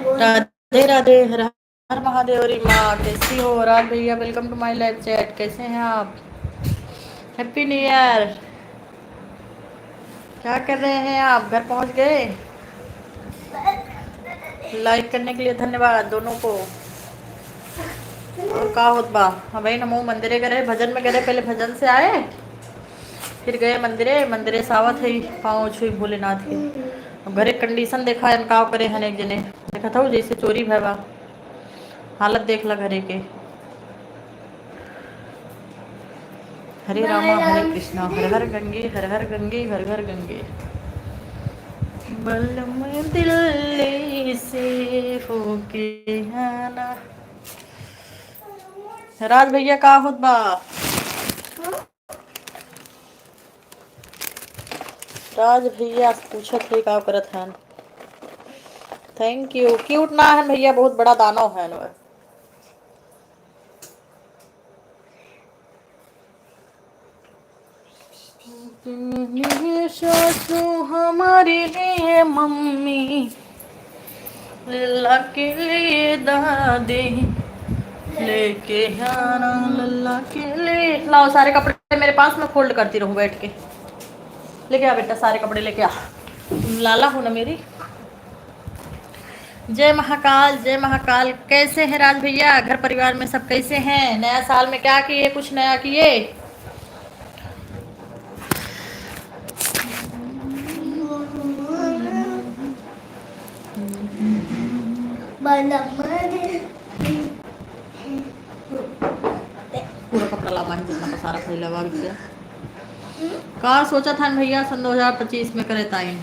राधे राधे, हर हर महादेव। माँ कैसी हो? राज भैया welcome to my live chat. कैसे हैं आप? Happy new year. क्या कर रहे हैं आप? घर पहुंच गए? लाइक करने के लिए धन्यवाद दोनों को। और का होत बा? हाँ भाई, नमो मंदिरे गए, भजन में गए, पहले भजन से आए, फिर गए मंदिरे। मंदिरे सावत है पाँव छुई भोलेनाथ के। अब घरे कंडीशन देखा है, का करे हन। एक जने देखा था जैसे चोरी भैया, हालत देख ला घरे के। हरे रामा हरे कृष्णा, हर हर गंगे हर हर गंगे, घर घर गंगे। बलम दिल्ली से होके आना। राज भैया का होत बा? राज भैया पूछत है का करत हन। Thank you. क्यूट ना है भैया, बहुत बड़ा दानव है वह। सासू हमारी लिए मम्मी, लल्ला के लिए दादी, लेके आना लल्ला के लिए। लाओ सारे कपड़े मेरे पास, मैं फोल्ड करती रहूं बैठ के। लेके आ बेटा, सारे कपड़े लेके आ। लाला हो ना मेरी। जय महाकाल जय महाकाल। कैसे हैं राज भैया? घर परिवार में सब कैसे हैं? नया साल में क्या किए? कुछ नया किए? पूरा कपड़ा लावा है जितना सारा फैला हुआ भैया। का सोचा था भैया सन 2025 में करे ताइन।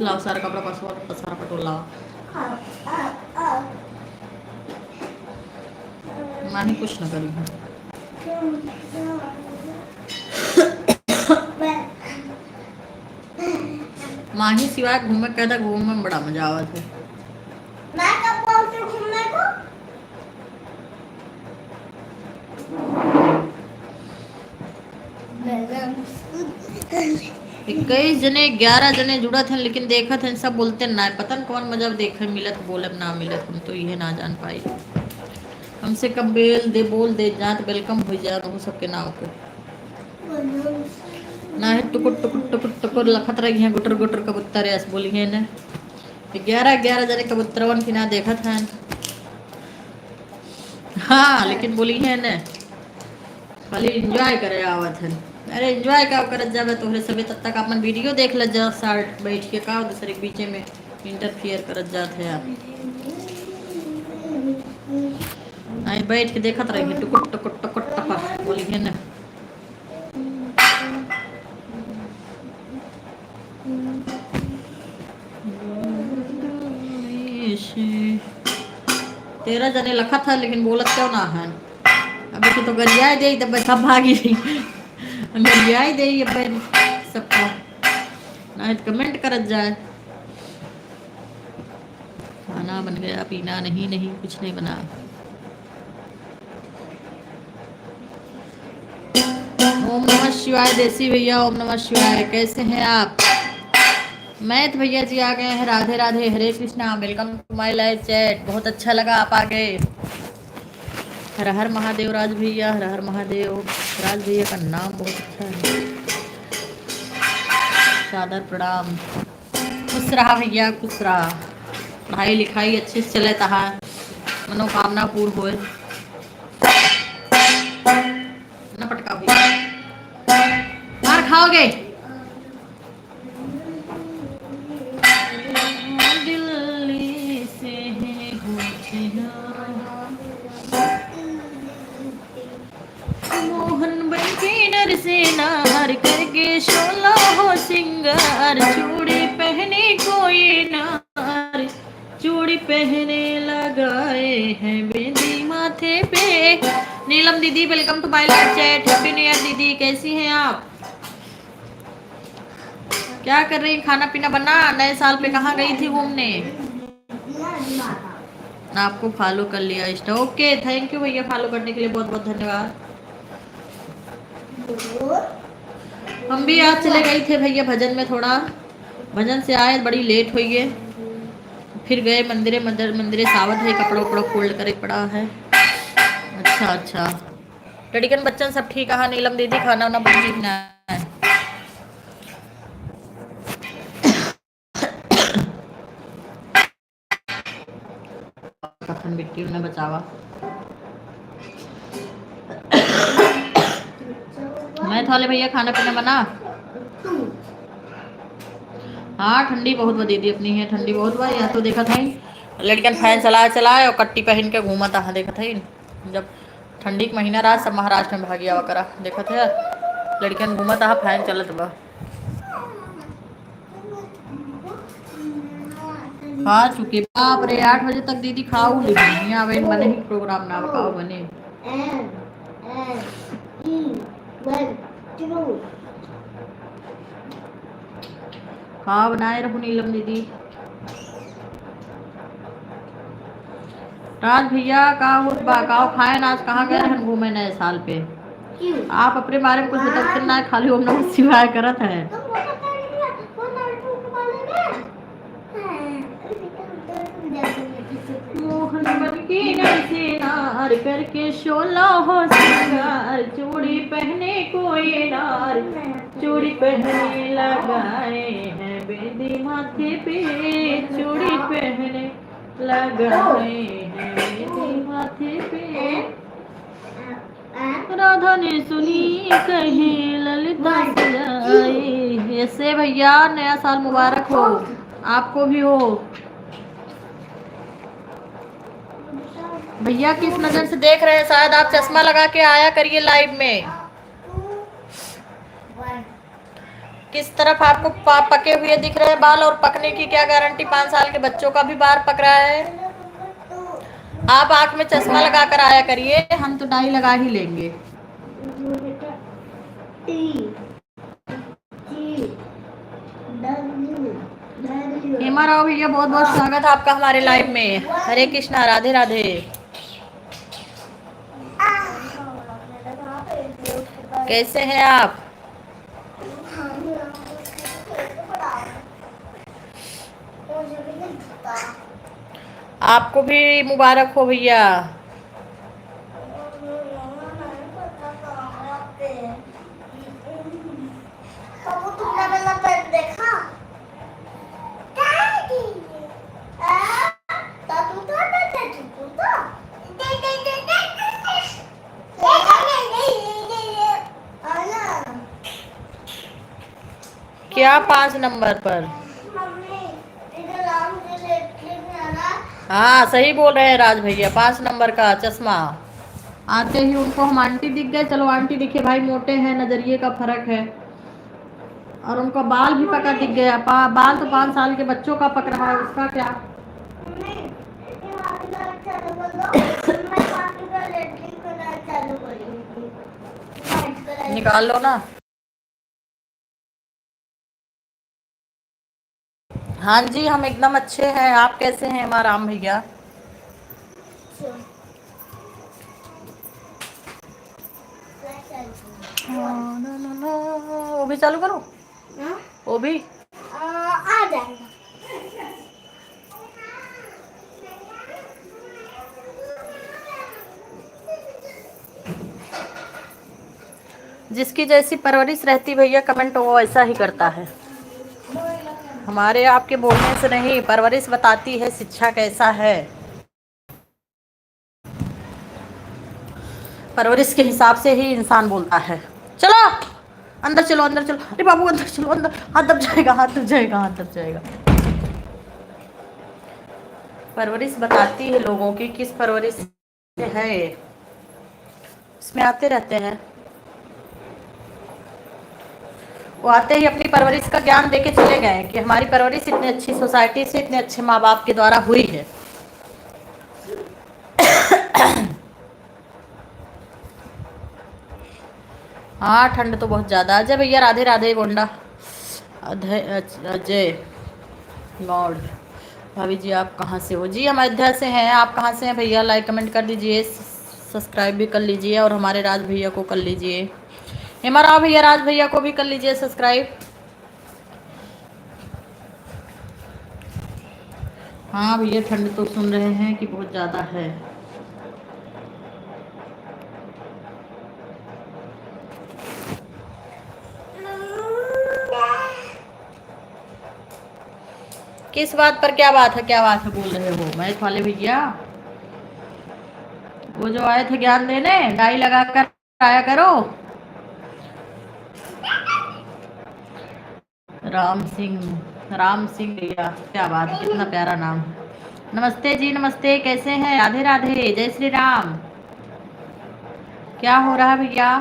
लाओ सारा कपड़ा पसवा, सारा पटोल लाओ। मानी कुछ न करी हूँ। माही सिवाय घूमे कहता, घूमने में बड़ा मजा आवत है। मैं कब बोलती हूँ घूमने को? 21 जने 11 जने जुड़ा थे, लेकिन देखा थे सब बोलते ना, पता न कौन मजा देखे मिलत, बोलब ना मिलत, हम तो ये ना जान पाई। हमसे कब बेल दे बोल दे जात वेलकम हो जा हो सबके नाव को ना है। टुकुर टुकुर टुकुर टुकुर लखत रही है, गुटर गुटर कबूतर ऐस बोली है ना। 11 जने कबूतरवन की ना देखा था। हाँ लेकिन बोली है ना, खाली एंजॉय करे आवत है। अरे एंजॉय का करत जावे तोहरे सबे, तब तक अपन वीडियो देख ल जा साइड बैठ के, का दूसरे के बीच में इंटरफियर करत जात है आप। आई बैठ के देखत रही टुकुट टुकुट टुकुट टपा बोली है ना। तेरह जने लखा था, लेकिन बोलत क्यों ना है? अभी तो गरिया दे तब सब भागी गरिया दे सबको ना कमेंट करत जाए। खाना बन गया, पीना नहीं, नहीं कुछ नहीं बना। ओम नमः शिवाय देसी भैया, ओम नमः शिवाय। कैसे हैं आप? मैथ भैया जी आ गए हैं। Radhe Radhe, Hare Krishna, welcome to my live chat. बहुत अच्छा लगा आप आ गए। हर हर महादेव राज भैया, हर हर महादेव। राज भैया का नाम बहुत अच्छा है। सादर प्रणाम। खुश रहा भैया, खुश रहा। पढ़ाई लिखाई अच्छे से चले, तहा मनोकामना पूर्ण होए। न पटका भैया, मार खाओगे। दिल्ली से मोहन बनके नर से नार करके शोला हो सिंगार, चूड़ी पहने कोई नार, चूड़ी पहने लगाए हैं बिंदी माथे पे। नीलम दीदी welcome to my live chat. Happy new year दीदी, कैसी हैं आप? क्या कर रही? खाना पीना बना? नए साल पे कहाँ गई थी घूमने? आपको फॉलो कर लिया इंस्टा। ओके थैंक यू भैया, फॉलो करने के लिए बहुत बहुत धन्यवाद। हम भी आज चले गए थे भैया भजन में, थोड़ा भजन से आए बड़ी लेट हुई है, फिर गए मंदिरे मंदिरे सावध है, कपड़ा उपड़ा फोल्ड करे पड़ा है। अच्छा अच्छा, लड़कन बच्चन सब ठीक है? नीलम दीदी खाना वाना बन है? कफन मिट्टी में बचावा। मैं थाले भैया खाना पीना बना। हाँ ठंडी बहुत बदी दी अपनी है, ठंडी बहुत बा। यहाँ तो देखा था लड़कन फैन चलाए चलाए और कट्टी पहन के घूमा था। देखा था जब ठंडी का महीना रहा, सब महाराष्ट्र में भागिया करा। देखा था लड़कन घूमा था, फैन चलत बा। खा चुके बाप रे, 8 बजे तक दीदी खाऊ ली। यहाँ बने ही प्रोग्राम ना बताओ बने। हाँ बनाए रहू नीलम दीदी। राज भैया का खाए ना, आज कहाँ गए हम घूमे नए साल पे? आप अपने बारे में कुछ बताते ना, खाली ओम नमः शिवाय करत है। मोहन बन के नैसे नार करके 16 हो सिंगार, चूड़ी पहने कोई नार चूड़ी पहने लगाए हैं, बेदी माथे पे चूड़ी पहने लगाए हैं, बेदी माथे पे। राधा ने सुनी कहे ललिता सजाए। ऐसे भैया नया साल मुबारक हो, आपको भी हो। भैया किस नजर से देख रहे हैं? शायद आप चश्मा लगा के आया करिए लाइव में। किस तरफ आपको पके हुए दिख रहे हैं बाल? और पकने की क्या गारंटी? 5 साल के बच्चों का भी बाल पक रहा है। आप आंख में चश्मा लगा कर आया करिए, हम तो डाई लगा ही लेंगे। हेमा राव भैया बहुत बहुत स्वागत है आपका हमारे लाइव में। हरे कृष्णा, राधे राधे। कैसे हैं आप? आपको भी मुबारक हो भैया। क्या 5 नंबर पर? हाँ सही बोल रहे हैं राज भैया, 5 नंबर का चश्मा। आते ही उनको हम आंटी दिख गए। चलो आंटी दिखे भाई, मोटे हैं, नजरिए का फर्क है। और उनका बाल भी पका दिख गया। बाल तो 5 साल के बच्चों का पक रहा है, उसका क्या? निकाल लो ना। हाँ जी हम एकदम अच्छे हैं, आप कैसे हैं हमारा राम भैया? वो भी चालू करो। वो भी आ जाएगा। जिसकी जैसी परवरिश रहती भैया, कमेंट वो ऐसा ही करता है। हमारे आपके बोलने से नहीं, परवरिश बताती है शिक्षा कैसा है। परवरिश के हिसाब से ही इंसान बोलता है। चलो अंदर चलो, अंदर चलो। अरे बाबू अंदर चलो, अंदर। हाथ दब जाएगा, हाथ दब जाएगा, हाथ दब जाएगा। परवरिश बताती है लोगों की किस परवरिश है। इसमें आते रहते हैं, वो आते ही अपनी परवरिश का ज्ञान देके चले गए कि हमारी परवरिश इतनी अच्छी सोसाइटी से, इतने अच्छे माँ बाप के द्वारा हुई है। हाँ ठंड तो बहुत ज़्यादा। अजय भैया राधे राधे। गोंडा अजय गॉड। भाभी जी आप कहाँ से हो? जी हम अयोध्या से हैं। आप कहाँ से हैं भैया? लाइक कमेंट कर दीजिए, सब्सक्राइब भी कर लीजिए और हमारे राज भैया को कर लीजिए। हेमा राव भैया, राज भैया को भी कर लीजिए सब्सक्राइब। हाँ भैया, ठंड तो सुन रहे हैं कि बहुत ज़्यादा है। किस बात पर क्या बात है, क्या बात है बोल रहे हो मैथ वाले भैया? वो जो आए थे ज्ञान देने, डाई लगा कर आया करो। राम सिंह भैया, क्या बात है, कितना प्यारा नाम। नमस्ते जी, नमस्ते, कैसे हैं? राधे राधे, जय श्री राम। क्या हो रहा है भैया?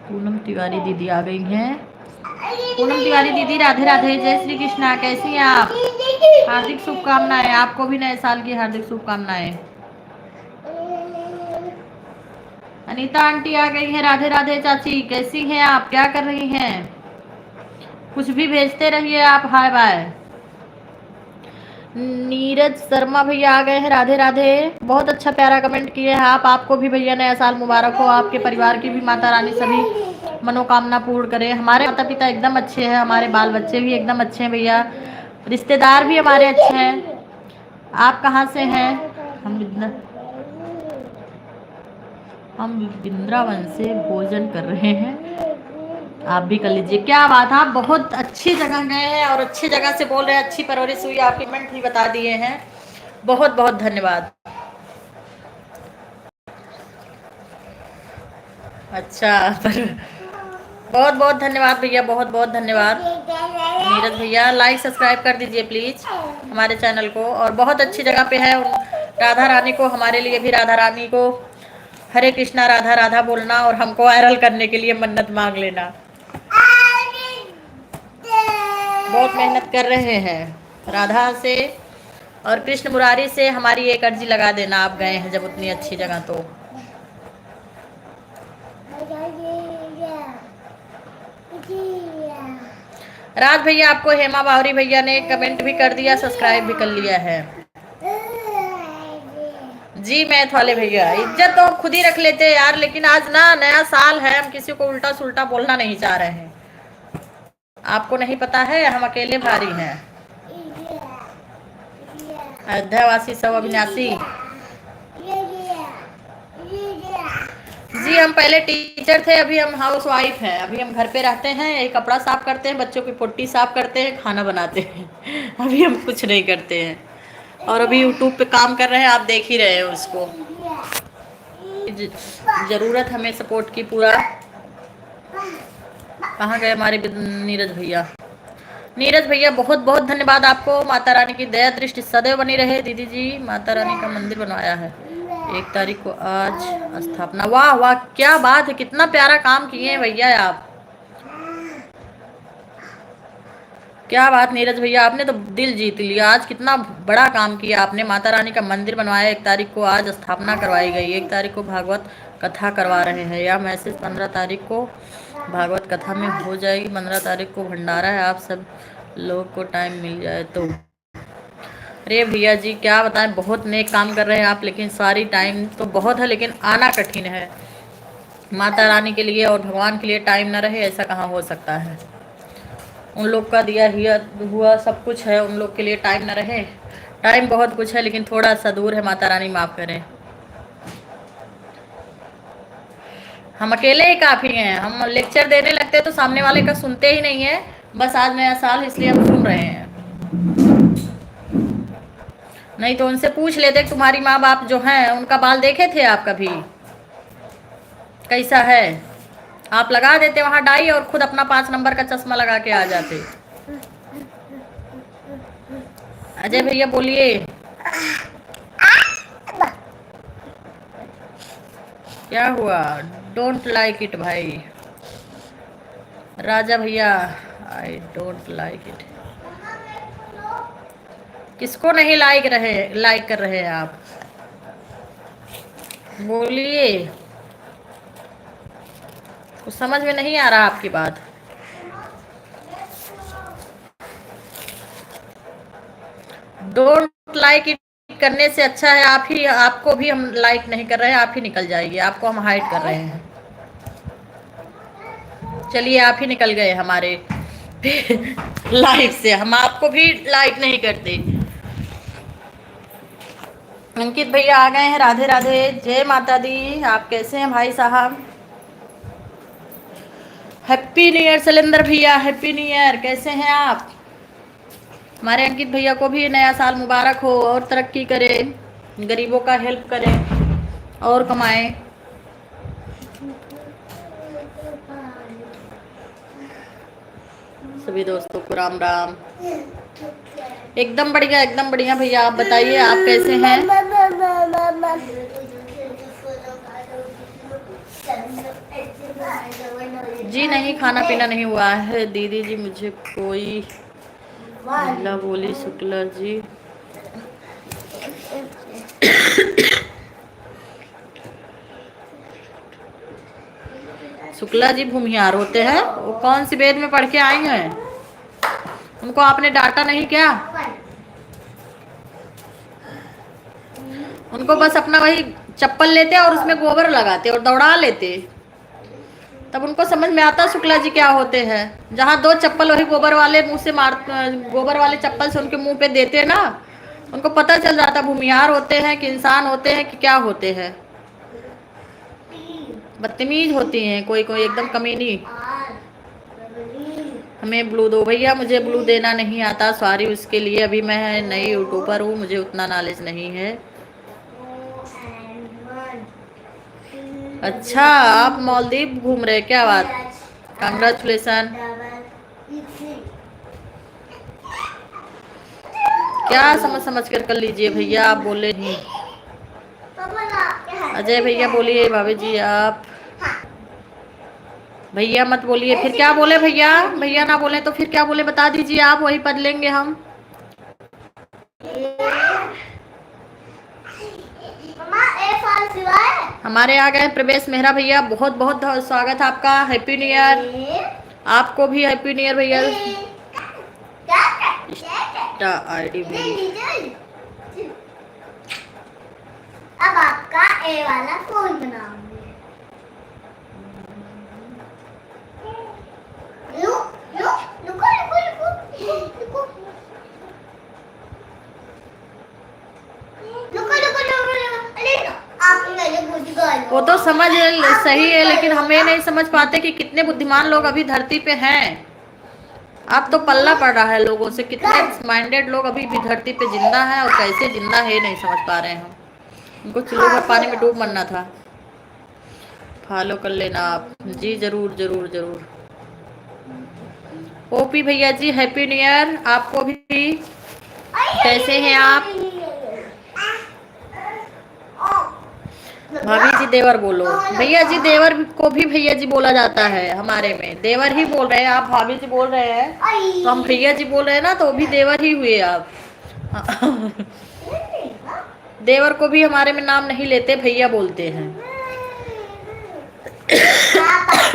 पूनम तिवारी दीदी आ गई हैं। पूनम तिवारी दीदी, राधे राधे, जय श्री कृष्णा, कैसी हैं आप? हार्दिक शुभकामनाएं, आपको भी नए साल की हार्दिक शुभकामनाएं। अनीता आंटी आ गई हैं। राधे राधे चाची, कैसी हैं आप? क्या कर रही हैं? कुछ भी भेजते रहिए आप, हाय बाय। नीरज शर्मा भैया आ गए हैं। राधे राधे, बहुत अच्छा प्यारा कमेंट किए हैं आप। आपको भी भैया नया साल मुबारक हो। आपके परिवार की भी माता रानी सभी मनोकामना पूर्ण करे। हमारे माता पिता एकदम अच्छे हैं, हमारे बाल बच्चे भी एकदम अच्छे हैं भैया, रिश्तेदार भी हमारे अच्छे हैं। आप कहाँ से हैं? हम वृंदावन से भोजन कर रहे हैं। आप भी कर लीजिए। क्या बात है, आप बहुत अच्छी जगह गए हैं और अच्छी जगह से बोल रहे हैं, अच्छी परवरिश हुई, आपके कमेंट भी बता दिए हैं। बहुत बहुत धन्यवाद। अच्छा, पर बहुत बहुत धन्यवाद भैया, बहुत बहुत धन्यवाद। नीरज भैया, लाइक सब्सक्राइब कर दीजिए प्लीज हमारे चैनल को। और बहुत अच्छी जगह पे है। राधा रानी को, हमारे लिए भी राधा रानी को हरे कृष्णा राधा राधा बोलना और हमको वायरल करने के लिए मन्नत मांग लेना। बहुत मेहनत कर रहे हैं। राधा से और कृष्ण मुरारी से हमारी एक अर्जी लगा देना, आप गए हैं जब उतनी अच्छी जगह तो। राज भैया, आपको हेमा बावरी भैया ने कमेंट भी कर दिया, सब्सक्राइब भी कर लिया है। जी मैथ वाले भैया, इज्जत तो खुद ही रख लेते हैं यार, लेकिन आज ना नया साल है, हम किसी को उल्टा सुल्टा बोलना नहीं चाह रहे हैं। आपको नहीं पता है, हम अकेले भारी हैं। अयोध्यावासी सब अविनाशी। जी हम पहले टीचर थे, अभी हम हाउस वाइफ हैं। अभी हम घर पे रहते हैं, यही कपड़ा साफ करते हैं, बच्चों की पोटी साफ करते हैं, खाना बनाते हैं। अभी हम कुछ नहीं करते हैं। और अभी यूट्यूब पे काम कर रहे हैं, आप देख ही रहे हैं उसको। जरूरत हमें सपोर्ट की पूरा। कहाँ गए हमारे नीरज भैया? नीरज भैया, बहुत बहुत धन्यवाद आपको। माता रानी की दया दृष्टि सदैव बनी रहे। दीदी जी, माता रानी का मंदिर बनवाया है 1 तारीख को, आज स्थापना। वाह वाह, क्या बात है, कितना प्यारा काम किए हैं भैया आप। क्या बात नीरज भैया, आपने तो दिल जीत लिया। आज कितना बड़ा काम किया आपने। माता रानी का मंदिर बनवाया 1 तारीख को, आज स्थापना करवाई गई। 1 तारीख को भागवत कथा करवा रहे हैं। या मैसेज 15 तारीख को भागवत कथा में हो जाएगी। 15 तारीख को भंडारा है, आप सब लोग को टाइम मिल जाए तो। अरे भैया जी, क्या बताएं, बहुत नेक काम कर रहे हैं आप, लेकिन सारी टाइम तो बहुत है, लेकिन आना कठिन है। माता रानी के लिए और भगवान के लिए टाइम ना रहे, ऐसा कहाँ हो सकता है। उन लोग का दिया हुआ सब कुछ है, उन लोग के लिए टाइम ना रहे। टाइम बहुत कुछ है, लेकिन थोड़ा सा दूर है। माता रानी माफ़ करें। हम अकेले ही काफ़ी हैं। हम लेक्चर देने लगते तो सामने वाले का सुनते ही नहीं है। बस आज नया साल, इसलिए हम सुन रहे हैं। नहीं तो उनसे पूछ लेते, तुम्हारी माँ बाप जो हैं उनका बाल देखे थे आप कभी, कैसा है? आप लगा देते वहां डाई और खुद अपना 5 नंबर का चश्मा लगा के आ जाते। अजय भैया बोलिए। क्या हुआ? डोंट लाइक इट भाई। राजा भैया, आई डोंट लाइक इट। किसको नहीं लाइक कर रहे हैं आप? बोलिए, कुछ समझ में नहीं आ रहा आपकी बात। डोंट लाइक इट करने से अच्छा है आपको भी हम लाइक नहीं कर रहे हैं, आप ही निकल जाइए, आपको हम हाइड कर रहे हैं। चलिए आप ही निकल गए हमारे लाइव से, हम आपको भी लाइक नहीं करते। अंकित भैया आ गए हैं, राधे राधे, जय माता दी। आप कैसे हैं भाई साहब? हैप्पी न्यू ईयर शैलेंद्र भैया, हैप्पी न्यू ईयर, कैसे हैं आप? हमारे अंकित भैया को भी नया साल मुबारक हो और तरक्की करें, गरीबों का हेल्प करें और कमाएं। सभी दोस्तों को राम राम। एकदम बढ़िया भैया, आप बताइए आप कैसे हैं? जी नहीं, खाना पीना नहीं हुआ है दीदी जी, मुझे कोई महिला बोली शुक्ला जी। शुक्ला जी भूमिहार होते हैं, वो कौन सी वेद में पढ़ के आई हैं? उनको आपने डांटा नहीं क्या? उनको बस अपना वही चप्पल लेते और उसमें गोबर लगाते और दौड़ा लेते, तब उनको समझ में आता शुक्ला जी क्या होते हैं। जहाँ दो चप्पल वही गोबर वाले मुंह से गोबर वाले चप्पल से उनके मुंह पे देते ना, उनको पता चल जाता भूमिहार होते हैं कि इंसान होते हैं कि क्या होते हैं। बदतमीज होती हैं कोई कोई, एकदम कमीनी। हमें ब्लू दो भैया, मुझे ब्लू देना नहीं आता, सॉरी उसके लिए, अभी मैं नई यूट्यूबर हूँ, मुझे उतना नॉलेज नहीं है। अच्छा, आप मालदीव घूम रहे, क्या बात, कांग्रेचुलेसन। क्या समझ कर लीजिए भैया, आप बोले नहीं। अजय भैया बोलिए, भाभी जी आप भैया मत बोलिए, फिर क्या बोले भैया? भैया ना बोले तो फिर क्या बोले, बता दीजिए आप, वही पढ़ लेंगे हम। हमारे आ गए प्रवेश मेहरा भैया, बहुत बहुत स्वागत है आपका, हैप्पी न्यू ईयर। आपको भी हैप्पी न्यू ईयर भैया। आईडी अब आपका ए वाला फोन बनाऊंगी। वो तो समझ सही है, लेकिन हमें नहीं समझ पाते कि कितने बुद्धिमान लोग अभी धरती पे हैं। अब तो पल्ला पड़ रहा है लोगों से, कितने माइंडेड लोग अभी भी धरती पे जिंदा हैं और कैसे जिंदा है नहीं समझ पा रहे हैं हम। उनको चूल्हे भर पानी में डूब मरना था। फॉलो कर लेना आप जी, जरूर जरूर जरूर। ओपी भैया जी हैप्पी न्यू ईयर आपको भी, कैसे हैं आप? भाभी जी देवर बोलो, भैया जी देवर को भी भैया जी बोला जाता है, हमारे में देवर ही बोल रहे हैं। आप भाभी जी बोल रहे हैं तो हम भैया जी बोल रहे हैं ना, तो भी देवर ही हुए आप। देवर को भी हमारे में नाम नहीं लेते, भैया बोलते हैं।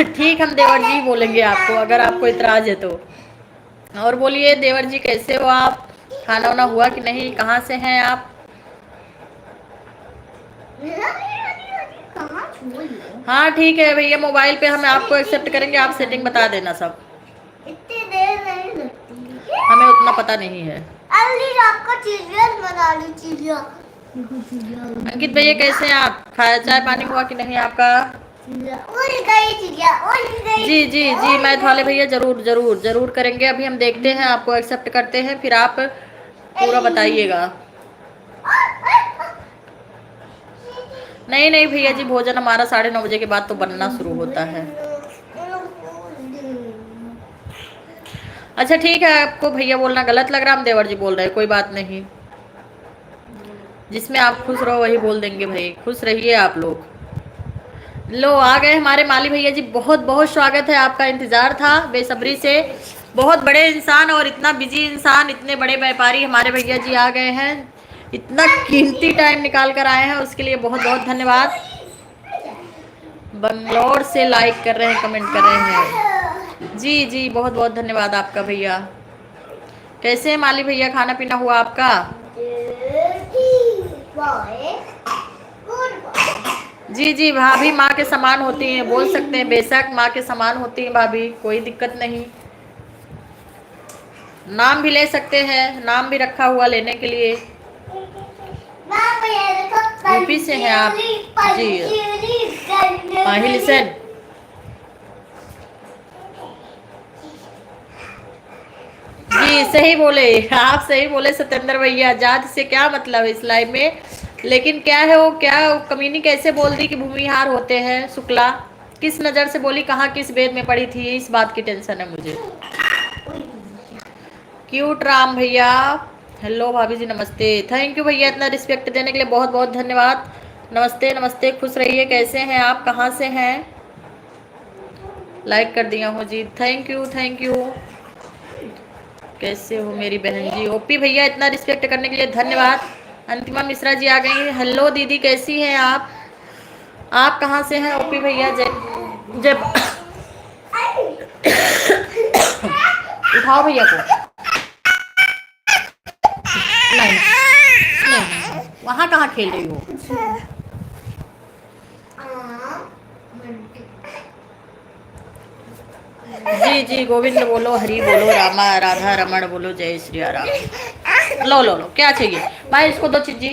ठीक, हम देवर जी बोलेंगे आपको, अगर आपको इतराज है तो। और बोलिए देवर जी कैसे हो आप? खाना वाना हुआ कि नहीं? कहाँ से हैं आप? हाँ ठीक है भैया, मोबाइल पे हम आपको एक्सेप्ट करेंगे, आप सेटिंग बता देना सब। इतनी देर नहीं लगती, हमें उतना पता नहीं है। आपका बना ली अंकित भैया कैसे हैं आप? खाया चाय पानी हुआ कि नहीं आपका? जी जी जी, मैथ वाले भैया जरूर जरूर जरूर करेंगे। अभी हम देखते हैं, आपको एक्सेप्ट करते हैं, फिर आप पूरा बताइएगा। नहीं नहीं भैया जी, भोजन हमारा 9:30 बजे के बाद तो बनना शुरू होता है। अच्छा ठीक है, आपको भैया बोलना गलत लग रहा, हम देवर जी बोल रहे हैं, कोई बात नहीं। जिसमें आप खुश रहो वही बोल देंगे भाई, खुश रहिए आप लोग। लो आ गए हमारे माली भैया जी, बहुत बहुत स्वागत है आपका, इंतजार था बेसब्री से। बहुत बड़े इंसान और इतना बिजी इंसान, इतने बड़े व्यापारी हमारे भैया जी आ गए हैं, इतना कीमती टाइम निकाल कर आए हैं, उसके लिए बहुत बहुत धन्यवाद। बंगलौर से लाइक कर रहे हैं, कमेंट कर रहे हैं, जी जी बहुत बहुत धन्यवाद आपका भैया। कैसे हैं माली भैया, खाना पीना हुआ आपका? जी जी, भाभी माँ के समान होती हैं, बोल सकते हैं, बेशक माँ के समान होती हैं भाभी, कोई दिक्कत नहीं। नाम भी ले सकते हैं, नाम भी रखा हुआ लेने के लिए। यूपी से हैं आप? जी लिसन। जी सही बोले आप, सही बोले सत्येंद्र भैया। जात से क्या मतलब इस लाइफ में, लेकिन क्या है वो, क्या कमीनी कैसे बोल दी कि भूमिहार होते हैं शुक्ला, किस नज़र से बोली, कहाँ किस वेद में पढ़ी थी, इस बात की टेंशन है मुझे। क्यूट राम भैया, हेलो भाभी जी, नमस्ते। थैंक यू भैया, इतना रिस्पेक्ट देने के लिए बहुत बहुत धन्यवाद। नमस्ते नमस्ते, खुश रहिए। कैसे हैं आप, कहाँ से हैं? लाइक कर दिया हूँ जी, थैंक यू थैंक यू। कैसे हो मेरी बहन जी? ओपी भैया, इतना रिस्पेक्ट करने के लिए धन्यवाद। अंतिमा मिश्रा जी आ गई हैं। हेलो दीदी, कैसी हैं आप कहाँ से हैं? ओपी भैया जय जय। उठाओ भैया को। नहीं नहीं, वहाँ कहाँ खेल रही हो? जी जी, गोविंद बोलो, हरि बोलो, रामा राधा रमण बोलो, जय श्री राम। लो लो लो, क्या चाहिए भाई, इसको दो चीज जी।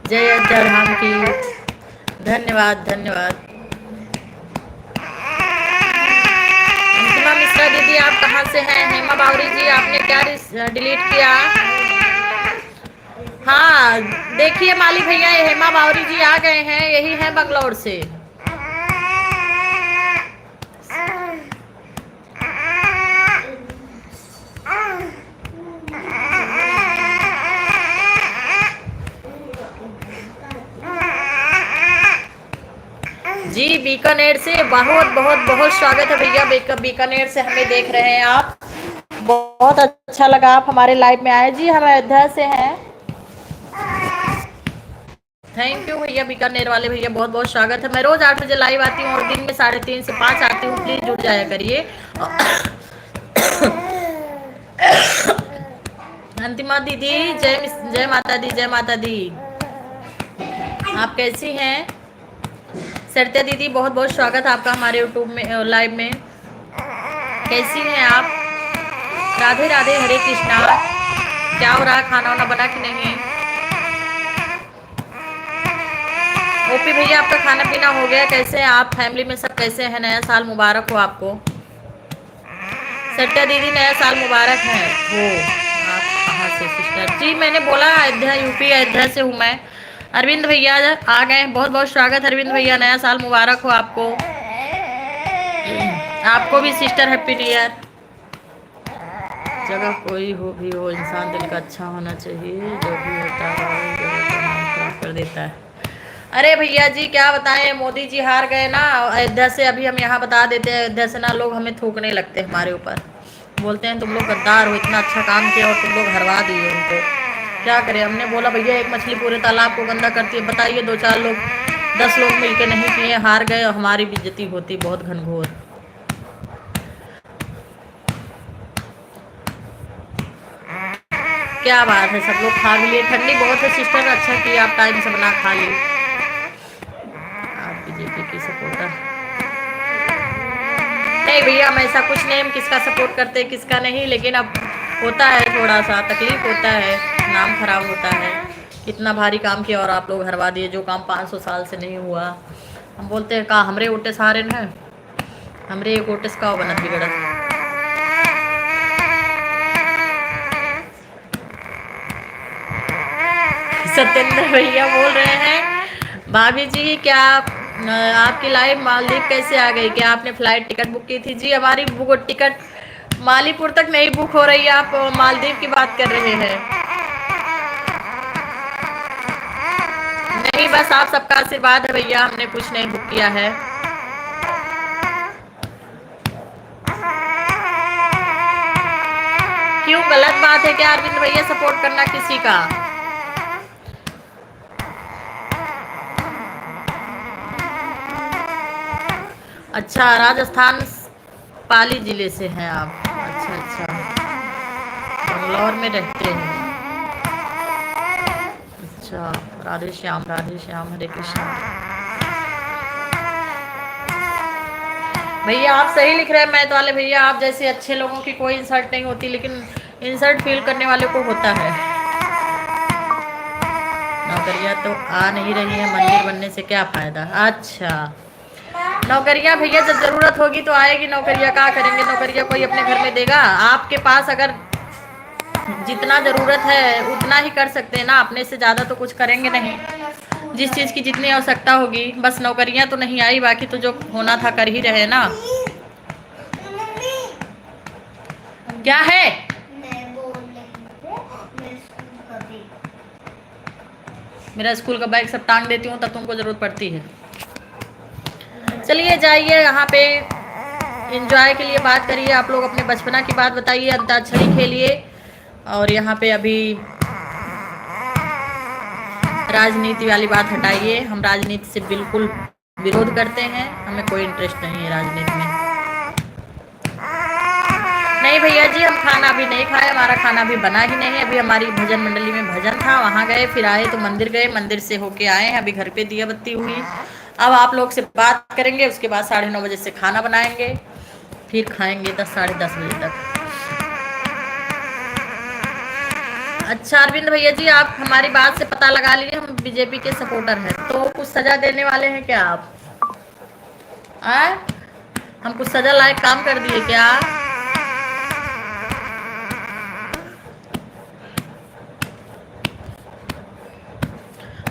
जय जय राम की, धन्यवाद धन्यवाद। अंतिमा मिश्रा दीदी, आप कहाँ से हैं? हेमा बावरी जी, आपने क्या डिलीट किया? हाँ देखिए माली भैया, हेमा बावरी जी आ गए हैं, यही है बंगलौर से। जी बीकानेर से बहुत बहुत बहुत स्वागत है भैया, बीकानेर से हमें देख रहे हैं आप, बहुत अच्छा लगा आप हमारे लाइव में आए। जी हम अयोध्या से हैं। थैंक यू भैया, बीकानेर वाले भैया बहुत बहुत स्वागत है। मैं रोज 8 बजे लाइव आती हूँ और दिन में 3:30 से 5 आती हूँ, प्लीज जुड़ जाया करिए। अंतिमा दीदी, जय माता दी, जय माता दी। आप कैसी हैं? सरिता दीदी बहुत बहुत स्वागत है आपका हमारे यूट्यूब में लाइव में। कैसी हैं आप? राधे राधे, हरे कृष्णा। क्या हो रहा, खाना वाना बना कि नहीं? ओपी भैया, आपका खाना पीना हो गया? कैसे हैं आप, फैमिली में सब कैसे हैं? नया साल मुबारक हो आपको। सरिता दीदी, नया साल मुबारक है हो। आप कहाँ से सिस्टर? जी मैंने बोला अयोध्या, यूपी अयोध्या से हूँ मैं। अरविंद भैया आ गए, बहुत बहुत स्वागत अरविंद भैया, नया साल मुबारक हो आपको। आपको भी सिस्टर, हैप्पी न्यू ईयर। जगह कोई हो भी हो, इंसान दिल का अच्छा होना चाहिए, जो भी होता है जगह का नाम खराब कर देता है। अरे भैया जी क्या बताएं, मोदी जी हार गए ना अयोध्या से। अभी हम यहाँ बता देते हैं, अयोध्या से ना लोग हमें थूकने लगते हैं हमारे ऊपर, बोलते हैं तुम लोग गद्दार हो, इतना अच्छा काम किया और तुम लोग हरवा दिए उनको। क्या करें, हमने बोला भैया एक मछली पूरे तालाब को गंदा करती है, बताइए 2-4 लोग 10 लोग मिलके नहीं किए, हार गए और हमारी बेइज्जती होती बहुत घनघोर। क्या बात है, सब लोग खा भी लिए, ठंडी बहुत है सिस्टर, अच्छा किया आप टाइम से बना खा लिए। आप बीजेपी की सपोर्टर? नहीं भैया, हम ऐसा कुछ नहीं, हम किसका सपोर्ट करते हैं किसका नहीं, लेकिन अब होता है थोड़ा सा तकलीफ होता है, नाम खराब होता है। कितना भारी काम किया और आप लोग हरवा दिए, जो काम 500 साल से नहीं हुआ। हम बोलते हैं कहा हमरे वोटे सारे न, हमरे एक वोटे से का बनत बिगड़त। सत्येंद्र भैया बोल रहे हैं भाभी जी क्या आपकी लाइव मालदीव कैसे आ गई, क्या आपने फ्लाइट टिकट बुक की थी? जी हमारी टिकट मालीपुर तक नहीं बुक हो रही है, आप मालदीव की बात कर रहे हैं? नहीं, बस आप सबका आशीर्वाद है भैया, हमने कुछ नहीं बुक किया है। क्यों, गलत बात है क्या अरविंद भैया सपोर्ट करना किसी का? अच्छा, राजस्थान पाली जिले से हैं आप। अच्छा अच्छा, बंगलौर में रहते हैं। अच्छा, राधे श्याम, हरे कृष्णा। भैया आप सही लिख रहे हैं मैथ वाले भैया, आप जैसे अच्छे लोगों की कोई इंसल्ट नहीं होती, लेकिन इंसल्ट फील करने वाले को होता है। नौकरियां तो आ नहीं रही है, मंदिर बनने से क्या फायदा। अच्छा, नौकरियां भैया जब जरूरत होगी तो आएगी। नौकरियां क्या करेंगे, नौकरियां कोई अपने घर में देगा। आपके पास अगर जितना जरूरत है उतना ही कर सकते हैं ना, अपने से ज्यादा तो कुछ करेंगे नहीं। जिस चीज की जितनी आवश्यकता होगी, बस नौकरियां तो नहीं आई, बाकी तो जो होना था कर ही रहे ना। क्या है, मेरा स्कूल का बैग सब टांग देती हूँ तब तुमको जरूरत पड़ती है। चलिए जाइए, यहाँ पे एंजॉय के लिए बात करिए। आप लोग अपने बचपना की बात बताइए, अंताक्षरी खेलिए। और यहाँ पे अभी राजनीति वाली बात हटाइए। हम राजनीति से बिल्कुल विरोध करते हैं, हमें कोई इंटरेस्ट नहीं है राजनीति में। नहीं भैया जी, हम खाना भी नहीं खाए, हमारा खाना भी बना ही नहीं। अभी हमारी भजन मंडली में भजन था, वहाँ गए, फिर आए तो मंदिर गए, मंदिर से होके आए हैं। अभी घर पे दिया बत्ती हुई। अब आप लोग से बात करेंगे, उसके बाद 9:30 बजे से खाना बनाएंगे, फिर खाएंगे 10 साढ़े 10 बजे तक। अच्छा अरविंद भैया जी, आप हमारी बात से पता लगा लिए हम बीजेपी के सपोर्टर हैं, तो कुछ सजा देने वाले हैं क्या आप? हम कुछ सजा लायक काम कर दिए क्या?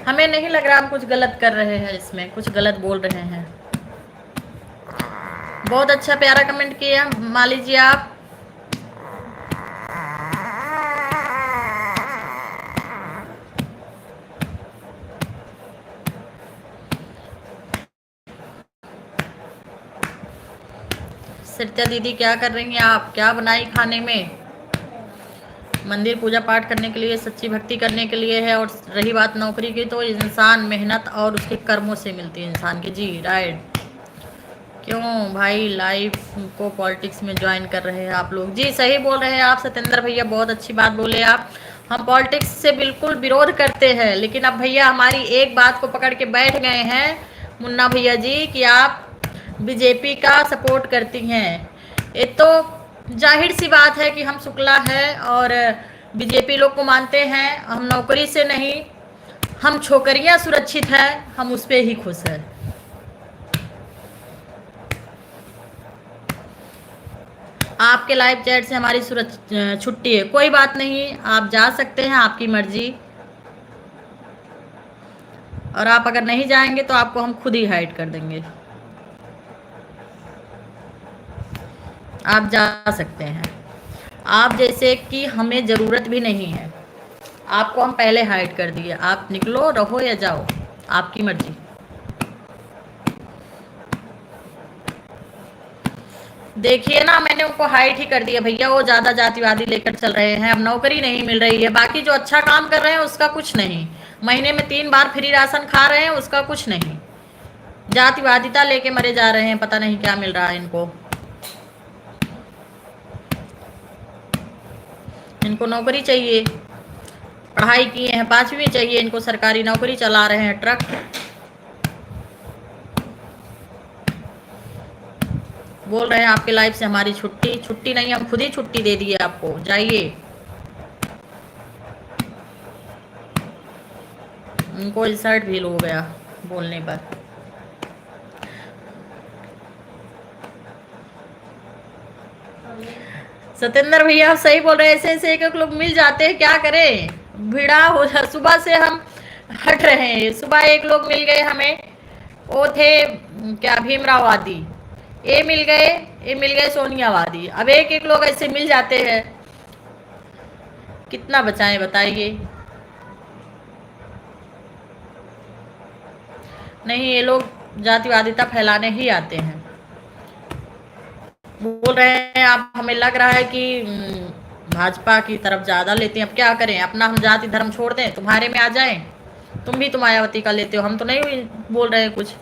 हमें नहीं लग रहा हम कुछ गलत कर रहे हैं, इसमें कुछ गलत बोल रहे हैं। बहुत अच्छा प्यारा कमेंट किया माली जी आप। सरिता दीदी क्या कर रही हैं आप? क्या बनाई खाने में? मंदिर पूजा पाठ करने के लिए, सच्ची भक्ति करने के लिए है। और रही बात नौकरी की, तो इंसान मेहनत और उसके कर्मों से मिलती है इंसान की। जी राइट। क्यों भाई लाइफ को पॉलिटिक्स में ज्वाइन कर रहे हैं आप लोग? जी सही बोल रहे हैं आप सत्येंद्र भैया, बहुत अच्छी बात बोले आप। हम पॉलिटिक्स से बिल्कुल विरोध करते हैं, लेकिन अब भैया हमारी एक बात को पकड़ के बैठ गए हैं मुन्ना भैया जी कि आप बीजेपी का सपोर्ट करती हैं। ये तो जाहिर सी बात है कि हम शुक्ला है और बीजेपी लोग को मानते हैं। हम नौकरी से नहीं, हम छोकरियां सुरक्षित है, हम उस पर ही खुश हैं। आपके लाइव चैट से हमारी छुट्टी है, कोई बात नहीं, आप जा सकते हैं, आपकी मर्जी। और आप अगर नहीं जाएंगे तो आपको हम खुद ही हाइड कर देंगे। आप जा सकते हैं, आप जैसे कि हमें ज़रूरत भी नहीं है, आपको हम पहले हाइड कर दिए। आप निकलो, रहो या जाओ, आपकी मर्जी। देखिए ना, मैंने उनको हाइट ही कर दिया भैया, वो ज़्यादा जातिवादी लेकर चल रहे हैं। अब नौकरी नहीं मिल रही है, बाकी जो अच्छा काम कर रहे हैं उसका कुछ नहीं। महीने में 3 बार फ्री राशन खा रहे हैं, उसका कुछ नहीं। जातिवादिता लेके मरे जा रहे हैं, पता नहीं क्या मिल रहा है इनको। इनको नौकरी चाहिए, पढ़ाई किए हैं 5वीं चाहिए इनको, सरकारी नौकरी, चला रहे हैं ट्रक। बोल रहे हैं आपके लाइफ से हमारी छुट्टी। छुट्टी नहीं, हम खुद ही छुट्टी दे दिए आपको, जाइए। उनको इंसल्ट भी हो गया बोलने पर। सत्येंद्र भैया आप सही बोल रहे हैं, ऐसे ऐसे एक लोग मिल जाते हैं, क्या करें, भिड़ा हो। सुबह से हम हट रहे हैं, सुबह एक लोग मिल गए हमें, वो थे क्या भीमराववादी, ये मिल गए, ये मिल गए सोनियावादी। अब एक एक लोग ऐसे मिल जाते हैं, कितना बचाएं बताइए। नहीं, ये लोग जातिवादिता फैलाने ही आते हैं। बोल रहे हैं आप, हमें लग रहा है कि भाजपा की तरफ ज़्यादा लेते हैं। अब क्या करें, अपना हम जाति धर्म छोड़ दें, तुम्हारे में आ जाएं? तुम भी तो मायावती का लेते हो, हम तो नहीं बोल रहे हैं कुछ।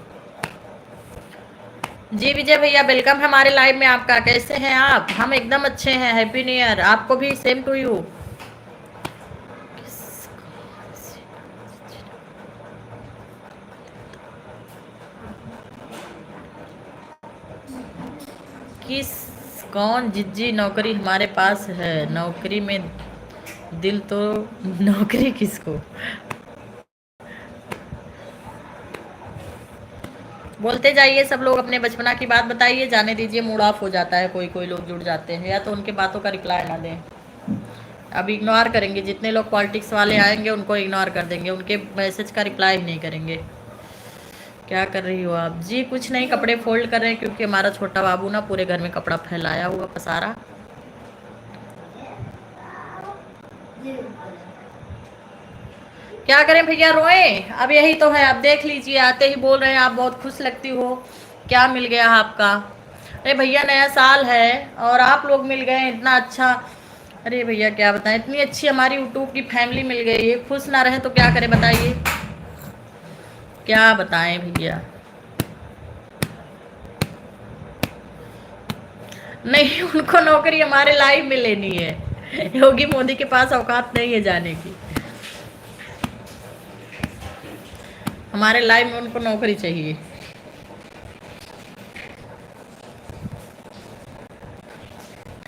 जी विजय भैया वेलकम हमारे लाइव में आपका। कैसे हैं आप? हम एकदम अच्छे हैं। हैप्पी न्यू ईयर आपको भी, सेम टू यू। किस कौन जिज्जी नौकरी हमारे पास है, नौकरी में दिल तो नौकरी किसको। बोलते जाइए सब लोग, अपने बचपना की बात बताइए, जाने दीजिए, मूड ऑफ हो जाता है। कोई कोई लोग जुड़ जाते हैं, या तो उनके बातों का रिप्लाई ना दें। अब इग्नोर करेंगे, जितने लोग पॉलिटिक्स वाले आएंगे उनको इग्नोर कर देंगे, उनके मैसेज का रिप्लाई ही नहीं करेंगे। क्या कर रही हो आप? जी कुछ नहीं, कपड़े फोल्ड कर रहे हैं, क्योंकि हमारा छोटा बाबू ना पूरे घर में कपड़ा फैलाया हुआ पसारा। क्या करें भैया, रोए? अब यही तो है, आप देख लीजिए, आते ही बोल रहे हैं आप बहुत खुश लगती हो, क्या मिल गया आपका? अरे भैया नया साल है और आप लोग मिल गए, इतना अच्छा। अरे भैया क्या बताएं, इतनी अच्छी हमारी यूट्यूब की फैमिली मिल गई है, खुश ना रहे तो क्या करें बताइए, क्या बताएं भैया। नहीं, उनको नौकरी हमारे लाइव में लेनी है, योगी मोदी के पास औकात नहीं है जाने की। हमारे लाइव में उनको नौकरी चाहिए।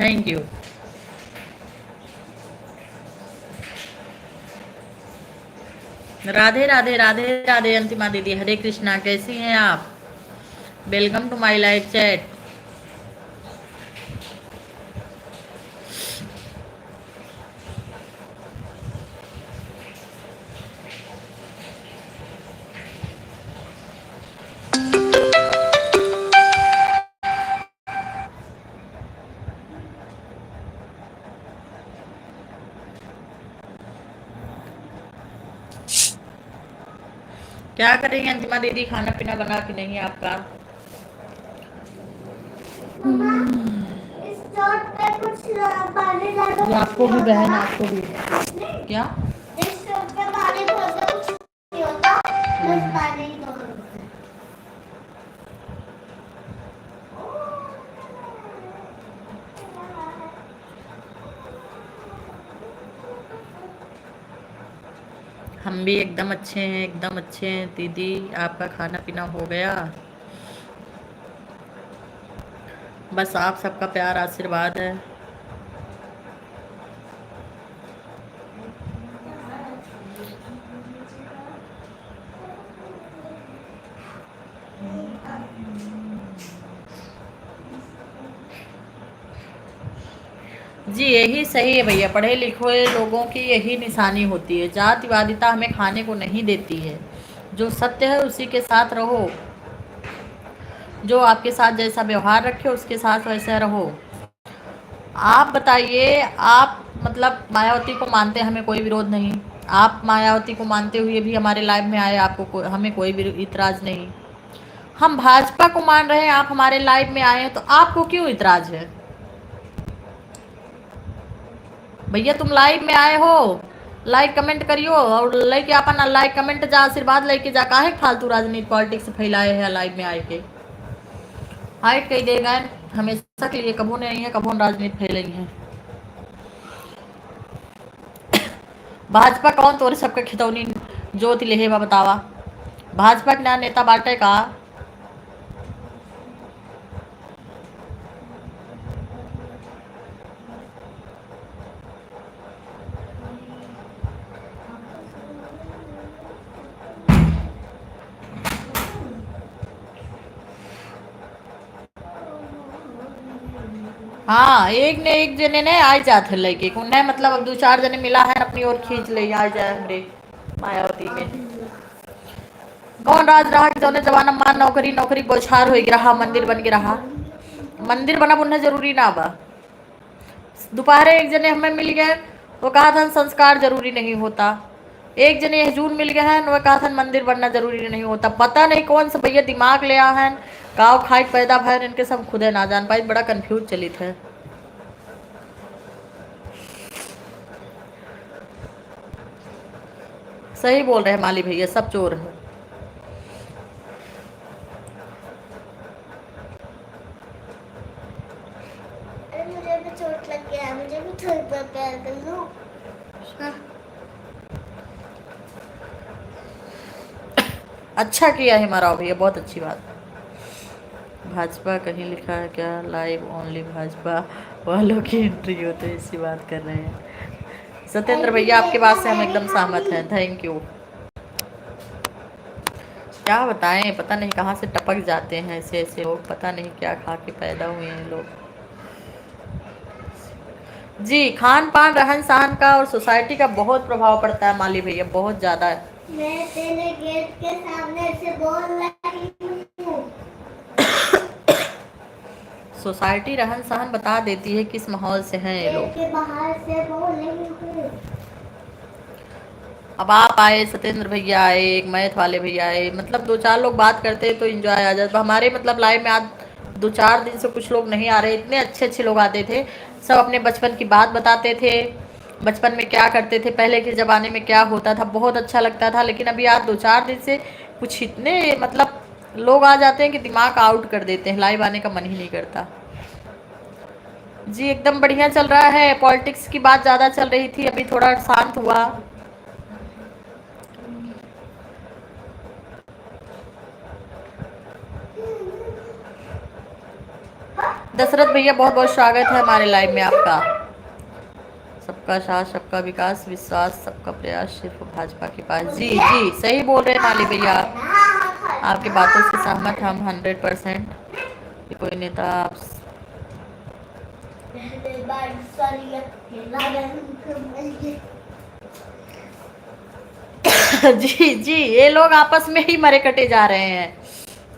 Thank you. राधे राधे राधे राधे अंतिमा दीदी, हरे कृष्णा, कैसी हैं आप? Welcome to my live chat. क्या कर रही हैं अंतिमा दीदी, खाना पीना बना कि नहीं आपका? इस चोट पे कुछ पानी डालो। आपको भी बहन, आपको भी। क्या? इस चोट पे पानी भरते कुछ नहीं होता, बस पानी ही दो। हम भी एकदम अच्छे हैं, एकदम अच्छे हैं दीदी। आपका खाना पीना हो गया? बस आप सबका प्यार आशीर्वाद है। जी यही सही है भैया, पढ़े लिखे लोगों की यही निशानी होती है, जातिवादिता हमें खाने को नहीं देती है। जो सत्य है उसी के साथ रहो, जो आपके साथ जैसा व्यवहार रखे उसके साथ वैसे रहो। आप बताइए, आप मतलब मायावती को मानते हैं, हमें कोई विरोध नहीं। आप मायावती को मानते हुए भी हमारे लाइव में आए, आपको हमें कोई भी इतराज़ नहीं। हम भाजपा को मान रहे हैं, आप हमारे लाइव में आए हैं, तो आपको क्यों इतराज़ है? भैया तुम लाइव में आए हो, लाइक कमेंट करियो, और लेके अपन लाइक कमेंट जा, आशीर्वाद लेके जा, काहे फालतू राजनीति पॉलिटिक्स फैलाए हैं लाइव में आए के। हाइट कही देगा हमेशा के लिए, कबो नहीं है, कबो राजनीति फैलाई है। भाजपा कौन तोरे सबके खितौनी जोत लेहेबा बतावा? भाजपा के ना नेता बाटे का? हाँ, एक ने एक जने ने आ जात है लेके उन्हें, मतलब अब दो चार जने मिला है अपनी ओर खींच ले, आ जाए हमरे मायावती के। कौन राज रहा कि जौने जवाना मान नौकरी नौकरी बोछार हो रहा, मंदिर बन के रहा। मंदिर बना बुनना जरूरी ना बा। दोपहरे एक जने हमें मिल गए, वो कहा था संस्कार जरूरी नहीं होता। एक जने हजूर मिल गए हैं, वो कहा था मंदिर बनना जरूरी नहीं होता। पता नहीं कौन सा भैया दिमाग ले आ है, गाँव खाई पैदा भैन, इनके सब खुदे ना जान पाई, बड़ा कन्फ्यूज चलित है। सही बोल रहे हैं माली भैया, सब चोर है। अच्छा किया है मराव भैया, बहुत अच्छी बात। भाजपा कहीं लिखा है क्या? लाइव ओनली भाजपा वालों की एंट्री होते इसी बात कर रहे हैं। सत्येंद्र भैया आपके बात से हम एकदम सहमत हैं, थैंक यू। क्या बताएं, पता नहीं कहाँ से टपक जाते हैं ऐसे ऐसे लोग, पता नहीं क्या खा के पैदा हुए हैं लोग। जी, खान पान रहन सहन का और सोसाइटी का बहुत प्रभाव पड़ता है माली भैया, बहुत ज़्यादा है। मैं तेरे गेट के सामने से बोल रही हूँ। सोसाइटी रहन सहन बता देती है किस माहौल से हैं ये लोग। के बाहर से बोल रही हूँ। अब आप आए, सत्येंद्र भैया आए, एक मैथ वाले भैया आए, मतलब 2-4 लोग बात करते तो एंजॉय आ जाता। हमारे मतलब लाइव में आज 2-4 दिन से कुछ लोग नहीं आ रहे, इतने अच्छे अच्छे लोग आते थे, सब अपने बचपन की बात बताते थे, बचपन में क्या करते थे, पहले के ज़माने में क्या होता था, बहुत अच्छा लगता था। लेकिन अभी आज 2-4 दिन से कुछ इतने मतलब लोग आ जाते हैं कि दिमाग आउट कर देते हैं, लाइव आने का मन ही नहीं करता। जी एकदम बढ़िया चल रहा है, पॉलिटिक्स की बात ज़्यादा चल रही थी, अभी थोड़ा शांत हुआ। दशरथ भैया बहुत बहुत स्वागत है हमारे लाइव में आपका। सबका साथ सबका विकास, विश्वास सबका प्रयास, सिर्फ भाजपा के पास। जी जी सही बोल रहे हैं माली भैया, आपकी बातों से सहमत हम 100%। कोई नेता आप जी जी ये लोग आपस में ही मरे कटे जा रहे हैं।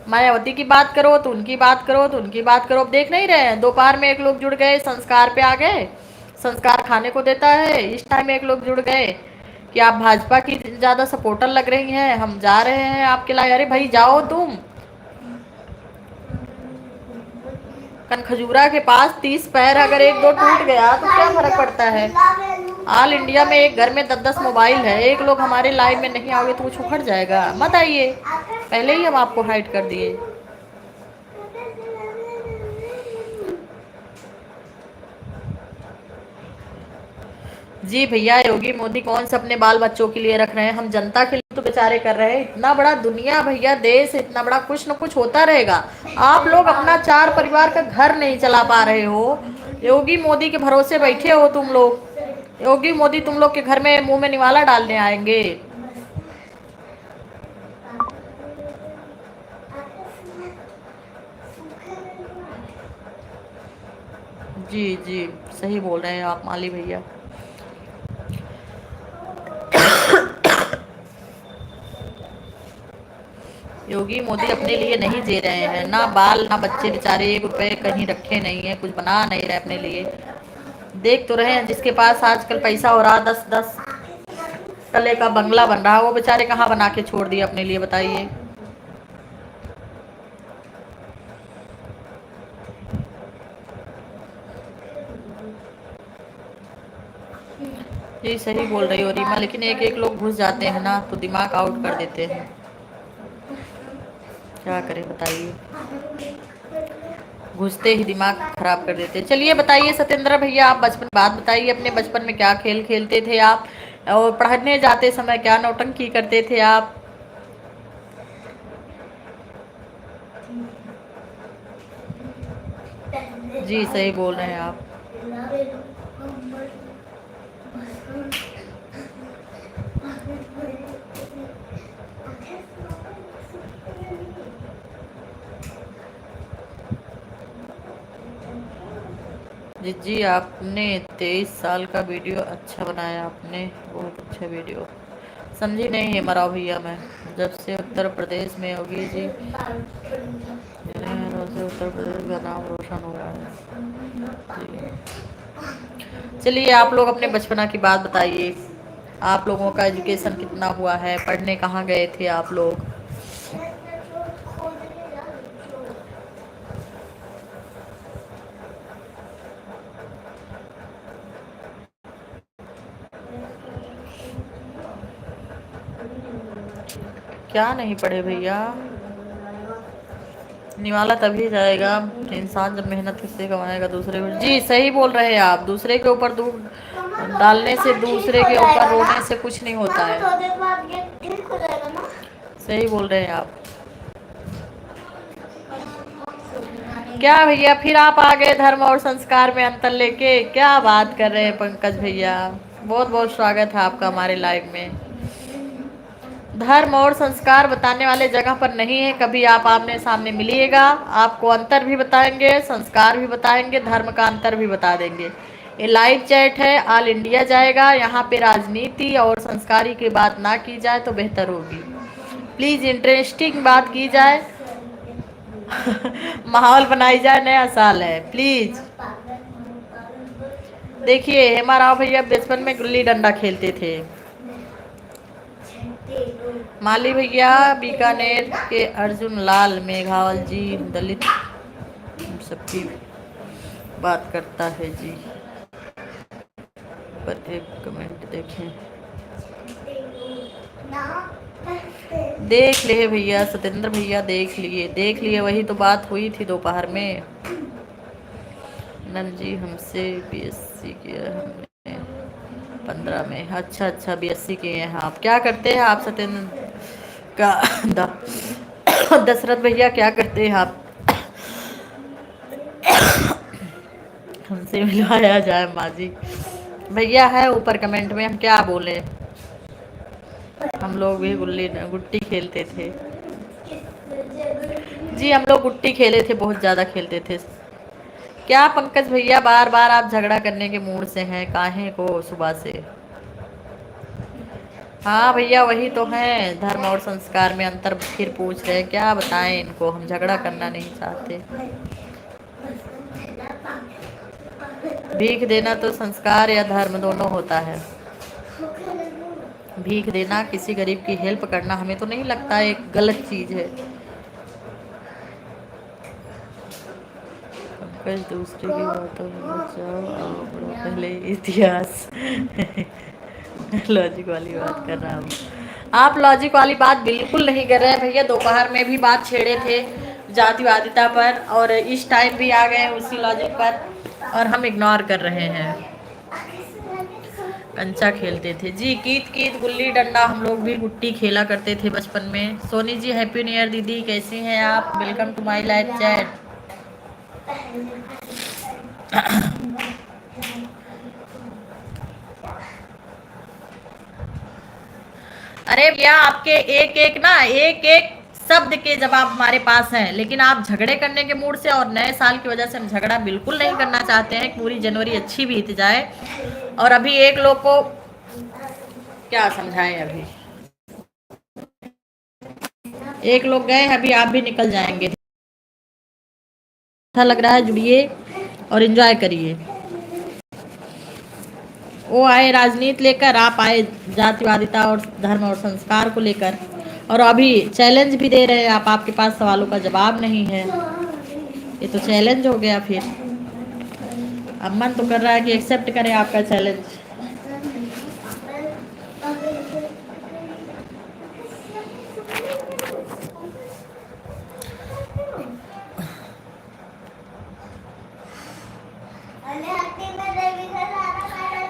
मायावती की बात करो तो उनकी बात करो तो उनकी बात करो, अब देख नहीं रहे हैं। दोपहर में एक लोग जुड़ गए संस्कार पे आ गए, संस्कार खाने को देता है। इस टाइम एक लोग जुड़ गए कि आप भाजपा की ज़्यादा सपोर्टर लग रही हैं, हम जा रहे हैं आपके लाए। अरे भाई जाओ तुम, कनखजूरा के पास 30 पैर अगर 1-2 टूट गया तो क्या फर्क पड़ता है। ऑल इंडिया में एक घर में 10-10 मोबाइल है, एक लोग हमारे लाइव में नहीं आओगे तो कुछ उखड़ जाएगा। मत आइए, पहले ही हम आपको हाइड कर दिए। जी भैया, योगी मोदी कौन से अपने बाल बच्चों के लिए रख रहे हैं, हम जनता के लिए तो बेचारे कर रहे हैं। इतना बड़ा दुनिया भैया, देश इतना बड़ा, कुछ न कुछ होता रहेगा। आप लोग अपना 4 परिवार का घर नहीं चला पा रहे हो, योगी मोदी के भरोसे बैठे हो तुम लोग। योगी मोदी तुम लोग के घर में मुंह में निवाला डालने आएंगे। जी जी सही बोल रहे हैं आप माली भैया। योगी मोदी अपने लिए नहीं दे रहे हैं, ना बाल ना बच्चे, बेचारे 1 रुपए कहीं रखे नहीं है, कुछ बना नहीं रहे अपने लिए। देख तो रहे हैं जिसके पास आजकल पैसा हो रहा 10-10 तले का बंगला बन रहा, वो बेचारे कहाँ बना के छोड़ दिए अपने लिए, बताइए। जी सही बोल रही हो रीमा, लेकिन एक एक लोग घुस जाते हैं ना तो दिमाग आउट कर देते हैं, क्या करें बताइए, घुसते ही दिमाग खराब कर देते हैं। चलिए बताइए सत्येंद्र भैया, आप बचपन बात बताइए, अपने बचपन में क्या खेल खेलते थे आप, और पढ़ने जाते समय क्या नौटंकी करते थे आप। जी सही बोल रहे हैं आप। जी जी आपने 23 साल का वीडियो अच्छा बनाया, आपने बहुत अच्छा वीडियो। समझी नहीं है मराव भैया मैं, जब से उत्तर प्रदेश में योगी जी से उत्तर प्रदेश का नाम रोशन हो रहा है। जी चलिए आप लोग अपने बचपना की बात बताइए, आप लोगों का एजुकेशन कितना हुआ है, पढ़ने कहाँ गए थे आप लोग। क्या नहीं पढ़े भैया, निवाला तभी जाएगा इंसान जब मेहनत से कमाएगा दूसरे को। जी सही बोल रहे हैं आप, दूसरे के ऊपर दूध डालने से, दूसरे के ऊपर रोने से कुछ नहीं होता है। सही बोल रहे हैं आप। क्या भैया फिर आप आ गए धर्म और संस्कार में अंतर लेके, क्या बात कर रहे हैं पंकज भैया। बहुत बहुत स्वागत है आपका हमारे लाइव में। धर्म और संस्कार बताने वाले जगह पर नहीं है, कभी आप आमने सामने मिलिएगा, आपको अंतर भी बताएंगे, संस्कार भी बताएंगे, धर्म का अंतर भी बता देंगे। ये लाइव चैट है, ऑल इंडिया जाएगा, यहाँ पे राजनीति और संस्कारी की बात ना की जाए तो बेहतर होगी। प्लीज इंटरेस्टिंग बात की जाए। माहौल बनाई जाए, नया साल है, प्लीज। देखिए हेमा राव भैया बचपन में गुल्ली डंडा खेलते थे। माली भैया बीकानेर के अर्जुन लाल मेघावल जी दलित सबकी बात करता है जी। पर एक कमेंट देखें, देख लिए भैया, सत्येंद्र भैया देख लिए, वही तो बात हुई थी दोपहर में। नंद जी हमसे बीएससी किया हमने 15 में। अच्छा बीएससी किए हैं आप। क्या करते हैं आप सत्येंद्र का दशरथ भैया क्या करते हैं आप? हमसे मिलवाया जाए माजी भैया है ऊपर कमेंट में, हम क्या बोले। हम लोग भी गुट्टी खेलते थे जी, हम लोग गुट्टी खेले थे, बहुत ज़्यादा खेलते थे। क्या पंकज भैया बार बार आप झगड़ा करने के मूड से हैं, काहे को सुबह से? हाँ भैया वही तो है, धर्म और संस्कार में अंतर फिर पूछ रहे हैं, क्या बताएं इनको, हम झगड़ा करना नहीं चाहते। भीख देना तो संस्कार या धर्म दोनों होता है। भीख देना, किसी गरीब की हेल्प करना, हमें तो नहीं लगता एक गलत चीज़ है। पंकज दूसरे की बातों में बचाओ और पहले इतिहास लॉजिक वाली बात कर रहा हूँ। आप लॉजिक वाली बात बिल्कुल नहीं कर रहे हैं भैया, दोपहर में भी बात छेड़े थे जातिवादिता पर, और इस टाइम भी आ गए उसी लॉजिक पर, और हम इग्नोर कर रहे हैं। कंचा खेलते थे जी, कीत गुल्ली डंडा, हम लोग भी गुट्टी खेला करते थे बचपन में। Soni ji happy new year दीदी, कैसी हैं आप? Welcome to my live chat. अरे भैया आपके एक एक शब्द के जवाब हमारे पास हैं, लेकिन आप झगड़े करने के मूड से, और नए साल की वजह से हम झगड़ा बिल्कुल नहीं करना चाहते हैं। पूरी जनवरी अच्छी बीत जाए, और अभी एक लोग को क्या समझाएं, अभी एक लोग गए, अभी आप भी निकल जाएंगे। अच्छा लग रहा है, जुड़िए और एंजॉय करिए। वो आए राजनीति लेकर, आप आए जातिवादिता और धर्म और संस्कार को लेकर, और अभी चैलेंज भी दे रहे हैं आप, आपके पास सवालों का जवाब नहीं है। ये तो चैलेंज हो गया फिर। अब मन तो कर रहा है कि एक्सेप्ट करें आपका चैलेंज।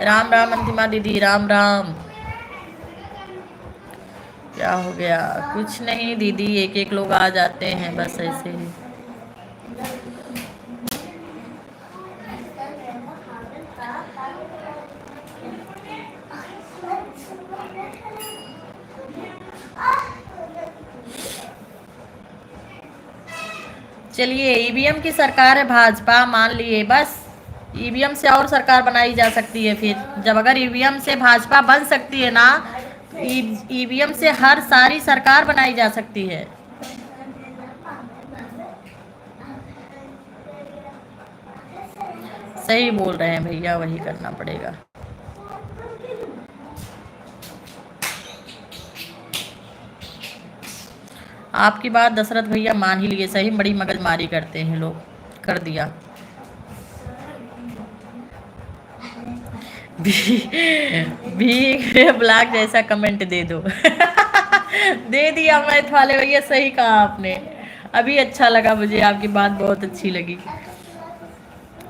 राम राम अंतिमा दीदी, राम राम। क्या हो गया? कुछ नहीं दीदी, एक एक लोग आ जाते हैं बस ऐसे ही। चलिए, ईवीएम की सरकार है भाजपा, मान लिए, बस ईवीएम से और सरकार बनाई जा सकती है फिर। जब अगर ईवीएम से भाजपा बन सकती है ना, ईवीएम से हर सारी सरकार बनाई जा सकती है। सही बोल रहे हैं भैया, वही करना पड़ेगा। आपकी बात दशरथ भैया मान ही लिए, सही बड़ी मगजमारी करते हैं लोग, कर दिया। भीख ब्लॉक जैसा कमेंट दे दो। दे दिया मैथ वाले भैया, सही कहा आपने। अभी अच्छा लगा मुझे, आपकी बात बहुत अच्छी लगी।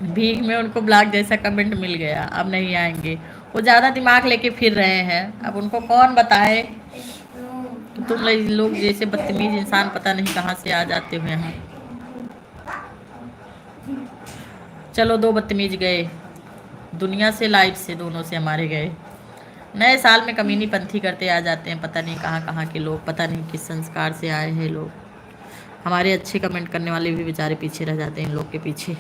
भीख में उनको ब्लॉक जैसा कमेंट मिल गया, अब नहीं आएंगे। वो ज़्यादा दिमाग लेके फिर रहे हैं, अब उनको कौन बताए कि तुम लोग जैसे बदतमीज इंसान पता नहीं कहाँ से आ जाते हो यहाँ। चलो 2 बदतमीज गए दुनिया से, लाइफ से, दोनों से हमारे गए। नए साल में कमीनी पंथी करते आ जाते हैं, पता नहीं कहाँ कहाँ के लोग, पता नहीं किस संस्कार से आए हैं लोग। हमारे अच्छे कमेंट करने वाले भी बेचारे पीछे रह जाते हैं इन लोग के पीछे।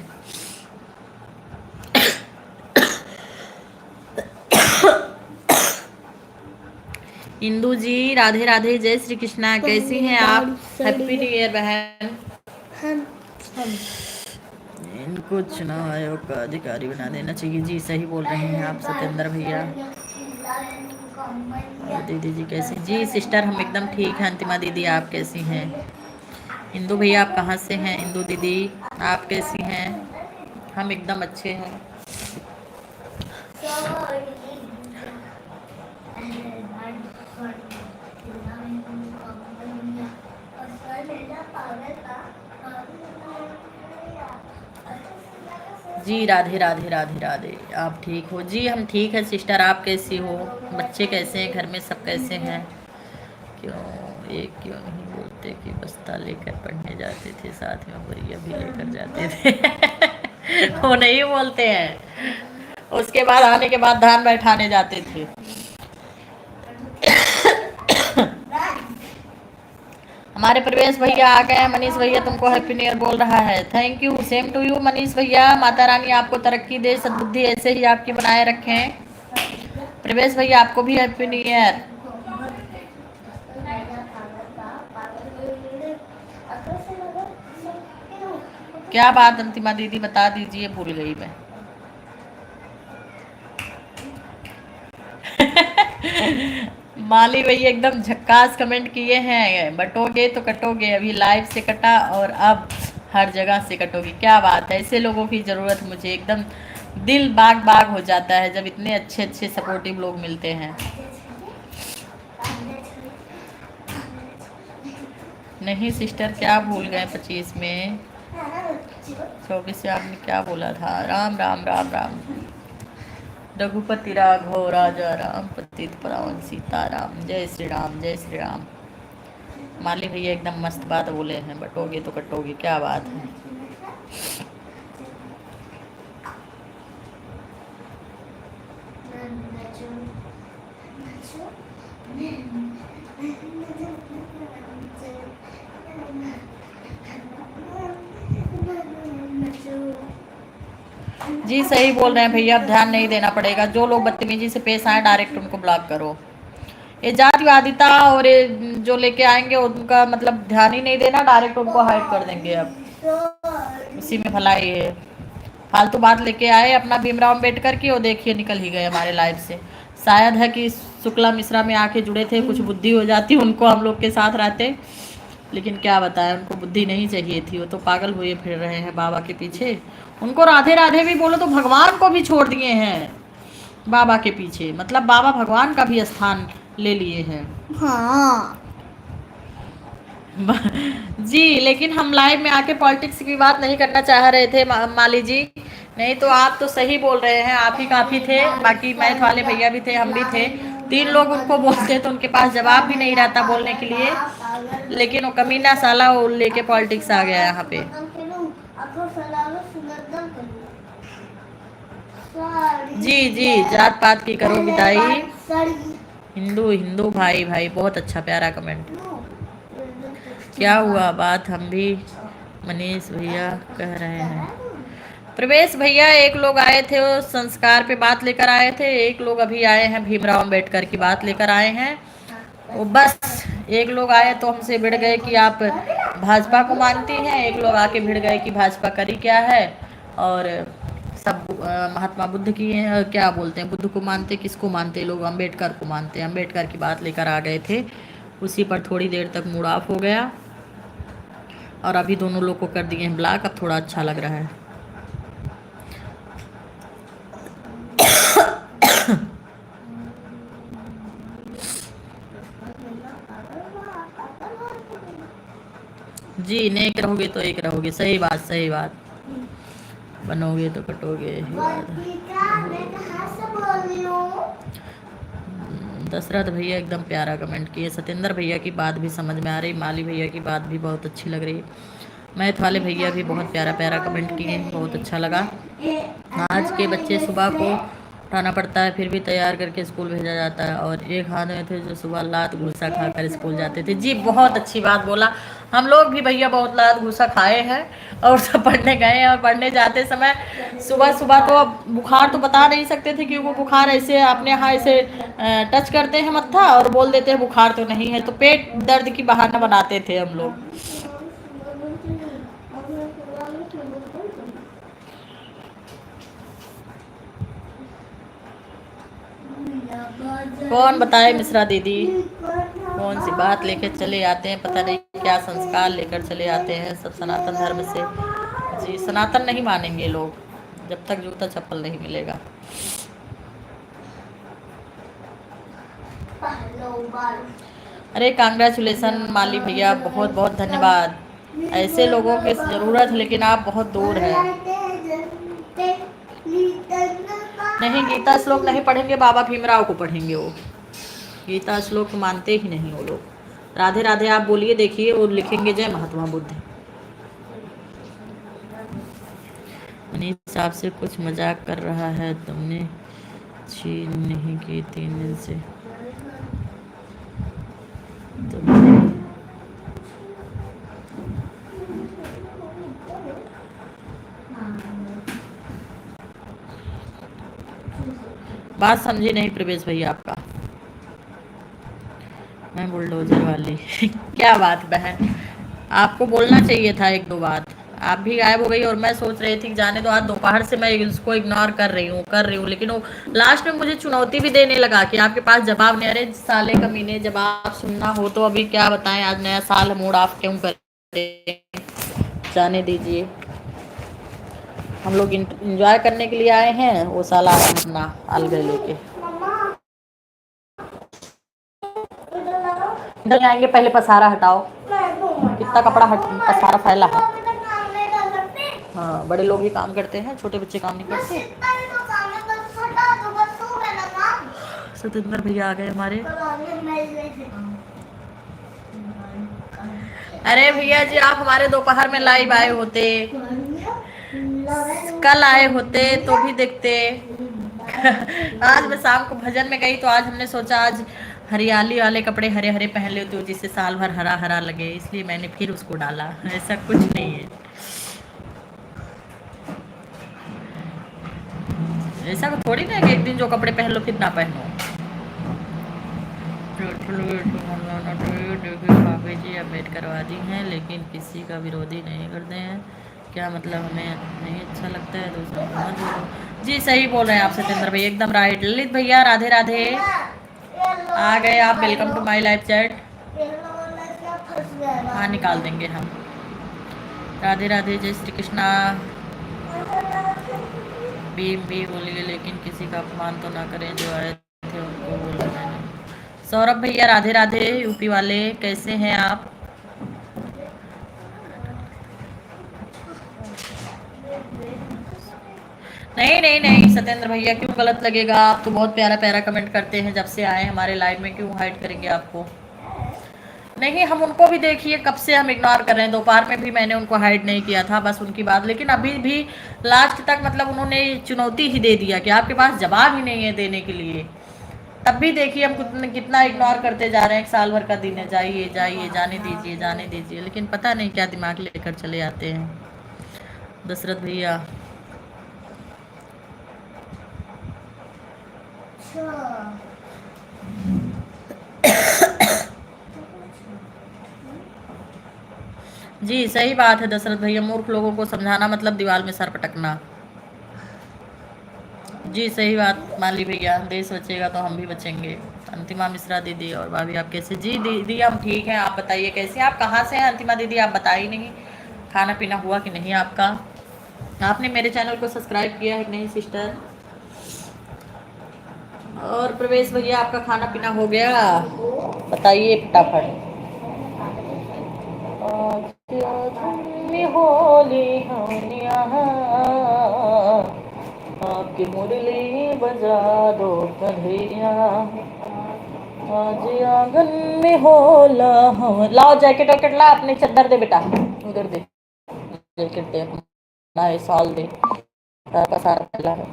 इंदू जी राधे राधे, जय श्री कृष्णा, कैसी हैं आप? हैप्पी न्यू ईयर बहन। इनको चुनाव आयोग का अधिकारी बना देना चाहिए। जी सही बोल रहे हैं आप सत्येंद्र भैया। और दीदी जी कैसी? जी सिस्टर हम एकदम ठीक हैं। अंतिमा दीदी आप कैसी हैं? इंदू भैया आप कहाँ से हैं? इंदू दीदी आप कैसी हैं? हम एकदम अच्छे हैं। जी राधे राधे राधे राधे, आप ठीक हो? जी हम ठीक है सिस्टर, आप कैसी हो? बच्चे कैसे हैं? घर में सब कैसे हैं? क्यों नहीं बोलते कि बस्ता लेकर पढ़ने जाते थे, साथ में बोरिया भी लेकर जाते थे। वो नहीं बोलते हैं, उसके बाद आने के बाद धान बैठाने जाते थे। हमारे प्रवेश भैया आ गए हैं। मनीष भैया तुमको हैप्पी न्यू ईयर बोल रहा है। Thank you, same to you Manish भैया। माता रानी आपको तरक्की दे, सद्बुद्धि ऐसे ही आपकी बनाए रखें। प्रवेश भैया आपको भी हैप्पी न्यू ईयर। क्या बात अंतिमा दीदी बता दीजिए, भूल गई मैं। माली भैया एकदम झक्कास कमेंट किए हैं, बटोगे तो कटोगे, अभी लाइव से कटा और अब हर जगह से कटोगे। क्या बात है, ऐसे लोगों की ज़रूरत मुझे। एकदम दिल बाग बाग हो जाता है जब इतने अच्छे अच्छे सपोर्टिव लोग मिलते हैं। नहीं सिस्टर क्या भूल गए? 25 में 24 से आपने क्या बोला था? राम राम राम राम। रघुपति राघव राजा राम, पतित पावन सीता राम, जय श्री राम जय श्री राम। माली भैया एकदम मस्त बात बोले हैं, बटोगे तो कटोगे। क्या बात है। जी सही बोल रहे हैं भैया, अब ध्यान नहीं देना पड़ेगा। जो लोग बदतमीजी से पेश आए डायरेक्ट उनको ब्लॉक करो। ये जातिवादिता और ये जो लेके आएंगे उनका मतलब ध्यान ही नहीं देना, डायरेक्ट उनको हाइड कर देंगे। अब उसी में भलाई है। फालतू बात लेके आए अपना भीमराव अम्बेडकर की, और देखिए निकल ही गए हमारे लाइफ से। शायद है कि शुक्ला मिश्रा में आके जुड़े थे, कुछ बुद्धि हो जाती उनको, हम लोग के साथ रहते। लेकिन क्या बताएं, उनको बुद्धि नहीं चाहिए थी, वो तो पागल हुए फिर रहे हैं बाबा के पीछे। उनको राधे राधे भी बोलो तो भगवान को भी छोड़ दिए हैं बाबा के पीछे। मतलब बाबा भगवान का भी स्थान ले लिए हैं। हाँ जी लेकिन हम लाइव में आके पॉलिटिक्स की बात नहीं करना चाह रहे थे माली जी। नहीं तो आप तो सही बोल रहे हैं, आप ही काफ़ी थे। बाकी मैथ वाले भैया भी थे, हम भी थे। 3 लोग उनको बोलते तो उनके पास जवाब भी नहीं रहता बोलने के लिए। लेकिन वो कमीना साला वो लेके पॉलिटिक्स आ गया यहाँ पे। जी जी जात पात की करो विदाई। हिंदू हिंदू भाई भाई, बहुत अच्छा प्यारा कमेंट। क्या हुआ बात, हम भी मनीष भैया कह रहे हैं। प्रवेश भैया एक लोग आए थे वो संस्कार पे बात लेकर आए थे, एक लोग अभी आए हैं भीमराव अम्बेडकर की बात लेकर आए हैं। वो बस एक लोग आए तो हमसे भिड़ गए कि आप भाजपा को मानती हैं, एक लोग आके भिड़ गए कि भाजपा करी क्या है, और सब महात्मा बुद्ध की क्या बोलते हैं, बुद्ध को मानते, किसको मानते लोग? अम्बेडकर को मानते हैं। अम्बेडकर की बात लेकर आ गए थे, उसी पर थोड़ी देर तक मूड ऑफ हो गया और अभी दोनों लोग को कर दिए हैं ब्लॉक। अब थोड़ा अच्छा लग रहा है। जी नेक रहोगे तो एक रहोगे, सही बात सही बात। बनोगे तो कटोगे। दशरथ भैया एकदम प्यारा कमेंट किए। सत्येंद्र भैया की बात भी समझ में आ रही, माली भैया की बात भी बहुत अच्छी लग रही। मैथ वाले भैया भी बहुत प्यारा प्यारा कमेंट किए, बहुत अच्छा लगा। आज के बच्चे सुबह को उठाना पड़ता है, फिर भी तैयार करके स्कूल भेजा जाता है, और एक हाथ में थे जो सुबह लात घूसा खाकर स्कूल जाते थे। जी बहुत अच्छी बात बोला। हम लोग भी भैया बहुत लात घूसा खाए हैं और सब पढ़ने गए हैं, और पढ़ने जाते समय सुबह सुबह तो अब बुखार तो बता नहीं सकते थे, क्योंकि बुखार ऐसे अपने यहाँ ऐसे टच करते हैं मत्था और बोल देते हैं बुखार तो नहीं है, तो पेट दर्द की बहाना बनाते थे हम लोग। कौन बताए मिश्रा दीदी, कौन सी बात लेकर चले आते हैं, पता नहीं क्या संस्कार लेकर चले आते हैं सब सनातन धर्म से। जी सनातन नहीं मानेंगे लोग जब तक जूता चप्पल नहीं मिलेगा। अरे कांग्रेचुलेसन माली भैया, बहुत बहुत धन्यवाद। ऐसे लोगों की ज़रूरत है, लेकिन आप बहुत दूर हैं। नहीं गीता श्लोक नहीं पढ़ेंगे, बाबा भीमराव को पढ़ेंगे। वो गीता श्लोक मानते ही नहीं वो लोग। राधे राधे आप बोलिए, देखिए वो लिखेंगे जय महात्मा बुद्ध। मनीष आपसे कुछ मजाक कर रहा है, तुमने छीन नहीं की 3 दिन से बात समझी नहीं प्रवेश भैया आपका। मैं बुलडोजर वाली क्या बात बहन, आपको बोलना चाहिए था 1-2 बात। आप भी गायब हो गई, और मैं सोच रही थी जाने दो, आज दोपहर से मैं उसको इग्नोर कर रही हूँ, लेकिन वो लास्ट में मुझे चुनौती भी देने लगा कि आपके पास जवाब नहीं। अरे साले कमीने, जवाब सुनना हो तो अभी क्या बताएं, आज नया साल मूड ऑफ क्यों करें, जाने दीजिए। हम लोग इंजॉय करने के लिए आए हैं, वो साला अपना अलगे लेके इधर आएंगे। पहले पसारा हटाओ, कितना कपड़ा पसारा फैला है। हाँ बड़े लोग ही काम करते हैं, छोटे बच्चे काम नहीं करते। सत्येंद्र भैया आ गए हमारे। अरे भैया जी आप हमारे दोपहर में लाइव आए होते, कल आए होते तो भी देखते। आज मैं शाम को भजन में गई, तो आज हमने सोचा आज हरियाली वाले कपड़े हरे हरे पहन लेते हो, जिससे साल भर हरा हरा लगे, इसलिए मैंने फिर उसको डाला। ऐसा कुछ नहीं है, ऐसा थोड़ी ना कि एक दिन जो कपड़े पहन लो फिर ना पहनो। भाभी जी अम्बेडकरवादी हैं, लेकिन किसी का विरोधी नहीं करते हैं। क्या मतलब हमें नहीं अच्छा लगता है दूसरा मत बोलो। जी सही बोल रहे हैं आप सत्येंद्र भाई, एकदम राइट। ललित भैया राधे राधे, आ गए आप, welcome to my live chat. हाँ निकाल देंगे हम। राधे राधे, जय श्री कृष्णा। भीम भी बोलिए, लेकिन किसी का अपमान तो ना करें, जो आए थे उनको बोला मैंने। सौरभ भैया राधे राधे, यूपी वाले कैसे हैं आप। नहीं नहीं नहीं सत्येंद्र भैया, क्यों गलत लगेगा, आप तो बहुत प्यारा प्यारा कमेंट करते हैं जब से आए हमारे लाइव में, क्यों हाइड करेंगे आपको। नहीं हम उनको भी देखिए कब से हम इग्नोर कर रहे हैं, दोपहर में भी मैंने उनको हाइड नहीं किया था, बस उनकी बात, लेकिन अभी भी लास्ट तक मतलब उन्होंने चुनौती ही दे दिया कि आपके पास जवाब ही नहीं है देने के लिए। तब भी देखिए हम कितना इग्नोर करते जा रहे हैं, 1 साल भर का दिन है, जाइए जाइए, जाने दीजिए जाने दीजिए, लेकिन पता नहीं क्या दिमाग लेकर चले आते हैं दशरथ भैया। जी सही बात है दशरथ भैया, मूर्ख लोगों को समझाना मतलब दीवार में सर पटकना। जी सही बात माली भैया, देश बचेगा तो हम भी बचेंगे। अंतिमा मिश्रा दीदी और भाभी आप कैसे। जी दीदी हम ठीक हैं, आप बताइए कैसे, आप कहाँ से हैं अंतिमा दीदी, आप बताई नहीं, खाना पीना हुआ कि नहीं आपका, आपने मेरे चैनल को सब्सक्राइब किया है कि नहीं सिस्टर। और प्रवेश भैया आपका खाना पीना हो गया, बताइए फटाफट। होली आपकी मुरली बजा दो कन्हैया। आज आंगन में होला हम। लाओ जैकेट वैकेट ला, अपने चद्दर दे बेटा, उधर दे जैकेट दे, अपना साल दे, का सारा फैला है।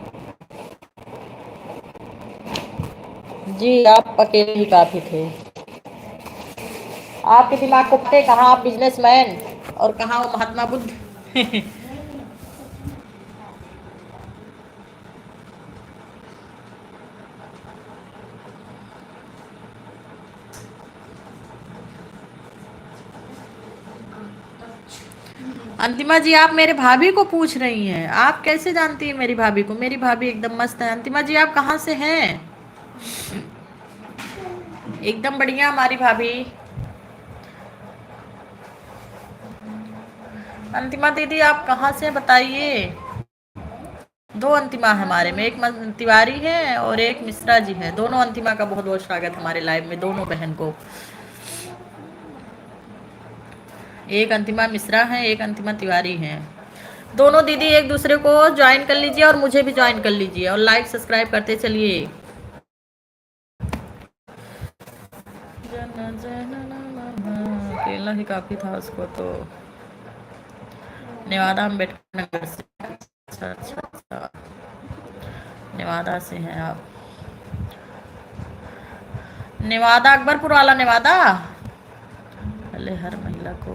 जी आप अकेले ही काफी थे। आपके दिमाग को पते कहाँ आप बिजनेसमैन और कहाँ वो महात्मा बुद्ध। अंतिमा जी आप मेरे भाभी को पूछ रही हैं, आप कैसे जानती हैं मेरी भाभी को? मेरी भाभी एकदम मस्त है। अंतिमा जी आप कहाँ से हैं? एकदम बढ़िया हमारी भाभी। अंतिमा दीदी आप कहाँ से बताइए? दो अंतिमा हमारे में, एक तिवारी है और एक मिश्रा जी है। दोनों अंतिमा का बहुत बहुत स्वागत हमारे लाइव में, दोनों बहन को। एक अंतिमा मिश्रा है, एक अंतिमा तिवारी है। दोनों दीदी एक दूसरे को ज्वाइन कर लीजिए और मुझे भी ज्वाइन कर लीजिए और लाइक सब्सक्राइब करते चलिए। अकेला ही काफी था उसको तो। नेवादा अम्बेडकर नगर से। अच्छा अच्छा अच्छा, नेवादा से हैं आप? नेवादा, अकबरपुर वाला नेवादा। पहले हर महिला को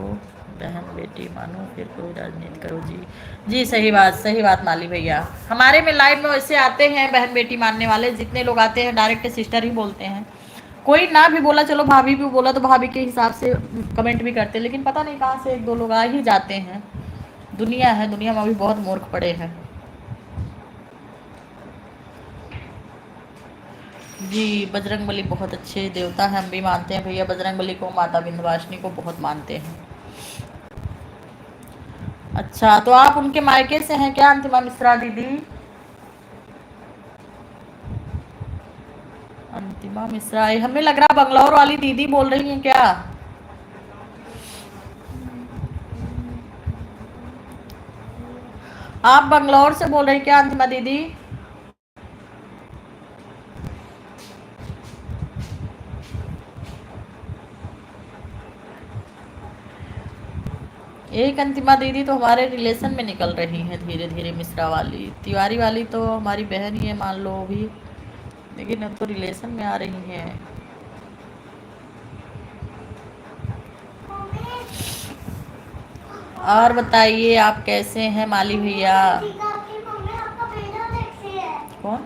बहन बेटी मानो, फिर कोई राजनीति करो। जी जी सही बात माली भैया। हमारे में लाइव में वैसे आते हैं बहन बेटी मानने वाले, जितने लोग आते हैं डायरेक्ट सिस्टर ही बोलते हैं। कोई ना भी बोला, चलो भाभी भी बोला तो भाभी के हिसाब से कमेंट भी करते हैं, लेकिन पता नहीं कहाँ से एक दो लोग आ ही जाते हैं। दुनिया है, दुनिया में अभी बहुत मूर्ख पड़े हैं। जी बजरंगबली बहुत अच्छे देवता हैं, हम भी मानते हैं भैया बजरंगबली को, माता विंध्यवासिनी को बहुत मानते हैं। अच्छा तो आप उनके मायके से हैं क्या अंतिमा मिश्रा दीदी? अंतिमा मिश्रा, हमें लग रहा बंगलौर वाली दीदी बोल रही हैं क्या? आप बंगलौर से बोल रही हैं क्या अंतिमा दीदी? एक अंतिमा दीदी तो हमारे रिलेशन में निकल रही हैं धीरे धीरे। मिश्रा वाली, तिवारी वाली तो हमारी बहन ही है मान लो भी, लेकिन अब तो रिलेशन में आ रही हैं। और बताइए आप कैसे हैं माली भैया? कौन?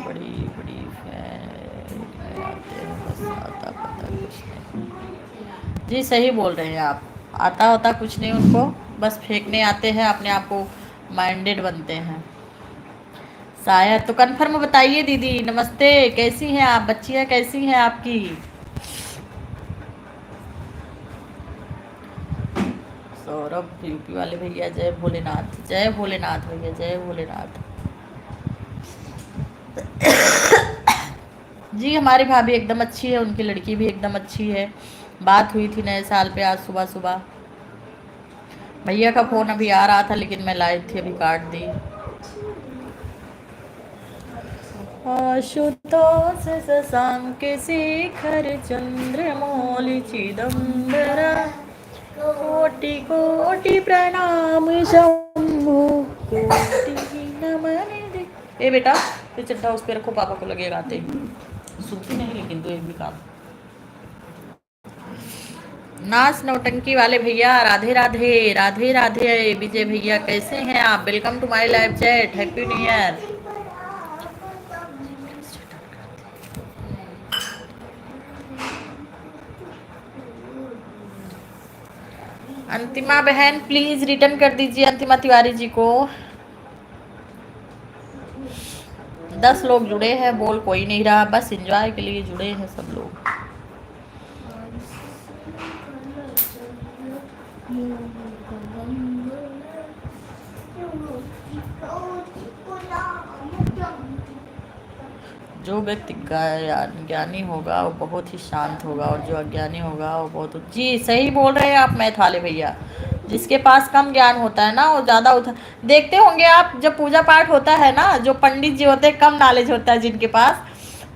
बड़ी बड़ी फैन आते हैं, बस आता पता कुछ नहीं। जी सही बोल रहे हैं आप, आता होता कुछ नहीं उनको, बस फेंकने आते हैं, अपने आप को माइंडेड बनते हैं शायद। तो कन्फर्म बताइए दीदी। नमस्ते, कैसी हैं आप? बच्चियाँ कैसी हैं आपकी? सौरभ यूपी वाले भैया, जय भोलेनाथ, जय भोलेनाथ भैया, जय भोलेनाथ। जी हमारी भाभी एकदम अच्छी है, उनकी लड़की भी एकदम अच्छी है। बात हुई थी नए साल पे आज सुबह सुबह। भैया का फ़ोन अभी आ रहा था लेकिन मैं लाइव थी, अभी काट दी। आशुतोष शशांक शेखर चंद्रमौलि चिदम्बरा, कोटि कोटि प्रणाम शंभु, कोटि नमन। ए बेटा ये चड्ढा उस पे रखो, पापा को लगेगा आते ही। सुनती नहीं लेकिन तो एक भी काम। नाच नौटंकी वाले भैया राधे राधे, राधे राधे। विजय भैया कैसे हैं आप? Welcome to my live chat, happy new year. Antima बहन प्लीज रिटर्न कर दीजिए अंतिमा तिवारी जी को। 10 लोग जुड़े हैं, बोल कोई नहीं रहा, बस एंजॉय के लिए जुड़े हैं सब लोग। जो व्यक्ति ज्ञानी होगा वो बहुत ही शांत होगा और जो अज्ञानी होगा वो बहुत। जी सही बोल रहे हैं आप मैथ वाले भैया। जिसके पास कम ज्ञान होता है ना वो ज़्यादा देखते होंगे आप, जब पूजा पाठ होता है ना, जो पंडित जी होते हैं कम नॉलेज होता है जिनके पास,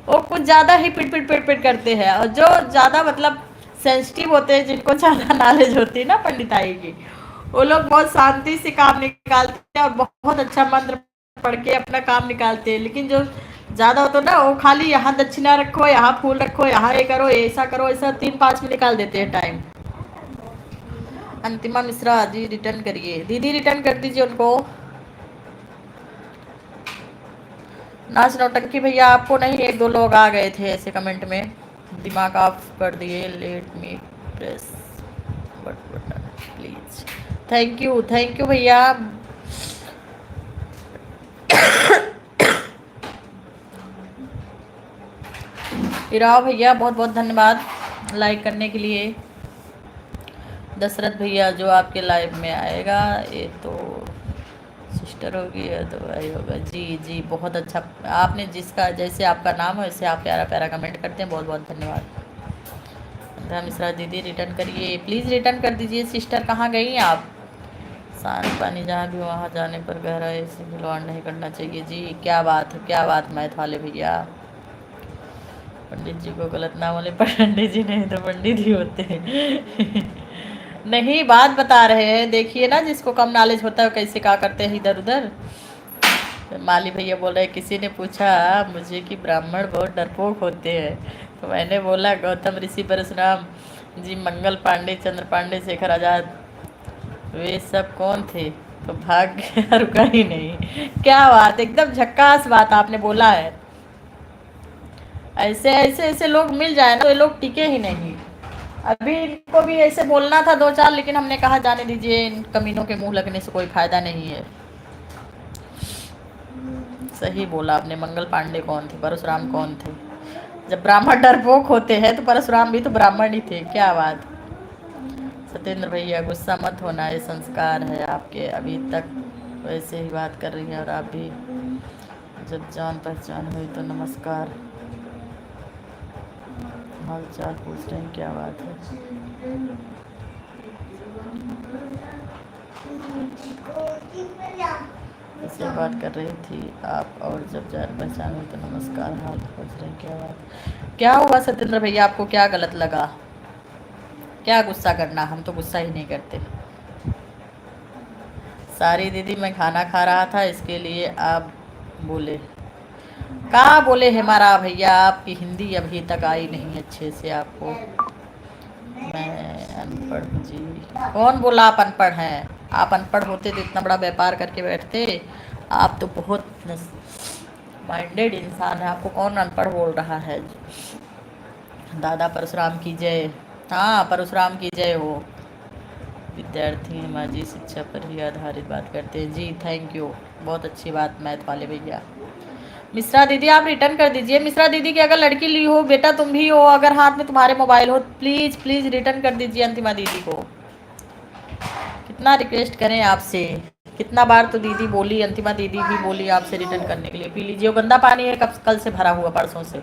वो कुछ ज़्यादा ही पिट पिट पिट पिट करते हैं, और जो ज़्यादा मतलब सेंसिटिव होते हैं, जिनको ज़्यादा नॉलेज होती है ना पंडिताई की, वो लोग बहुत शांति से काम निकालते हैं और बहुत अच्छा मंत्र पढ़ के अपना काम निकालते हैं। लेकिन जो ज़्यादा होता है ना, वो खाली यहाँ दक्षिणा रखो, यहाँ फूल रखो, यहाँ ये करो, ऐसा करो, ऐसा 3-5 में निकाल देते हैं टाइम। अंतिमा मिश्रा जी रिटर्न करिए, दीदी रिटर्न कर दीजिए उनको। नाच नौटंकी भैया आपको नहीं, 1-2 लोग आ गए थे ऐसे कमेंट में, दिमाग ऑफ कर दिए। Let me press button please. Thank you भैया। इराव भैया बहुत बहुत धन्यवाद लाइक करने के लिए। दशरथ भैया जो आपके लाइव में आएगा, ये तो सिस्टर होगी या तो भाई होगा। जी जी बहुत अच्छा, आपने जिसका जैसे आपका नाम है वैसे आप प्यारा प्यारा कमेंट करते हैं, बहुत बहुत धन्यवाद। मिश्रा दीदी रिटर्न करिए, प्लीज़ रिटर्न कर दीजिए। सिस्टर कहाँ गई आप? शांत पानी जहाँ भी वहाँ जाने पर गहराई से खिलवाड़ नहीं करना चाहिए। जी क्या बात है, क्या बात मैथ वाले भैया। पंडित जी को गलत ना बोले, पंडित जी नहीं तो पंडित ही होते हैं। नहीं बात बता रहे हैं, देखिए ना जिसको कम नॉलेज होता है कैसे क्या करते हैं इधर उधर। माली भैया बोल रहे, किसी ने पूछा मुझे कि ब्राह्मण बहुत डरपोक होते हैं, तो मैंने बोला गौतम ऋषि, परशुराम जी, मंगल पांडे, चंद्र पांडे, शेखर आजाद, वे सब कौन थे? तो भाग्य रुका ही नहीं। क्या बात, एकदम झक्कास बात आपने बोला है। ऐसे ऐसे ऐसे लोग मिल जाए ना तो ये लोग टिके ही नहीं। अभी इनको भी ऐसे बोलना था 2-4, लेकिन हमने कहा जाने दीजिए, इन कमीनों के मुंह लगने से कोई फायदा नहीं है। सही बोला आपने, मंगल पांडे कौन थे, परशुराम कौन थे? जब ब्राह्मण डरपोक होते हैं तो परशुराम भी तो ब्राह्मण ही थे। क्या बात। सत्येंद्र भैया गुस्सा मत होना, ये संस्कार है आपके, अभी तक वैसे ही बात कर रही हैं और आप भी जब जान पहचान हुई तो नमस्कार, हाल चाल पूछ रहे हैं, क्या बात है। इससे बात कर रही थी आप, और जब जान पहचान हुई तो नमस्कार, हाल पूछ रहे हैं, क्या बात। क्या हुआ सत्येंद्र भैया, आपको क्या गलत लगा? क्या गुस्सा करना, हम तो गुस्सा ही नहीं करते। सारी दीदी मैं खाना खा रहा था इसके लिए आप बोले। कहाँ बोले हमारा भैया, आपकी हिंदी अभी तक आई नहीं अच्छे से आपको। मैं अनपढ़ जी। कौन बोला आप अनपढ़ हैं? आप अनपढ़ होते तो इतना बड़ा व्यापार करके बैठते। आप तो बहुत माइंडेड इंसान है, आपको कौन अनपढ़ बोल रहा है? दादा परशुराम की जय। हाँ परशुराम की जय हो। विद्यार्थी हमारी शिक्षा पर ही आधारित बात करते हैं। जी थैंक यू, बहुत अच्छी बात मैथ वाले भैया। मिश्रा दीदी आप रिटर्न कर दीजिए। मिश्रा दीदी की अगर लड़की ली हो, बेटा तुम भी हो, अगर हाथ में तुम्हारे मोबाइल हो, प्लीज़ प्लीज़ रिटर्न कर दीजिए अंतिमा दीदी को। कितना रिक्वेस्ट करें आपसे, कितना बार तो दीदी बोली, अंतिमा दीदी भी बोली आपसे रिटर्न करने के लिए। पी लीजिए, वो गंदा पानी है, कल से भरा हुआ, परसों से।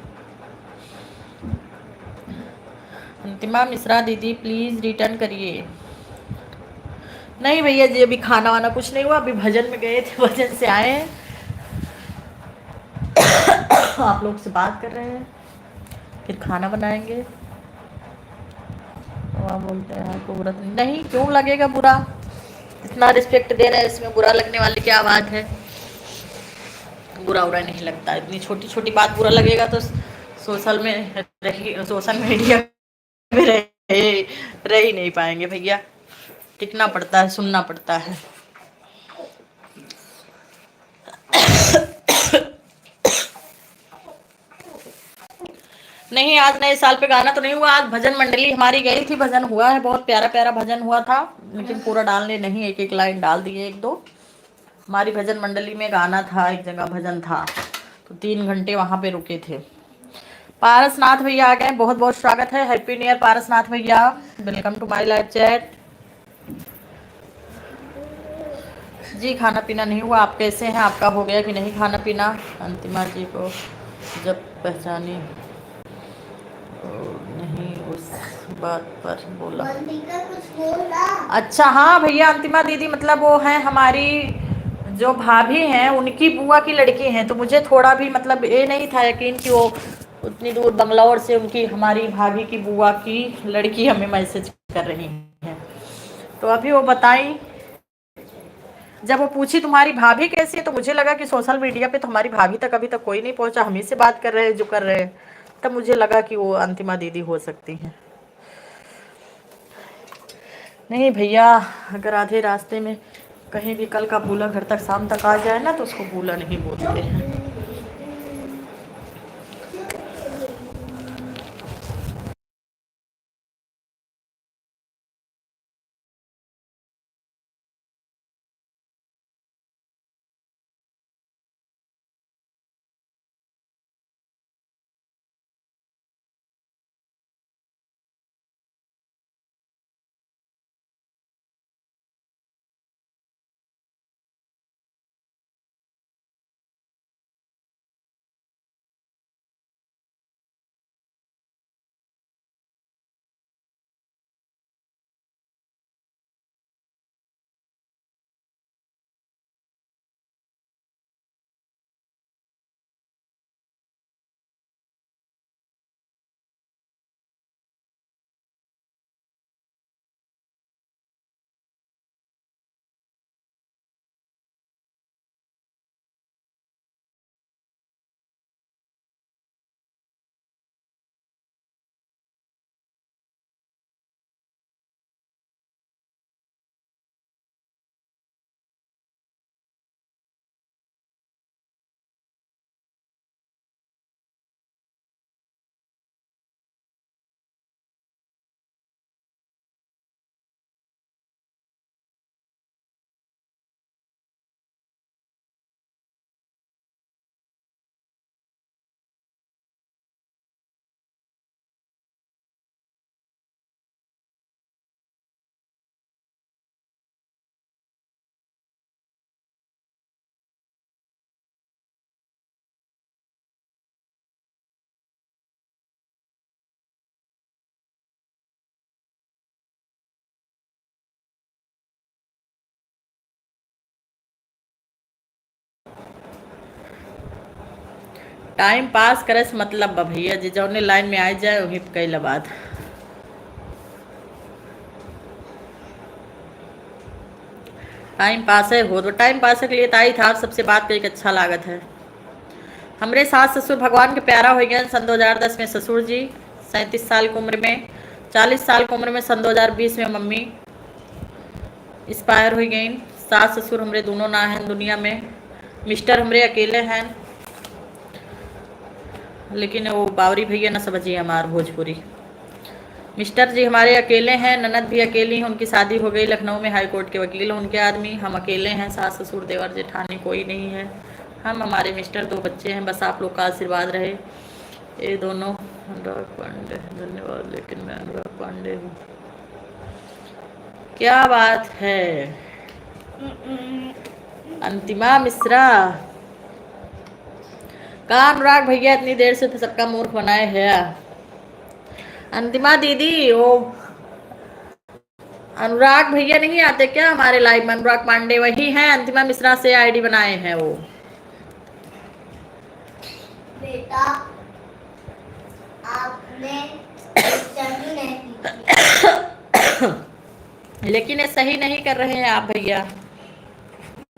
अंतिमा मिश्रा दीदी प्लीज़ रिटर्न करिए। नहीं भैया जी अभी खाना वाना कुछ नहीं हुआ, अभी भजन में गए थे, भजन से आए हैं। आप लोग से बात कर रहे हैं, फिर खाना बनाएंगे। वहाँ बोलते हैं आपको बुरा नहीं, क्यों लगेगा बुरा? इतना रिस्पेक्ट दे रहे हैं, इसमें बुरा लगने वाली क्या बात है? बुरा बुरा नहीं लगता, इतनी छोटी छोटी बात बुरा लगेगा तो सोशल मीडिया में रह ही नहीं पाएंगे भैया। टिकना पड़ता है, सुनना पड़ता है। नहीं आज नए साल पे गाना तो नहीं हुआ, आज भजन मंडली हमारी गई थी, भजन हुआ है, बहुत प्यारा प्यारा भजन हुआ था, लेकिन पूरा डालने नहीं, एक एक लाइन डाल दिए, 1-2। हमारी भजन मंडली में गाना था, एक जगह भजन था, तो 3 घंटे वहाँ पे रुके थे। पारसनाथ भैया आ गए, बहुत बहुत स्वागत है, हैप्पी न्यू ईयर पारसनाथ भैया, welcome to my live chat. जी खाना पीना नहीं हुआ, आप कैसे हैं, आपका हो गया कि नहीं खाना पीना? अंतिमा जी को जब पहचानी नहीं उस बात पर बोला। अच्छा हाँ भैया, अंतिमा दीदी मतलब वो हैं हमारी जो भाभी हैं, उनकी बुआ की लड़की हैं, तो मुझे थोड़ा भी मतलब ये नहीं था यकीन कि वो उतनी दूर बंगलौर से उनकी हमारी भाभी की बुआ की लड़की हमें मैसेज कर रही है। तो अभी वो बताई, जब वो पूछी तुम्हारी भाभी कैसी है, तो मुझे लगा कि सोशल मीडिया पे तो हमारी भाभी तक अभी तक कोई नहीं पहुंचा, हम ही से बात कर रहे हैं जो कर रहे हैं। तब मुझे लगा कि वो अंतिमा दीदी हो सकती हैं। नहीं भैया, अगर आधे रास्ते में कहीं भी कल का भूला घर तक शाम तक आ जाए ना, तो उसको भूला नहीं बोलते हैं। टाइम पास करे से मतलब बा भैया, जे जौने लाइन में आ जाए वही कैला बात। टाइम पास है हो तो टाइम पास के लिए ताई था सबसे बात करके अच्छा लागत है। हमरे सास ससुर भगवान के प्यारा हो गए सन 2010 में ससुर जी 37 साल की उम्र में, 40 साल की उम्र में सन 2020 में मम्मी एक्सपायर हो गई। सास ससुर हमरे दोनों ना हैं दुनिया में। मिस्टर हमरे अकेले हैं, लेकिन वो बावरी भैया न समझिए हमार भोजपुरी। मिस्टर जी हमारे अकेले हैं, ननद भी अकेली हैं, उनकी शादी हो गई लखनऊ में, हाई कोर्ट के वकील हैं उनके आदमी। हम अकेले हैं, सास ससुर देवर जेठानी कोई नहीं है। हम हमारे मिस्टर 2 बच्चे हैं, बस आप लोग का आशीर्वाद रहे। ये दोनों अनुराग पांडे, धन्यवाद, लेकिन मैं अनुराग पांडे हूँ। क्या बात है अंतिमा मिश्रा, कहा अनुराग भैया इतनी देर से तो सबका मूर्ख बनाए है। अंतिमा दीदी, वो अनुराग भैया नहीं आते क्या हमारे लाइव में? अनुराग पांडे वही हैं, अंतिमा मिश्रा से आईडी बनाए हैं वो। बेटा आपने नहीं लेकिन ये सही नहीं कर रहे हैं आप भैया।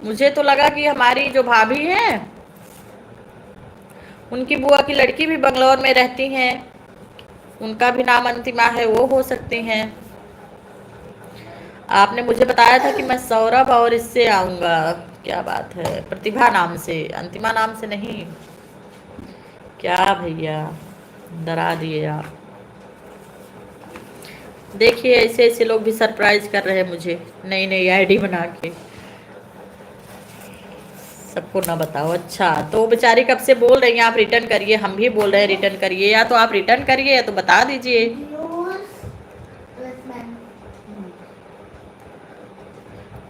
मुझे तो लगा कि हमारी जो भाभी हैं उनकी बुआ की लड़की भी बंगलौर में रहती हैं, उनका भी नाम अंतिमा है, वो हो सकती हैं। आपने मुझे बताया था कि मैं सौरभ और इससे आऊँगा, क्या बात है, प्रतिभा नाम से, अंतिमा नाम से नहीं। क्या भैया डरा दिए आप। देखिए ऐसे ऐसे लोग भी सरप्राइज कर रहे हैं मुझे नई नई आईडी बना के। सबको ना बताओ। अच्छा तो बेचारी कब से बोल रही हैं आप रिटर्न करिए, हम भी बोल रहे हैं रिटर्न करिए, या तो आप रिटर्न करिए या तो बता दीजिए।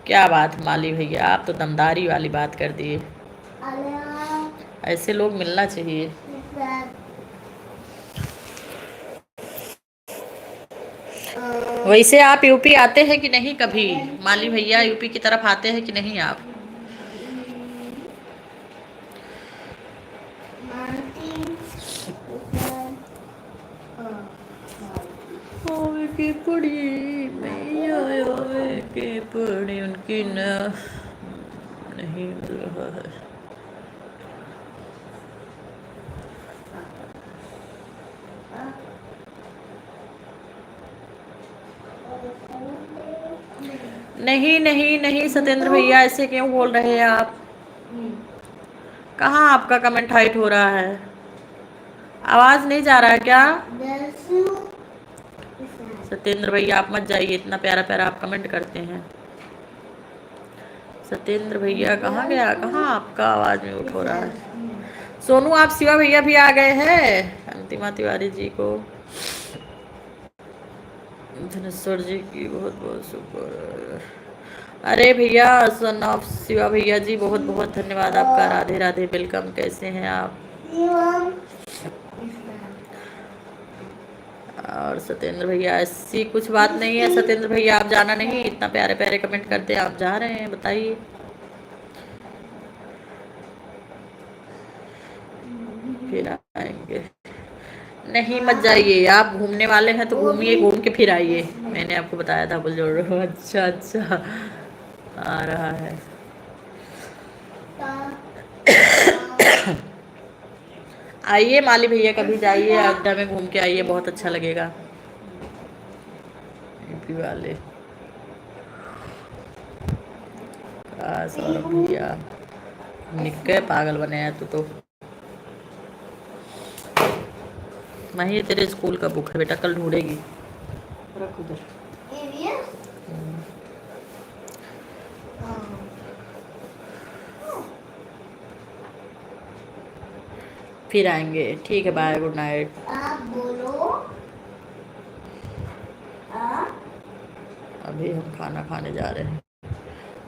क्या बात माली भैया, आप तो दमदारी वाली बात कर दिए। ऐसे लोग मिलना चाहिए। वैसे आप यूपी आते हैं कि नहीं कभी? माली भैया यूपी की तरफ आते हैं कि नहीं आप? की पुड़ी मैया आवे के पुड़ी उनकी न नहीं मिल रहा है। नहीं नहीं नहीं सत्येंद्र भैया, ऐसे क्यों बोल रहे हैं आप? कहाँ आपका कमेंट हाइट हो रहा है? आवाज नहीं जा रहा है क्या? सत्येंद्र भैया आप मत जाइए, इतना प्यारा प्यारा आप कमेंट करते हैं। सत्येंद्र भैया कहाँ गया? कहाँ आपका आवाज म्यूट हो रहा है? सोनू आप शिवा भैया भी आ गए हैं। अंतिमा तिवारी जी को, धनेश्वर जी की बहुत बहुत शुक्र। अरे भैया सन ऑफ शिवा भैया जी बहुत बहुत धन्यवाद आपका। राधे राधे, वेलकम। कैसे हैं आप? और सत्येंद्र भैया ऐसी कुछ बात नहीं है। सत्येंद्र भैया आप जाना नहीं, इतना प्यारे प्यारे कमेंट करते हैं, आप जा रहे हैं, बताइए। फिर आएंगे? नहीं मत जाइए, आप घूमने वाले हैं तो घूमिए, घूम के फिर आइए। मैंने आपको बताया था बुलजोड़। अच्छा अच्छा आ रहा है। आइए माली भैया, कभी जाइए अयोध्या में, घूम के आइए, बहुत अच्छा लगेगा। यूपी वाले सौरभ भैया निक्के पागल बने हैं तू तो। माही तेरे स्कूल का बुक है बेटा, कल ढूंढेगी। रख उधर। फिर आएंगे, ठीक है, बाय, गुड नाइट। आप बोलो। अभी हम खाना खाने जा रहे हैं।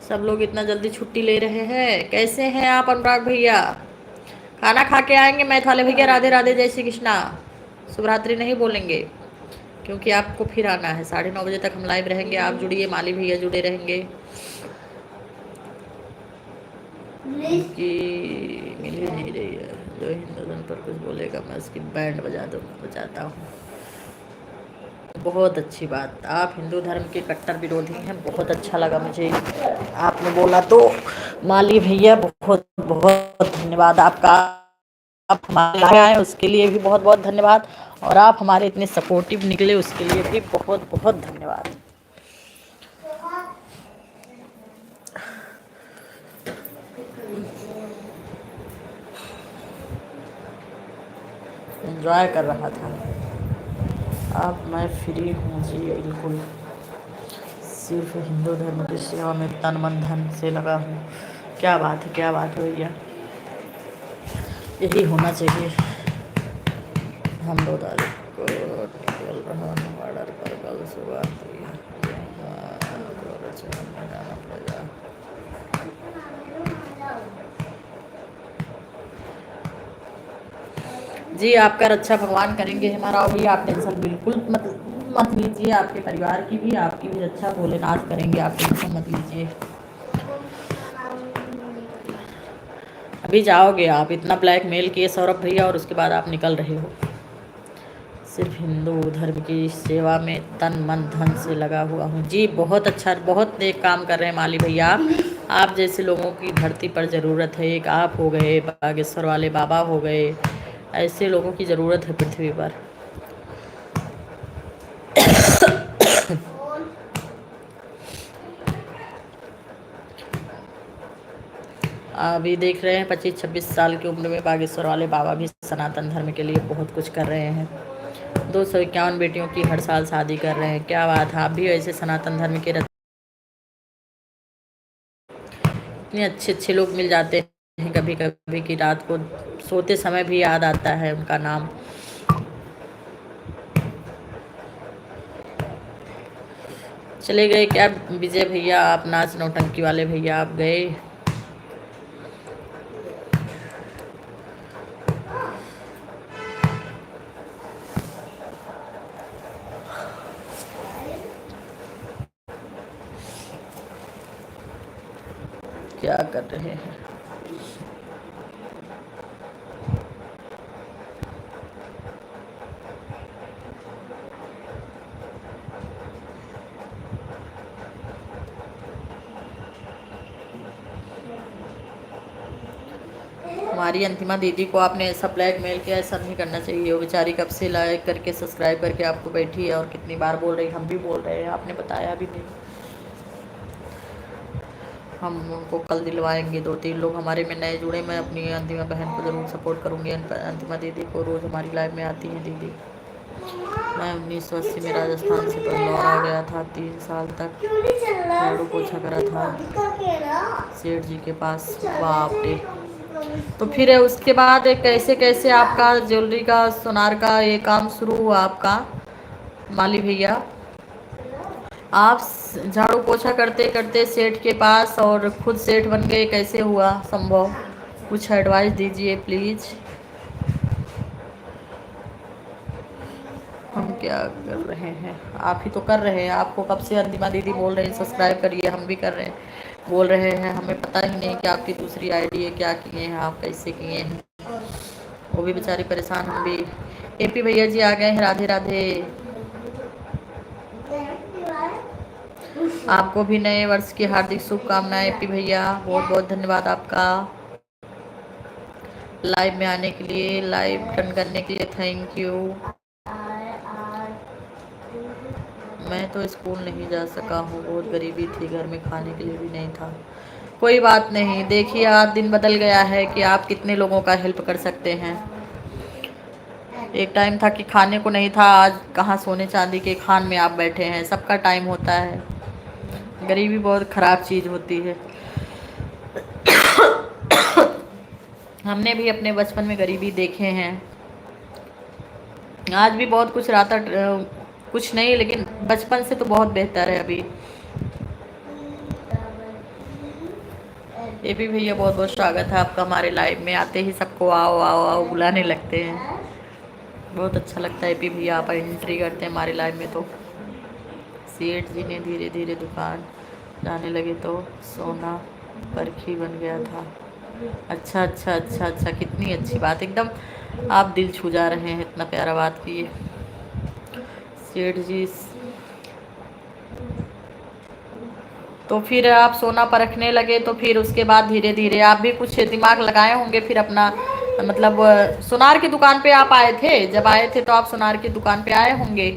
सब लोग इतना जल्दी छुट्टी ले रहे हैं, कैसे हैं आप अनुराग भैया? खाना खा के आएंगे। मैथ वाले भैया राधे राधे, जय श्री कृष्णा। शुभरात्रि नहीं बोलेंगे क्योंकि आपको फिर आना है। 9:30 बजे तक हम लाइव रहेंगे, आप जुड़िए, माली भैया जुड़े रहेंगे। कि मिल ही नहीं रही है, जो हिंदू धर्म पर कुछ बोलेगा मैं उसकी बैंड बजाता हूँ। बहुत अच्छी बात, आप हिंदू धर्म के कट्टर विरोधी हैं, बहुत अच्छा लगा मुझे आपने बोला तो। माली भैया बहुत बहुत धन्यवाद आपका, आप हमारे आए उसके लिए भी बहुत बहुत धन्यवाद, और आप हमारे इतने सपोर्टिव निकले उसके लिए भी बहुत बहुत धन्यवाद। एंजॉय कर रहा था। अब मैं फ्री हूँ जी, बिल्कुल सिर्फ हिंदू धर्म की सेवा में तन मन धन से लगा हूँ। क्या बात है, क्या बात है भैया, यही होना चाहिए। हम 2 तारीख को निकल रहा हूँ ऑर्डर पर, कल सुबह जाना पड़ेगा। जी आपका रक्षा भगवान करेंगे हमारा, और भैया आप टेंशन बिल्कुल मत लीजिए, आपके परिवार की भी, आपकी भी रक्षा भोलेनाथ करेंगे, आप टेंशन मत लीजिए। अभी जाओगे आप, इतना ब्लैकमेल किए सौरभ भैया और उसके बाद आप निकल रहे हो। सिर्फ हिंदू धर्म की सेवा में तन मन धन से लगा हुआ हूँ जी। बहुत अच्छा, बहुत नेक काम कर रहे हैं माली भैया आप जैसे लोगों की धरती पर ज़रूरत है। एक आप हो गए, बागेश्वर वाले बाबा हो गए, ऐसे लोगों की ज़रूरत है पृथ्वी पर। अभी देख रहे हैं 25-26 साल की उम्र में बागेश्वर वाले बाबा भी सनातन धर्म के लिए बहुत कुछ कर रहे हैं। 251 बेटियों की हर साल शादी कर रहे हैं। क्या बात है, आप भी ऐसे सनातन धर्म के इतने अच्छे अच्छे लोग मिल जाते हैं कभी कभी कि रात को सोते समय भी याद आता है उनका नाम। चले गए क्या विजय भैया? आप नाच नौटंकी वाले भैया आप गए? क्या कर रहे हैं? हमारी अंतिमा दीदी को आपने ऐसा ब्लैकमेल किया, ऐसा नहीं करना चाहिए। वो बेचारी कब से लाइक करके सब्सक्राइब करके आपको बैठी है और कितनी बार बोल रही, हम भी बोल रहे हैं, आपने बताया भी नहीं। हम उनको कल दिलवाएंगे। 2-3 लोग हमारे में नए जुड़े। मैं अपनी अंतिमा बहन को ज़रूर सपोर्ट करूँगी। अंतिमा दीदी को रोज़ हमारी लाइफ में आती हैं दीदी। मैं 1980 में राजस्थान से बंगलौर आ गया था। 3 साल तक झाड़ू पोछा करा था सेठ जी के पास। बाप रे। तो फिर उसके बाद कैसे कैसे आपका ज्वेलरी का, सोनार का ये काम शुरू हुआ आपका माली भैया? आप झाड़ू पोछा करते करते सेठ के पास और खुद सेठ बन गए, कैसे हुआ संभव? कुछ एडवाइस दीजिए प्लीज़। हम क्या कर रहे हैं, आप ही तो कर रहे हैं। आपको कब से अंतिमा दीदी बोल रहे हैं सब्सक्राइब करिए, हम भी कर रहे हैं, बोल रहे हैं। हमें पता ही नहीं कि आपकी दूसरी आईडी है, क्या किए हैं आप, कैसे किए हैं। वो भी बेचारी परेशान, हम भी। एपी भैया जी आ गए हैं, राधे राधे। आपको भी नए वर्ष की हार्दिक शुभकामनाएं एपी भैया, बहुत बहुत धन्यवाद आपका लाइव में आने के लिए, लाइव टर्न करने के लिए, थैंक यू। मैं तो स्कूल नहीं जा सका हूँ, बहुत गरीबी थी, घर में खाने के लिए भी नहीं था। कोई बात नहीं, देखिए आज दिन बदल गया है कि आप कितने लोगों का हेल्प कर सकते हैं। एक टाइम था कि खाने को नहीं था, आज कहाँ सोने चांदी के खान में आप बैठे हैं। सबका टाइम होता है। गरीबी बहुत ख़राब चीज़ होती है। हमने भी अपने बचपन में गरीबी देखे हैं। आज भी बहुत कुछ रहा था, कुछ नहीं, लेकिन बचपन से तो बहुत बेहतर है अभी। ये भी भैया बहुत बहुत स्वागत है आपका हमारे लाइव में। आते ही सबको आओ आओ आओ बुलाने लगते हैं, बहुत अच्छा लगता है। एपी भैया आप एंट्री करते हैं हमारे लाइव में तो। सेठ जी ने धीरे धीरे दुकान जाने लगे तो सोना परखी बन गया था। अच्छा अच्छा अच्छा अच्छा, कितनी अच्छी बात, एकदम आप दिल छू जा रहे हैं, इतना प्यारा बात की। सेठ जी तो फिर आप सोना परखने लगे, तो फिर उसके बाद धीरे धीरे आप भी कुछ दिमाग लगाए होंगे फिर अपना, मतलब सुनार की दुकान पे आप आए थे। जब आए थे तो आप सुनार की दुकान पे आए होंगे,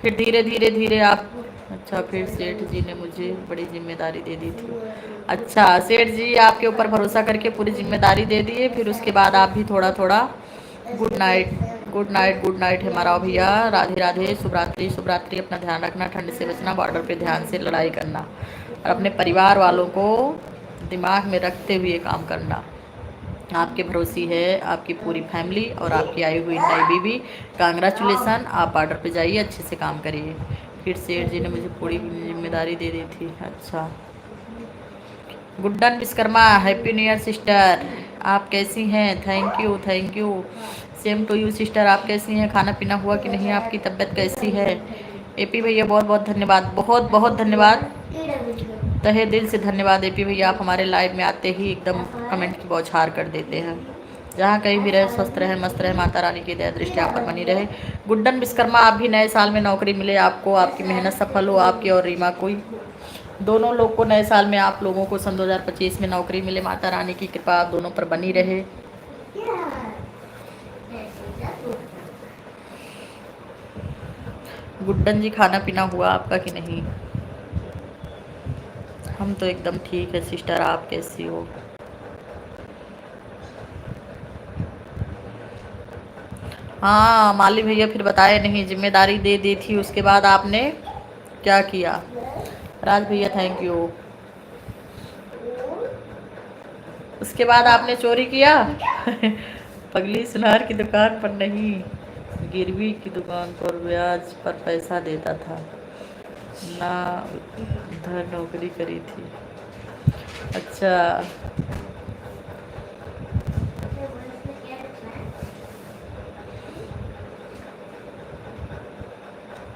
फिर धीरे धीरे धीरे आप। अच्छा, फिर सेठ जी ने मुझे बड़ी जिम्मेदारी दे दी थी। अच्छा, सेठ जी आपके ऊपर भरोसा करके पूरी जिम्मेदारी दे दिए, फिर उसके बाद आप भी थोड़ा थोड़ा। Good night good night good night हमारा भैया, राधे राधे, शुभ रात्रि शुभ रात्रि। अपना ध्यान रखना, ठंड से बचना, बॉर्डर पे ध्यान से लड़ाई करना और अपने परिवार वालों को दिमाग में रखते हुए काम करना। आपके भरोसी है आपकी पूरी फैमिली और आपकी आई हुई नई बीवी। कांग्रेचुलेसन, आप बॉर्डर पे जाइए, अच्छे से काम करिए। फिर सेठ जी ने मुझे पूरी जिम्मेदारी दे दी थी। अच्छा, Guddan Vishwakarma, happy new year sister, आप कैसी हैं? Thank you thank you, same to you sister. आप कैसी हैं? खाना पीना हुआ कि नहीं? आपकी तबीयत कैसी है? एपी भैया बहुत बहुत धन्यवाद, बहुत बहुत धन्यवाद, तहे दिल से धन्यवाद। एपी भैया आप हमारे लाइव में आते ही एकदम कमेंट की बौछार कर देते हैं। जहाँ कहीं भी रहे, स्वस्थ रहे, मस्त रहे, माता रानी की दया दृष्टि आप पर बनी रहे। गुड्डन विश्वकर्मा, आप भी नए साल में नौकरी मिले आपको, आपकी मेहनत सफल हो, आपकी और रीमा को, दोनों लोग को नए साल में आप लोगों को सन 2025 में नौकरी मिले। माता रानी की कृपा आप दोनों पर बनी रहे। गुड्डन जी, खाना पीना हुआ आपका कि नहीं? हम तो एकदम ठीक है सिस्टर, आप कैसी हो? हाँ माली भैया, फिर बताए नहीं, जिम्मेदारी दे दी थी, उसके बाद आपने क्या किया? राज भैया थैंक यू। उसके बाद आपने चोरी किया? पगली सुनार की दुकान पर नहीं, गिरवी की दुकान पर ब्याज पर पैसा देता था ना, उधर नौकरी करी थी। अच्छा,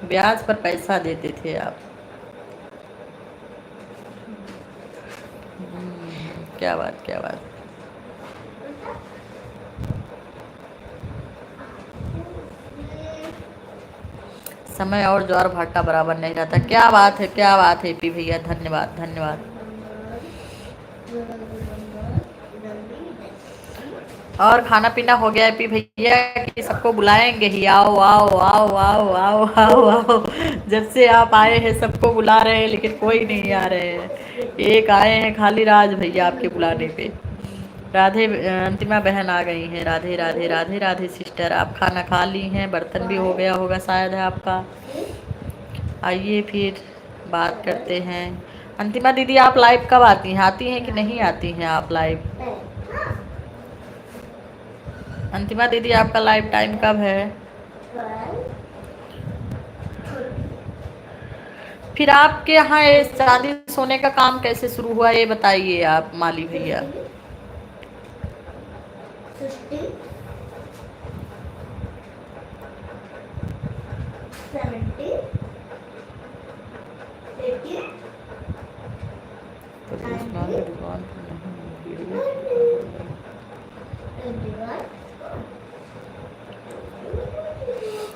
ब्याज पर पैसा देते थे आप। क्या बात क्या बात। समय और ज्वार भाटा बराबर नहीं रहता। क्या बात है क्या बात है पी भैया, धन्यवाद धन्यवाद। और खाना पीना हो गया है भैया कि सबको बुलाएंगे ही, आओ आओ आओ आओ आओ आओ आओ। जब से आप आए हैं सबको बुला रहे हैं लेकिन कोई नहीं आ रहे हैं। एक आए हैं खाली राज भैया आपके बुलाने पे। राधे अंतिमा बहन आ गई हैं। राधे राधे राधे राधे सिस्टर, आप खाना खा ली हैं, बर्तन भी हो गया होगा शायद है आपका। आइए फिर बात करते हैं। अंतिमा दीदी आप लाइव कब आती हैं कि नहीं आती हैं आप लाइव? अंतिमा दीदी आपका लाइव टाइम कब है? फिर आपके यहाँ ये चांदी सोने का काम कैसे शुरू हुआ ये बताइए आप माली भैया।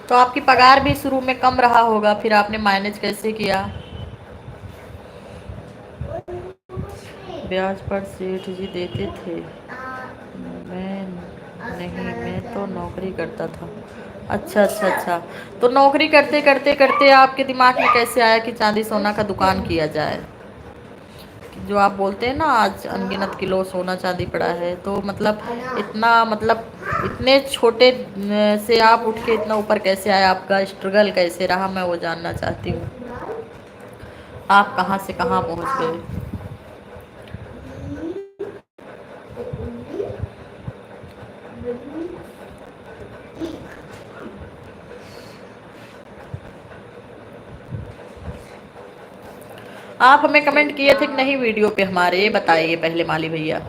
तो आपकी पगार भी शुरू में कम रहा होगा, फिर आपने मैनेज कैसे किया? ब्याज पर सेठ जी देते थे? मैं नहीं, मैं तो नौकरी करता था। अच्छा अच्छा अच्छा। तो नौकरी करते करते करते आपके दिमाग में कैसे आया कि चांदी सोना का दुकान किया जाए? जो आप बोलते हैं ना आज अनगिनत किलो सोना चांदी पड़ा है, तो मतलब इतना मतलब इतने छोटे से आप उठ के इतना ऊपर कैसे आए? आपका स्ट्रगल कैसे रहा, मैं वो जानना चाहती हूँ। आप कहाँ से कहाँ पहुँच गए? आप हमें कमेंट किए थे कि नहीं वीडियो पे हमारे, ये बताइए पहले माली भैया।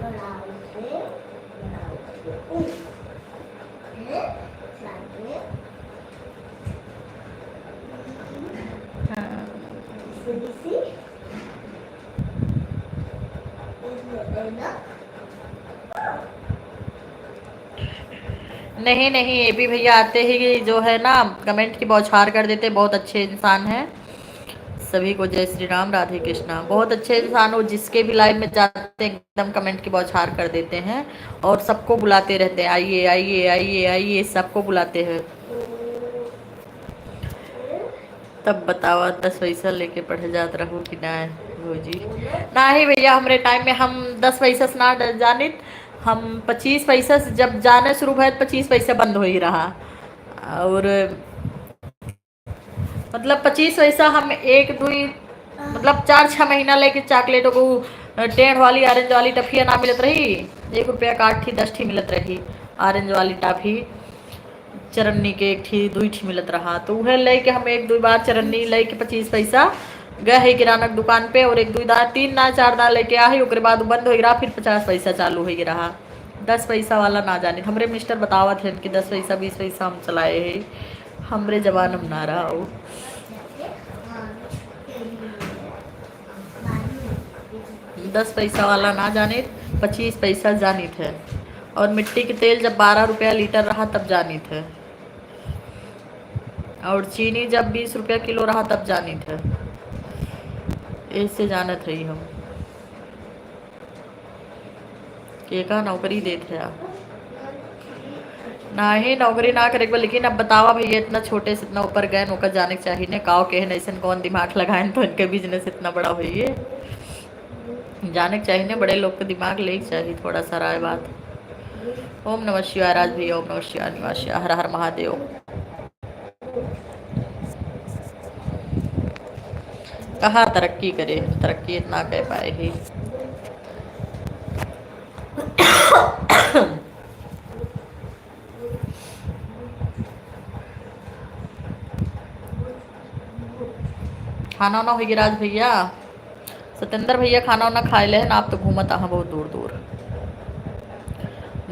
नहीं नहीं, ये भी भैया आते ही जो है ना कमेंट की बौछार कर देते, बहुत अच्छे इंसान हैं। सभी को जय श्री राम, राधे कृष्णा। बहुत अच्छे इंसान हो, जिसके भी लाइव में जाते हैं एकदम कमेंट की बौछार कर देते हैं और सबको बुलाते रहते हैं, आइए आइए आइए आइए, सबको बुलाते हैं। तब बतावा 10 पैसा लेके पढ़े जात रहो कि ना भोजी? ना ही भैया, हमारे टाइम में हम 10 पैसा से ना जानित, हम 25 पैसा से जब जाना शुरू भय 25 पैसा बंद हो ही रहा। और मतलब 25 पैसा हम एक दुई मतलब 4-6 महीना लेके चॉकलेटों को टेढ़ वाली ऑरेंज वाली टफिया ना मिलत रही, 1 रुपया का 8 10 ठी मिलत रही ऑरेंज वाली टॉफी। चरन्नी के 1 ठी 2 ठी मिलत रहा, तो वह लेके हम 1-2 बार चरन्नी लेके 25 पैसा गए है किराना दुकान पे, और 1-2 दार 3 ना 4 दार लेके आ ही, ओकरे बाद बंद हो रहा, फिर 50 पैसा चालू हो रहा। 10 पैसा वाला ना जाने, हमरे मिस्टर बतावत है कि 10 पैसा 20 पैसा हम चलाए है, हमरे जबान हम ना रहा हो। 10 पैसा वाला ना जाने, 25 पैसा जानी थे। और मिट्टी के तेल जब 12 रुपया लीटर रहा तब जानी थे, और चीनी जब 20 रुपया किलो रहा तब जानी थे। ऐसे जानत रही हम के का नौकरी देते आप ना ही नौकरी ना करे, लेकिन अब बतावा भैया इतना छोटे से इतना ऊपर गए, नौकर जाने के चाहिए ने काव के ऐसा कौन दिमाग लगाए तो इनके बिजनेस इतना बड़ा हुई जाने के चाहिए, बड़े लोग के दिमाग ले चाहिए थोड़ा सा राय बात। ओम नमः शिवाय राज भैया, ओम नमः शिवाय निवास, हर हर महादेव। कहाँ तरक्की करे, तरक्की इतना कह पाए ही। खाना वाना हो गया राज भैया? सत्येंद्र भैया खाना वाना खाए ले ना, आप तो घूमत आहा बहुत दूर दूर।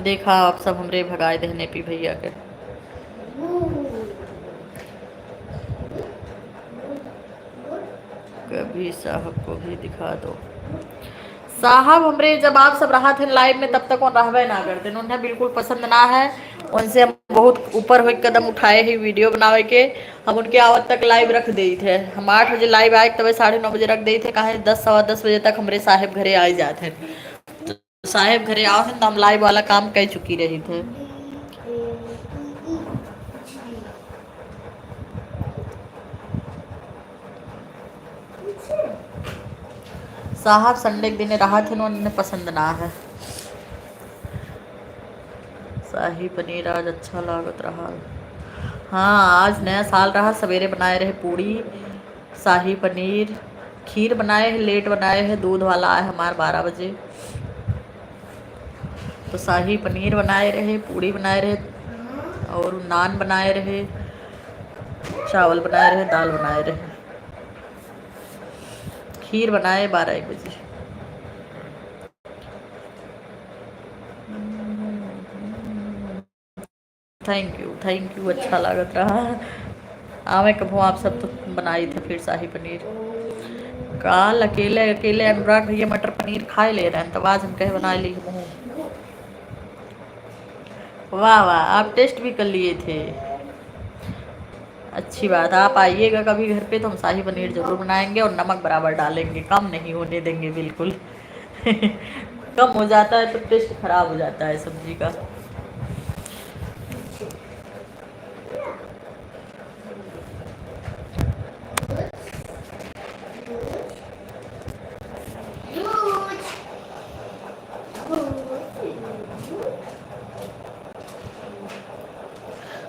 देखा आप सब हमरे भगाए देने पी भैया के। कभी साहब को भी दिखा दो। साहब हमरे जब आप सब रहा थे लाइव में तब तक वो रहबे ना करते, उन्हें बिल्कुल पसंद ना है, उनसे हम बहुत ऊपर हुए कदम उठाए ही वीडियो बनावे के। हम उनके आवत तक लाइव रख दी थे, हम 8 बजे लाइव आए तब 9:30 बजे रख दी थे, कहा 10 सवा 10 बजे तक हमारे साहेब घरे आ जाते हैं। साहेब घरे आओ तो हम लाइव वाला काम कर चुकी रही थे। साहब संडे के दिन रहा थे उन्होंने पसंद ना है। शाही पनीर आज अच्छा लागत रहा। हाँ आज नया साल रहा, सवेरे बनाए रहे पूड़ी शाही पनीर, खीर बनाए हैं, लेट बनाए हैं, दूध वाला आए हमारे 12 बजे, तो शाही पनीर बनाए रहे, पूड़ी बनाए रहे और नान बनाए रहे, चावल बनाए रहे, दाल बनाए रहे, खीर बनाए 12-1 बजे। थैंक यू अच्छा लागत रहा। हाँ मैं कहूँ आप सब तो बनाई थे फिर शाही पनीर। काल अकेले अकेले अनुराग भैया मटर पनीर खाए ले रहे हैं, तब आज हम कहे बना ली मुँह। वाह वाह आप टेस्ट भी कर लिए थे, अच्छी बात। आप आइएगा कभी घर पे तो हम शाही पनीर ज़रूर बनाएंगे और नमक बराबर डालेंगे, कम नहीं होने देंगे बिल्कुल। कम हो जाता है तो टेस्ट खराब हो जाता है सब्जी का।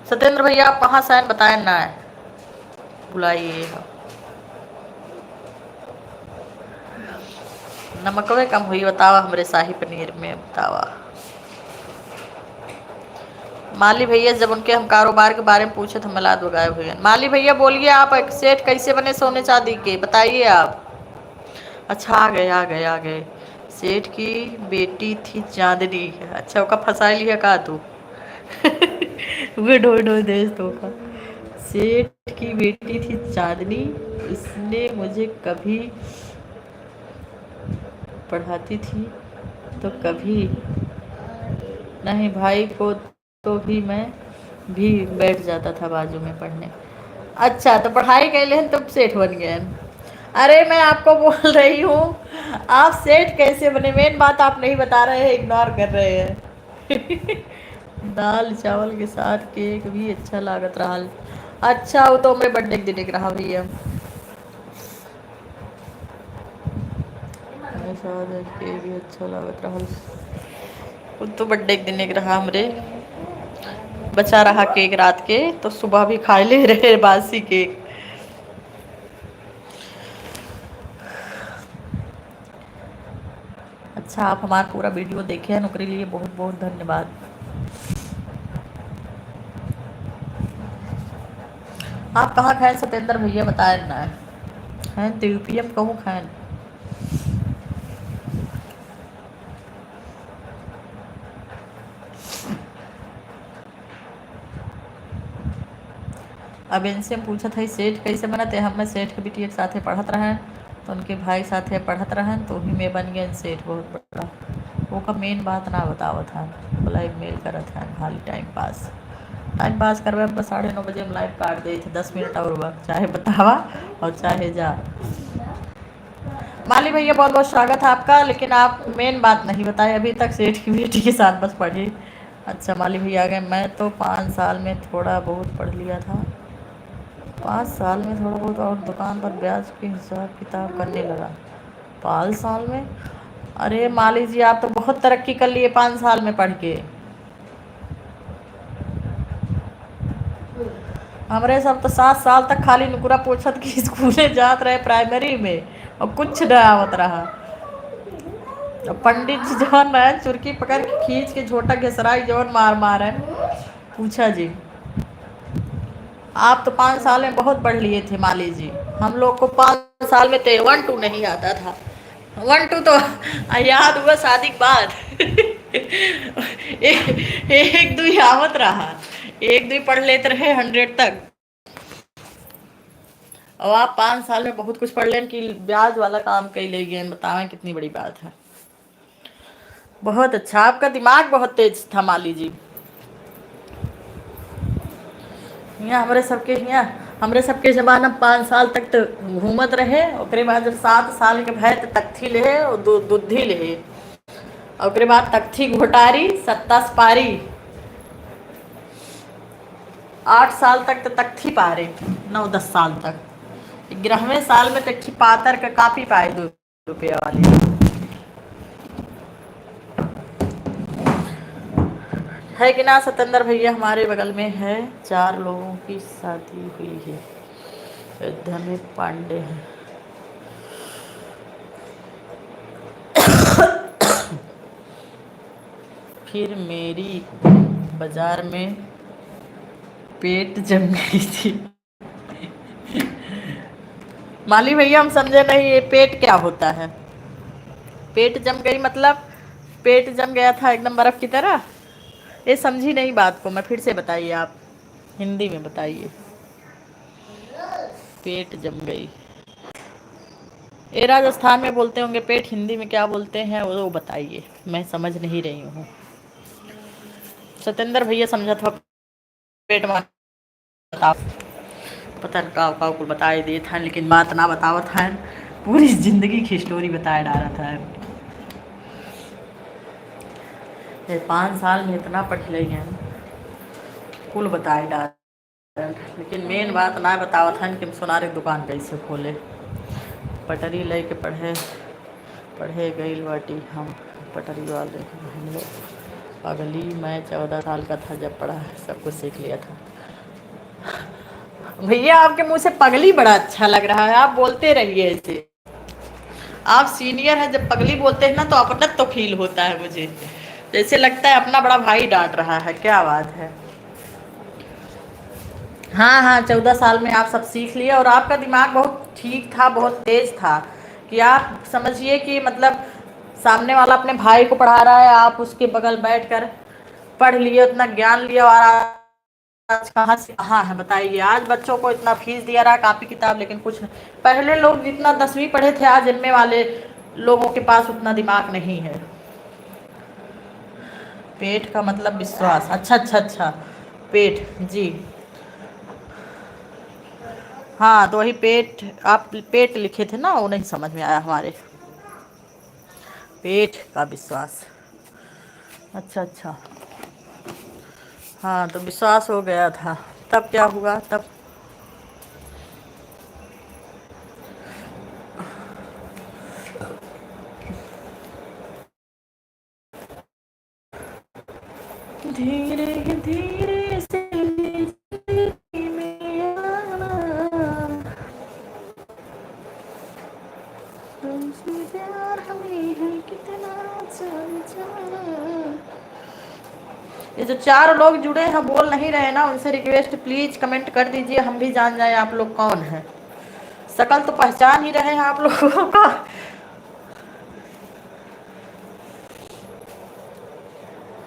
सत्येंद्र भैया आप कहाँ से आए बताए ना है, बुलाइए। नमकवे कम हुई बतावा हमारे शाही पनीर में, बतावा। माली भैया जब उनके हम कारोबार के बारे में पूछे तो मिलाद गायब हुए। माली भैया बोलिए आप सेठ कैसे बने सोने चांदी के, बताइए आप। अच्छा आ गए। सेठ की बेटी थी चांदनी, अच्छा ओका फंसा लिया का तू। वे ढो देश तो का। सेठ की बेटी थी चांदनी, इसने मुझे कभी पढ़ाती थी तो कभी नहीं, भाई को तो भी मैं भी बैठ जाता था बाजू में पढ़ने। अच्छा तो पढ़ाई कर ले तब सेठ बन गए। अरे मैं आपको बोल रही हूँ आप सेठ कैसे बने, मेन बात आप नहीं बता रहे हैं, इग्नोर कर रहे हैं। दाल चावल के साथ केक भी अच्छा लागत रहा। अच्छा वो तो मेरे बर्थडे के दिन रहा भैया, केक भी अच्छा लागत रहा। वो तो बर्थडे के दिन रहा हमरे, बचा रहा केक रात के तो सुबह भी खा ले रहे बासी केक। अच्छा आप हमारा पूरा वीडियो देखे हैं, नौकरी लिए बहुत बहुत धन्यवाद। आप कहाँ खाएं सत्येंद्र भैया बताए ना हैं, त्रिपीएम कहूँ खाएं। अब इनसे पूछा था सेठ कैसे बना, तो हम सेठ के बेटी एक साथ पढ़त रहे तो उनके भाई साथ पढ़त रहे तो ही में बन गए सेठ बहुत बड़ा। वो का मेन बात ना बतावा था, बोला मेल करत है खाली टाइम पास करवा, बस 9:30 बजे हम लाइव काट दे थे, 10 मिनट और वक्त चाहे बतावा और चाहे जा। माली भैया बहुत बहुत स्वागत है आपका, लेकिन आप मेन बात नहीं बताए अभी तक, सेठ की बेटी के साथ बस पढ़ी। अच्छा माली भैया आ गए। मैं तो 5 साल में थोड़ा बहुत पढ़ लिया था, 5 साल में थोड़ा बहुत, और दुकान पर ब्याज के हिसाब किताब करने लगा 5 साल में। अरे माली जी आप तो बहुत तरक्की कर लिए 5 साल में पढ़ के। हमारे सब तो 7 साल तक खाली नुकुरा पोछत की स्कूले जात रहे प्राइमरी में और कुछ न आवत रहा। पंडित जी जवन रहे चुरकी पकड़ के खींच के झोटा घसराई जवन मार है पूछा जी। आप तो 5 साल में बहुत पढ़ लिए थे माली जी, हम लोग को 5 साल में 1 2 नहीं आता था, 1 2 तो याद हुआ शादी के बाद। एक दो आवत रहा, 1 2 पढ़ लेते रहे 100 तक। और आप 5 साल में बहुत कुछ पढ़ लें कि ब्याज वाला काम कई ले गए, बताएं कितनी बड़ी बात है। बहुत अच्छा, आपका दिमाग बहुत तेज था माली जी। यहाँ हमरे सबके जमाना 5 साल तक तो घूमत रहे, ओकरे बाद जब 7 साल के भय तो तख्ती ले और दूधी ले, और ओकरे बाद तख्ती घोटारी सत्ता सपारी 8 साल तक तो तख्ती पारे 9-10 साल तक 11वें साल में तख्ती पातर का कापी पाए 2 रुपया वाली है कि ना सतेंद्र भैया। हमारे बगल में है 4 लोगों की शादी हुई है। अयोध्या में पांडे हैं। फिर मेरी बाजार में पेट जम गई थी। माली भैया हम समझे नहीं ये पेट क्या होता है। पेट जम गई मतलब पेट जम गया था एकदम बर्फ की तरह। ये समझी नहीं बात को, मैं फिर से बताइए, आप हिंदी में बताइए। पेट जम गई ये राजस्थान में बोलते होंगे पेट, हिंदी में क्या बोलते हैं वो बताइए, मैं समझ नहीं रही हूँ। सतेंद्र भैया समझा था पेट में पता का कुल बताए दिए था, लेकिन बात ना बतावत है, पूरी जिंदगी की स्टोरी बताए डाला था। ये 5 साल में इतना पढ़ ली हैं कुल बताए डाल, लेकिन मेन बात ना बतावत है कि सोनारे दुकान कैसे खोले। पटरी ले के पढ़े गई बाटी हम पटरी वाले हम लोग पगली। मैं 14 साल का था जब पढ़ा, सब कुछ सीख लिया था। भैया आपके मुंह से पगली बड़ा अच्छा लग रहा है, आप बोलते रहिए ऐसे। आप सीनियर हैं, जब पगली बोलते हैं ना तो अपना तो फील होता है मुझे, जैसे लगता है अपना बड़ा भाई डांट रहा है। क्या बात है। हाँ हाँ 14 साल में आप सब सीख लिए, और आपका दिमाग बहुत ठीक था, बहुत तेज था कि आप समझिए कि मतलब सामने वाला अपने भाई को पढ़ा रहा है, आप उसके बगल बैठकर पढ़ लिए, उतना ज्ञान लिया। और आज कहाँ से कहाँ है बताइए। आज बच्चों को इतना फीस दिया रहा कापी किताब, लेकिन कुछ नहीं। पहले लोग जितना 10वीं पढ़े थे, आज एमए वाले लोगों के पास उतना दिमाग नहीं है। पेट का मतलब विश्वास। अच्छा अच्छा अच्छा, पेट जी। हाँ तो वही पेट, आप पेट लिखे थे ना, वो नहीं समझ में आया हमारे। पेट का विश्वास, अच्छा अच्छा। हाँ तो विश्वास हो गया था, तब क्या हुआ तब। धीरे धीरे से जिंदगी में आना, तुमसे प्यार हमें है कितना समझाना। ये जो 4 लोग जुड़े हैं बोल नहीं रहे ना, उनसे रिक्वेस्ट प्लीज कमेंट कर दीजिए, हम भी जान जाए आप लोग कौन है। शकल तो पहचान ही रहे हैं आप लोगों का।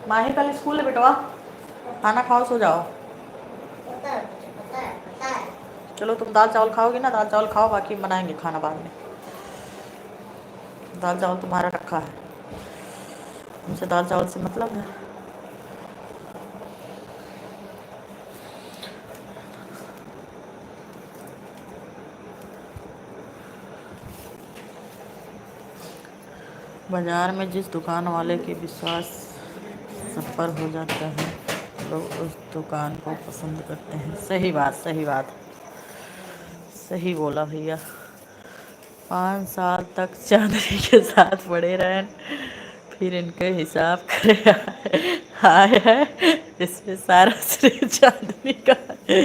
माही कल स्कूल है बेटवा, खाना खाओ सो जाओ। चलो तुम दाल चावल खाओगी ना, दाल चावल खाओ, बाकी बनाएंगे खाना बाद में। दाल चावल तुम्हारा रखा है, तुमसे दाल चावल से मतलब है। बाजार में जिस दुकान वाले के विश्वास सफर हो जाता है, लोग उस दुकान को पसंद करते हैं। सही बात, सही बात, सही बोला भैया। 5 साल तक चांदनी के साथ पड़े रहे, फिर इनके हिसाब करे आए है, इसमें सारा श्रेय चांदनी का है।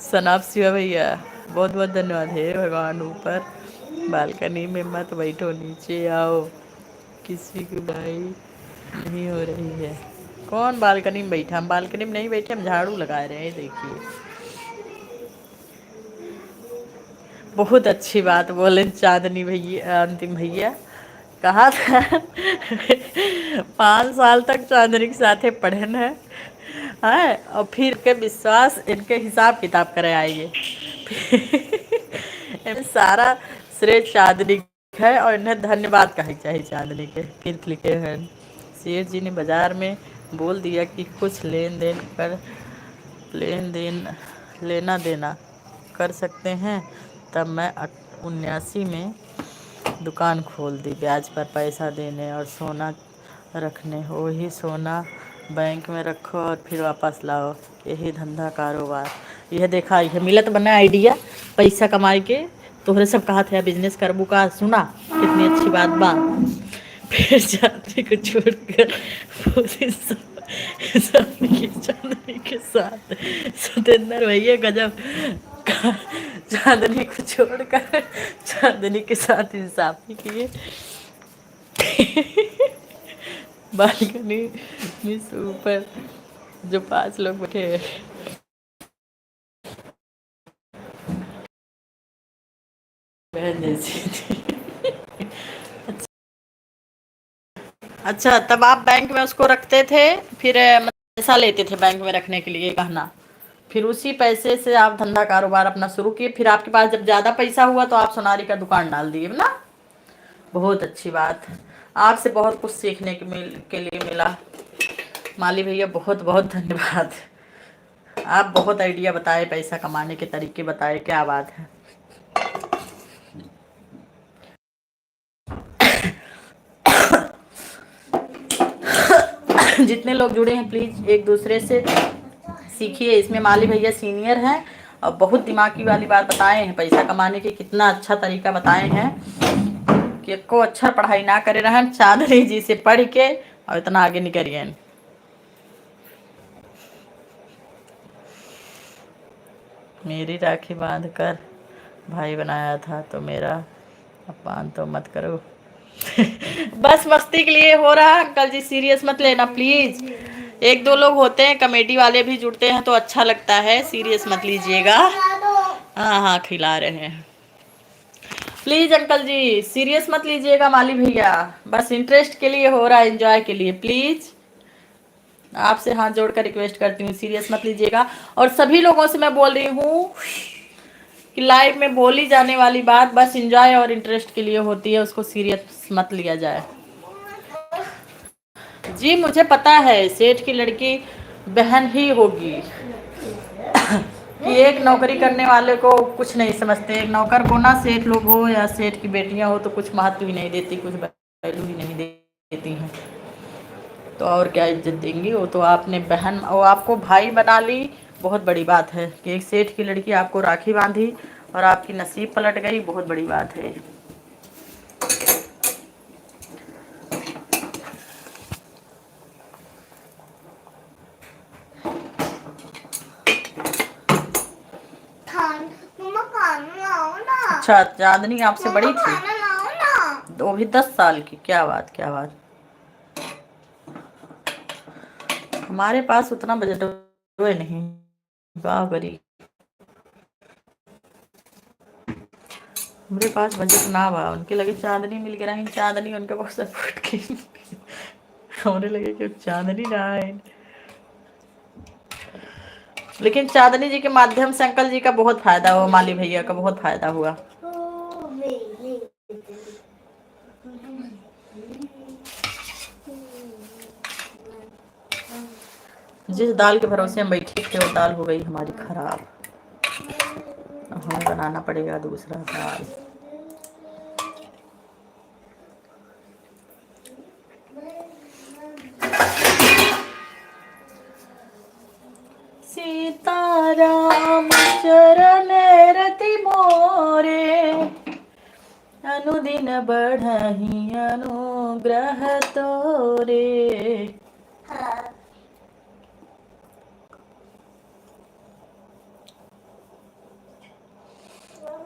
सनाब शिवा भैया बहुत बहुत धन्यवाद। हे भगवान, ऊपर बालकनी में मत बैठो, नीचे आओ, किसी की बुराई नहीं हो रही है। कौन बालकनी में बैठा, हम बालकनी में नहीं बैठे, हम झाड़ू लगा रहे हैं। देखिए बहुत अच्छी बात बोले चांदनी भैया, अंतिम भैया। कहा था 5 साल तक चांदनी के साथ पढ़े हैं, और फिर के विश्वास इनके हिसाब किताब करे आइए। सारा श्रेय चांदनी है, और इन्हें धन्यवाद कहना चाहिए चांदनी के। फिर लिखे हैं शेर जी ने बाजार में बोल दिया कि कुछ लेन देन लेना देना कर सकते हैं, तब मैं 79 में दुकान खोल दी, ब्याज पर पैसा देने और सोना रखने। वही सोना बैंक में रखो और फिर वापस लाओ, यही धंधा कारोबार। यह देखा, यह मिलत बना आइडिया पैसा कमाए के। तोहरे सब कहा था बिजनेस करबू का, सुना कितनी अच्छी बात बा। फिर चांदनी को छोड़कर पूरी चांदनी के साथ सतेंद्र भैया गजब। चांदनी को छोड़कर चांदनी के साथ इंसाफी किए। बालकनी में से ऊपर जो 5 लोग बैठे हैं, बहन जैसी थी। अच्छा, तब आप बैंक में उसको रखते थे, फिर पैसा लेते थे बैंक में रखने के लिए गहना, फिर उसी पैसे से आप धंधा कारोबार अपना शुरू किए। फिर आपके पास जब ज़्यादा पैसा हुआ तो आप सोनारी का दुकान डाल दिए ना। बहुत अच्छी बात। आपसे बहुत कुछ सीखने के लिए मिला माली भैया, बहुत बहुत धन्यवाद। आप बहुत आइडिया बताए, पैसा कमाने के तरीके बताए, क्या बात है। जितने लोग जुड़े हैं प्लीज़ एक दूसरे से सीखिए। इसमें माली भैया सीनियर हैं और बहुत दिमागी वाली बात बताए हैं, पैसा कमाने के कितना अच्छा तरीका बताए हैं कि को अच्छा पढ़ाई ना करे रहन, चांदनी जी से पढ़ के और इतना आगे निकलिए। मेरी राखी बांध कर भाई बनाया था तो मेरा अपमान तो मत करो। बस मस्ती के लिए हो रहा, अंकल जी सीरियस मत लेना प्लीज। 1-2 लोग होते हैं कॉमेडी वाले भी जुड़ते हैं तो अच्छा लगता है, सीरियस मत लीजिएगा। हाँ हाँ खिला रहे हैं, प्लीज अंकल जी सीरियस मत लीजिएगा। माली भैया बस इंटरेस्ट के लिए हो रहा है, एंजॉय के लिए, प्लीज आपसे हाथ जोड़कर रिक्वेस्ट करती हूँ, सीरियस मत लीजिएगा। और सभी लोगों से मैं बोल रही हूँ कि लाइव में बोली जाने वाली बात बस एंजॉय और इंटरेस्ट के लिए होती है, उसको सीरियस मत लिया जाए। जी मुझे पता है सेठ की लड़की बहन ही होगी कि एक नौकरी करने वाले को कुछ नहीं समझते, एक नौकर को ना सेठ लोग हो या सेठ की बेटियां हो तो कुछ महत्व ही नहीं देती, कुछ वैल्यू ही नहीं देती हैं, तो और क्या इज्जत देंगी। वो तो आपने बहन और आपको भाई बना ली, बहुत बड़ी बात है कि एक सेठ की लड़की आपको राखी बांधी और आपकी नसीब पलट गई, बहुत बड़ी बात है। अच्छा चांदनी आपसे बड़ी थी, वो भी 10 साल की, क्या बात क्या बात। हमारे पास उतना बजट नहीं, बाबरी मेरे पास बजट ना बा, उनके लगे चांदनी मिल गया रही, चांदनी उनके बहुत सपोर्ट की। हमने लगे कि चांदनी ना है, लेकिन चांदनी जी के माध्यम से अंकल जी का बहुत फायदा हुआ, माली भैया का बहुत फायदा हुआ। जिस दाल के भरोसे हम बैठे थे वो दाल हो गई हमारी खराब, हमें बनाना पड़ेगा दूसरा दाल। सीताराम चरण रति मोरे, अनुदिन बढ़हि अनुग्रह तोरे।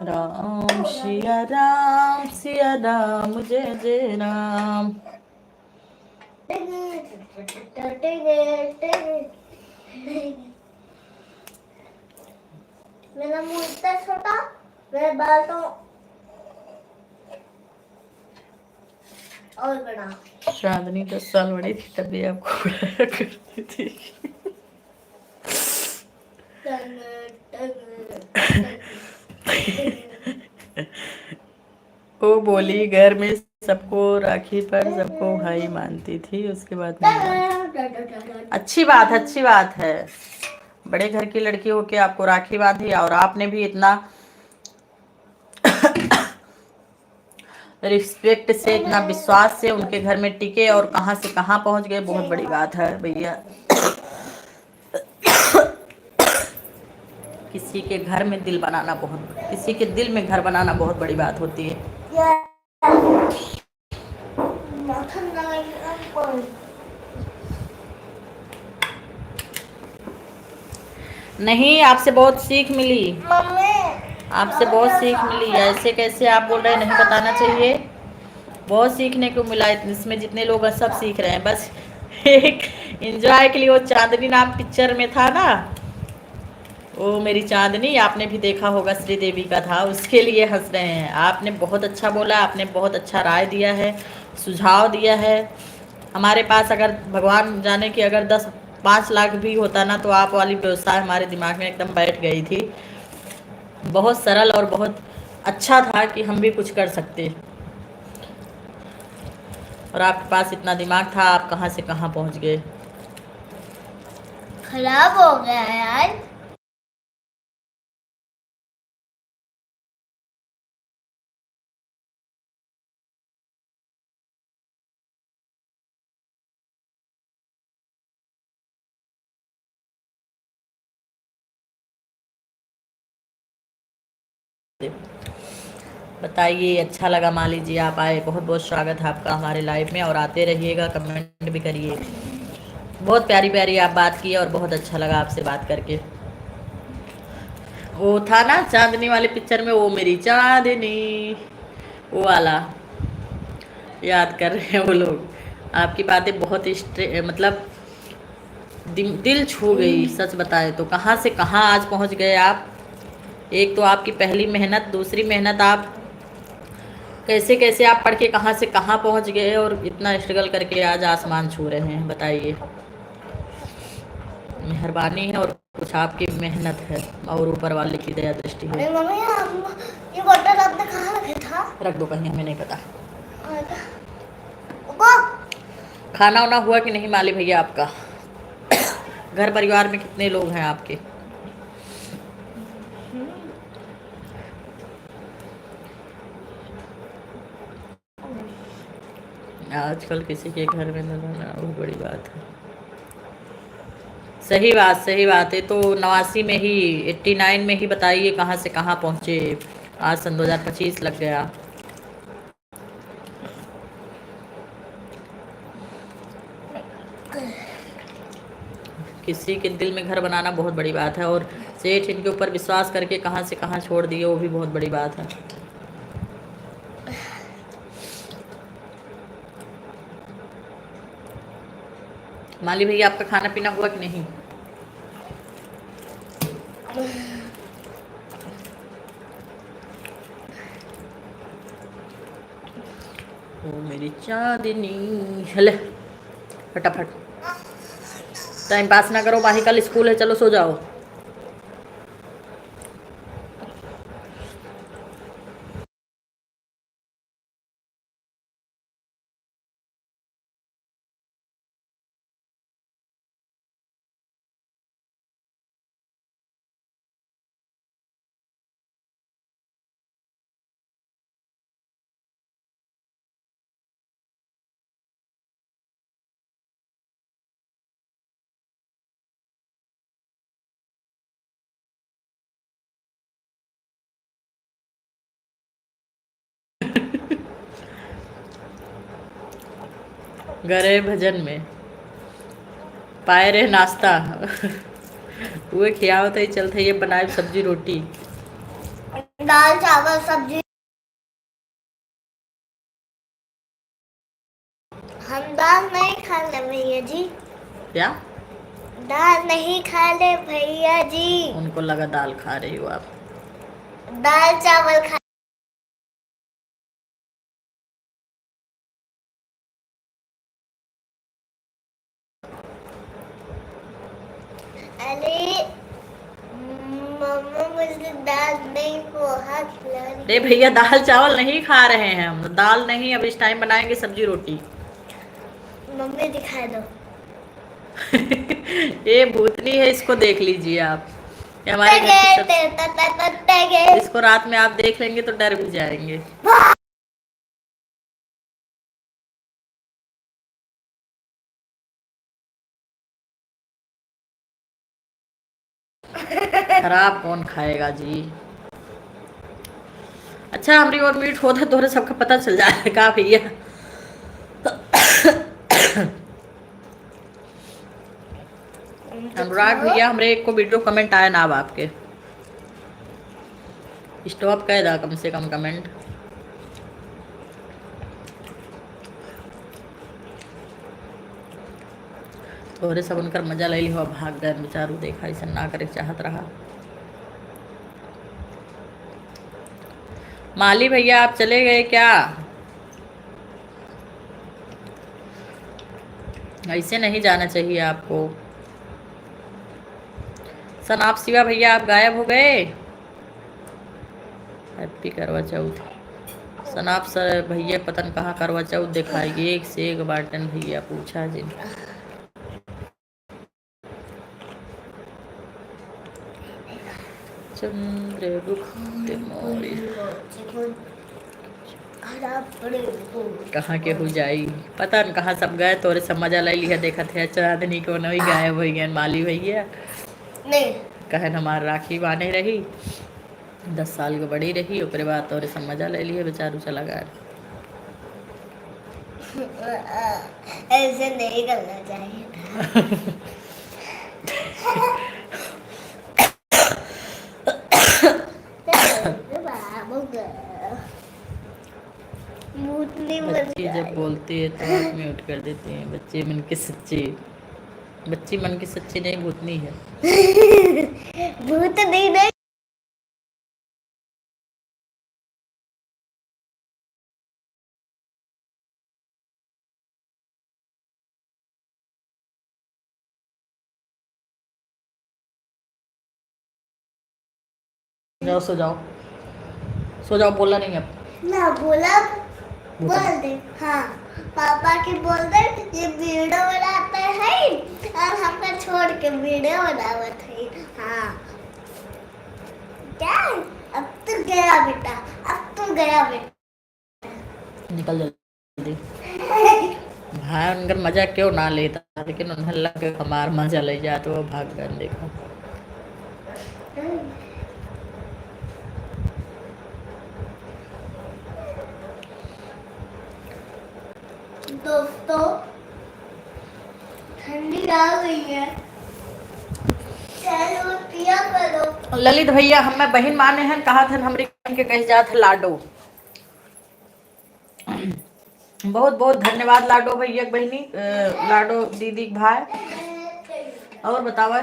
राम सिया राम जय जय राम। मेरा मुंह इतना छोटा, मेरे बाल तो और बड़ा। चांदनी 10 साल बड़ी थी तब भी आपको बुलाया करती थी। वो बोली घर में सबको राखी पर सबको भाई मानती थी, उसके बाद नहीं। अच्छी बात है, बड़े घर की लड़की हो के आपको राखी बांधी और आपने भी इतना रिस्पेक्ट से, इतना विश्वास से उनके घर में टिके और कहाँ से कहाँ पहुंच गए, बहुत बड़ी बात है भैया। किसी के घर में दिल बनाना बहुत, किसी के दिल में घर बनाना बहुत बड़ी बात होती है। नहीं, आपसे बहुत सीख मिली, आपसे बहुत सीख मिली। ऐसे कैसे आप बोल रहे हैं, नहीं बताना चाहिए। बहुत सीखने को मिला, इसमें जितने लोग हैं सब सीख रहे हैं। बस एक एंजॉय के लिए, वो चांदनी नाम पिक्चर में था ना, वो मेरी चांदनी, आपने भी देखा होगा, श्रीदेवी का था, उसके लिए हंस रहे हैं। आपने बहुत अच्छा बोला, आपने बहुत अच्छा राय दिया है, सुझाव दिया है। हमारे पास अगर भगवान जाने की अगर 5 लाख भी होता ना, तो आप वाली व्यवस्था हमारे दिमाग में एकदम बैठ गई थी। बहुत सरल और बहुत अच्छा था कि हम भी कुछ कर सकते, और आपके पास इतना दिमाग था, आप कहाँ से कहाँ पहुँच गए। खराब हो गया यार। बताइए, अच्छा लगा, मान लीजिए आप आए, बहुत बहुत स्वागत है आपका हमारे लाइव में, और आते रहिएगा, कमेंट भी करिए। बहुत प्यारी प्यारी आप बात की और बहुत अच्छा लगा आपसे बात करके। वो था ना चांदनी वाले पिक्चर में, वो मेरी चांदनी, वो वाला याद कर रहे हैं वो लोग। आपकी बातें बहुत मतलब दिल छू गई, सच बताए तो। कहाँ से कहाँ आज पहुँच गए आप। एक तो आपकी पहली मेहनत, दूसरी मेहनत, आप कैसे कैसे आप पढ़ के कहाँ से कहाँ पहुँच गए, और इतना स्ट्रगल करके आज आसमान छू रहे हैं। बताइए, मेहरबानी है और कुछ आपकी मेहनत है और ऊपर वाले की दया दृष्टि है। मम्मी ये बॉटल आपने कहाँ रखा था? रख दो कहीं, हमें नहीं पता। वो खाना वाना हुआ कि नहीं माली भैया आपका? घर परिवार में कितने लोग हैं आपके? आजकल किसी के घर में न रहना बहुत बड़ी बात है। सही बात, सही बात है। तो 89 में ही, 89 में ही बताइए कहाँ से कहाँ पहुँचे। आज सन 2025 लग गया। किसी के दिल में घर बनाना बहुत बड़ी बात है, और सेठ इनके ऊपर विश्वास करके कहाँ से कहाँ छोड़ दिए, वो भी बहुत बड़ी बात है। माली भैया आपका खाना पीना हुआ कि नहीं? ओ मेरी चांदनी, चले फटाफट, टाइम पास ना करो, माही कल स्कूल है, चलो सो जाओ। गरे भजन में पाए रहे नाश्ता। वो खियावत ही चलते, ये बनाए सब्जी रोटी, दाल चावल सब्जी। हम दाल नहीं खा ले भैया जी। क्या? दाल नहीं खा ले भैया जी। उनको लगा दाल खा रही हो आप। दाल चावल खा। अरे मम्मा मुझे दाल नहीं, पोहा खिला रही। अरे भैया दाल चावल नहीं खा रहे हैं हम, दाल नहीं, अब इस टाइम बनाएंगे सब्जी रोटी। मम्मी दिखा दो। ये भूतनी है, इसको देख लीजिए आप। ये हमारे घर की इसको रात में आप देख लेंगे तो डर भी जाएंगे। खराब कौन खाएगा जी। अच्छा हमारी और मीठ होता तोरे सबका पता चल जाएगा भैया। अनुराग भैया हमरे एक को वीडियो कमेंट आया ना अब आपके स्टॉप कह दा कम से कम कमेंट। तोरे सब उनकर मजा ले ली हो भाग गए बेचारू देखा ऐसा ना करे चाहत रहा। माली भैया आप चले गए क्या? ऐसे नहीं जाना चाहिए आपको। सनाप शिवा भैया आप गायब हो गए। हैप्पी करवा चौथ। सनाप सर भैया पतन कहाँ करवा चौथ दिखाएगी एक से एक बाटन भैया पूछा जी। चंद्रगुप्त मौर्य कहाँ के हो जाई पता न कहाँ सब गए तोरे सब मजा ले लिया देखा थे चांदनी को नहीं गायब हो गए माली भैया नहीं कहन हमार राखी बाने रही 10 साल की बड़ी रही ओकरे बाद तोरे सब मजा ले लिए बेचारू चला गया। ऐसे नहीं करना चाहिए बच्चे जब बोलते हैं तो आप म्यूट कर देते हैं। बच्चे मन के सच्चे बच्ची मन की सच्ची नहीं भूतनी है। भूत नहीं जाओ सो जाओ बोला नहीं अब ना बोला बोल दे हाँ पापा के बोल दे ये वीडियो बनाते हैं और हमको छोड़ के वीडियो बनावत है। हाँ क्या अब तो गया बेटा अब तो गया बेटा निकल जल्दी। भाई उनका मजा क्यों ना लेता लेकिन उन्हें लग के हमार मजा ले जा तो वो भाग गए देखो। दोस्तों ठंडी आ गई है चलो पिया करो। ललित भैया हमें बहन माने हैं कहा थे हमरे के कह जात लाडो। बहुत बहुत धन्यवाद लाडो भैया बहनी लाडो दीदी भाई। और बतावा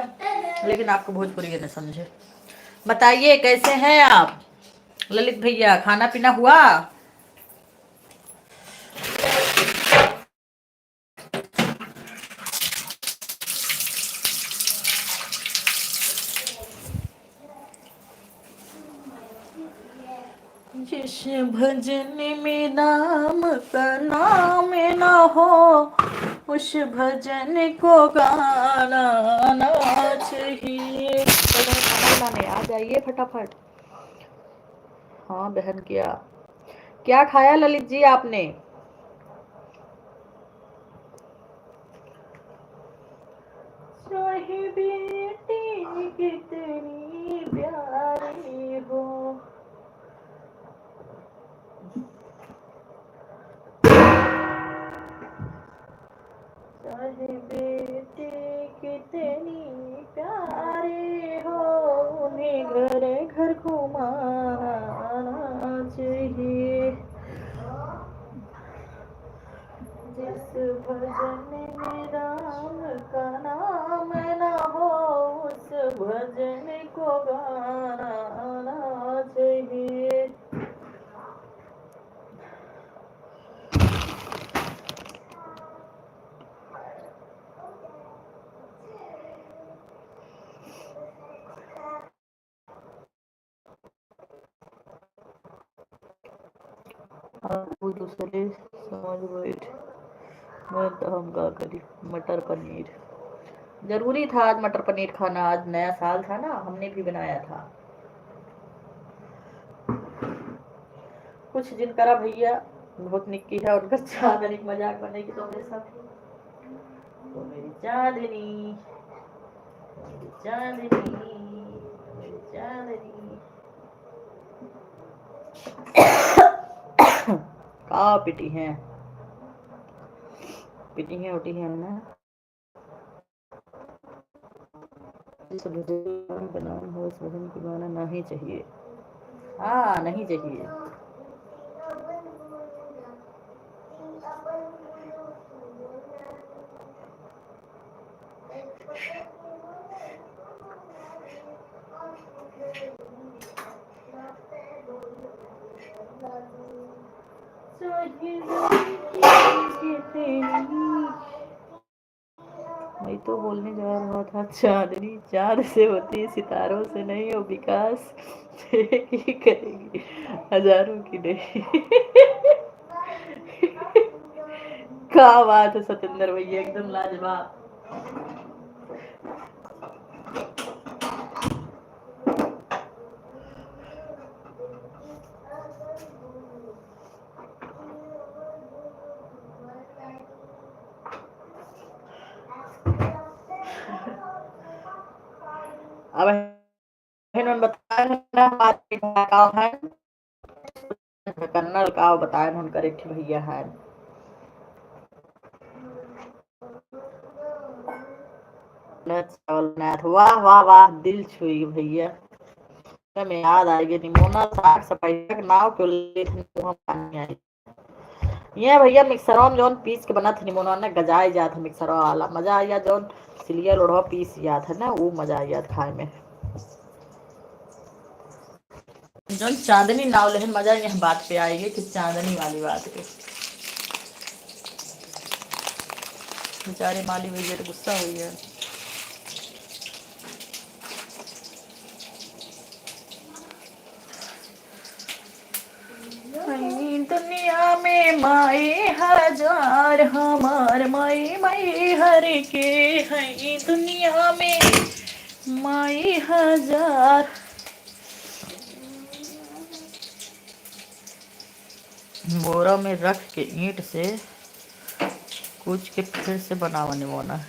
लेकिन आपको भोजपुरी न समझे। बताइए कैसे हैं आप ललित भैया खाना पीना हुआ? जिस भजन में नाम का नाम ना हो उस भजन को गाना ना चाहिए। आ जाइए फटाफट। हाँ बहन क्या खाया ललित जी आपने? बेटी कितनी प्यारी हो बेटी कितनी प्यारे हो उन्हें घर घर घुमाना चाहिए। जिस भजन में राम का नाम ना हो उस भजन को गाना चाहिए। आपको दूसरे समझ बैठ मैं तो हम का करी मटर पनीर जरूरी था आज मटर पनीर खाना। आज नया साल था ना हमने भी बनाया था। कुछ दिन करा भैया बहुत निक्की है उनका चांदनी मजाक बनेगी तो मेरे साथ तो मेरी चांदनी चांदनी का पिटी है उठी है ना बनाना हो इस वजन की माना नहीं चाहिए। हाँ नहीं चाहिए। मैं तो बोलने जा रहा था चांदनी चांद से होती सितारों से नहीं हो विकास एक ही करेगी हजारों की नहीं। क्या बात है सतेंद्र भैया एकदम लाजवाब। अब इन्होंने बताया ना बात का है कन्नल का बताया उन्होंने करे भैया है वाह वाह वाह दिल छुई भैया। में याद आएगी निमोना साग सफाई नाव क्यों पानी आई ये भैया मिक्सरों में जौन पीस के बना था निमोना ने गजाए जात मिक्सरों वाला मजा आया जौन सिलिया लोढ़वा पीस जात है ना वो मजा आया खाए में जौन चांदनी नाव लेकिन मजा यह बात पे आएगी कि चांदनी वाली बात पे बेचारे माली भैया तो गुस्सा हुई है। दुनिया में माए हजार हमार माई माई हर के है दुनिया में माई हजार। बोरा में रख के ईंट से कूच के फिर से बनावने वाला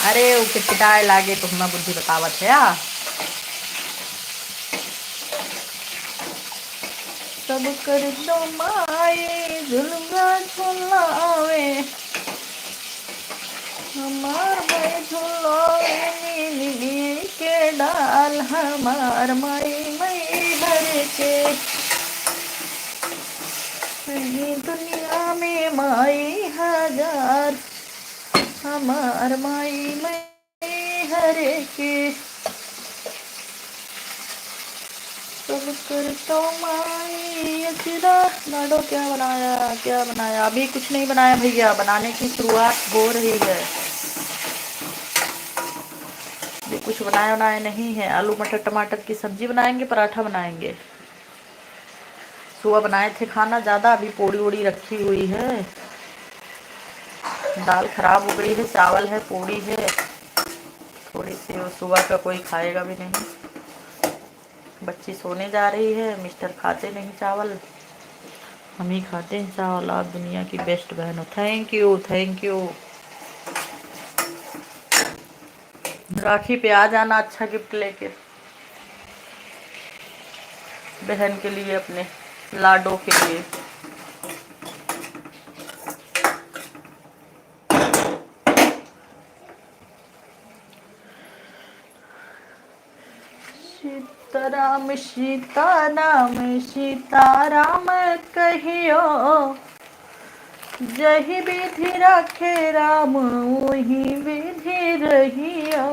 अरे वो पिटाए लागे तो हमें बुद्धि बतावत है या सब कर दो माए झुलवा झुलावे हमार माई झुलावे नीली के डाल हमार माई माई भर के दुनिया में माई हजार हमार माई माई हरे के सब करता माई अचरा लाडो क्या बनाया अभी कुछ नहीं बनाया भैया बनाने की शुरुआत हो रही है अभी कुछ बनाया नहीं है। आलू मटर टमाटर की सब्जी बनाएंगे पराठा बनाएंगे। सुबह बनाए थे खाना ज़्यादा अभी पोड़ी ओड़ी रखी हुई है दाल खराब हो गई है चावल है पूड़ी है थोड़ी सी और सुबह का कोई खाएगा भी नहीं। बच्ची सोने जा रही है मिस्टर खाते नहीं चावल हम ही खाते हैं चावल। आप दुनिया की बेस्ट बहन हो थैंक यू। राखी पे आ जाना अच्छा गिफ्ट लेके बहन के लिए अपने लाडो के लिए। सीताराम कहियो जही विधि रखे राम वही विधि रहियो।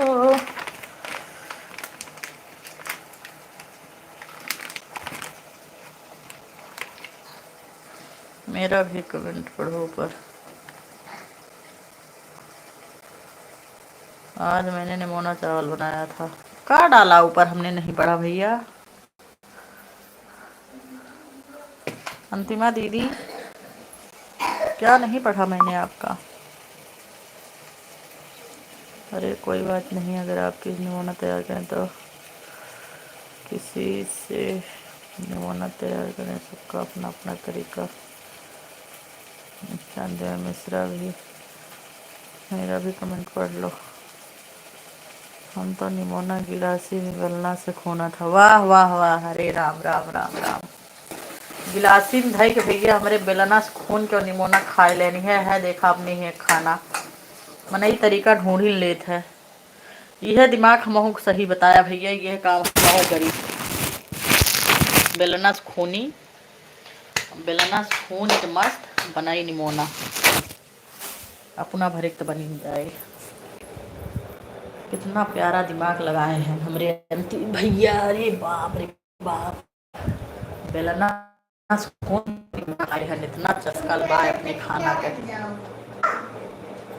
मेरा भी कमेंट पढ़ो पर आज मैंने निमोना चावल बनाया था का डाला ऊपर हमने नहीं पढ़ा भैया। अंतिमा दीदी क्या नहीं पढ़ा मैंने आपका। अरे कोई बात नहीं अगर आप किसी नमूना तैयार करें तो किसी से नमूना तैयार करें सबका अपना अपना तरीका। अच्छा संजय मिश्रा भी, मेरा भी कमेंट पढ़ लो। हम तो निमोना गिलासी में बेलना से खोना था। वाह वाह वाह, हरे राम राम राम राम। गिलासी में धई के भैया हमारे बेलना से खून के और निमोना खाए लेनी है देखा अपनी है खाना मन ही तरीका ढूंढ ही लेत है। यह दिमाग हमहू सही बताया भैया, यह काम हमहू करी। बेलना से खूनी, बेलना से खून के मस्त बनाई निमोना, अपना भरे तो बनी जाए। कितना प्यारा दिमाग लगाए हैं हमारे अंतिम भैया, अरे बाप रे बाप। बेलना से खून खाए हैं, इतना चस्का लगाए अपने खाना के।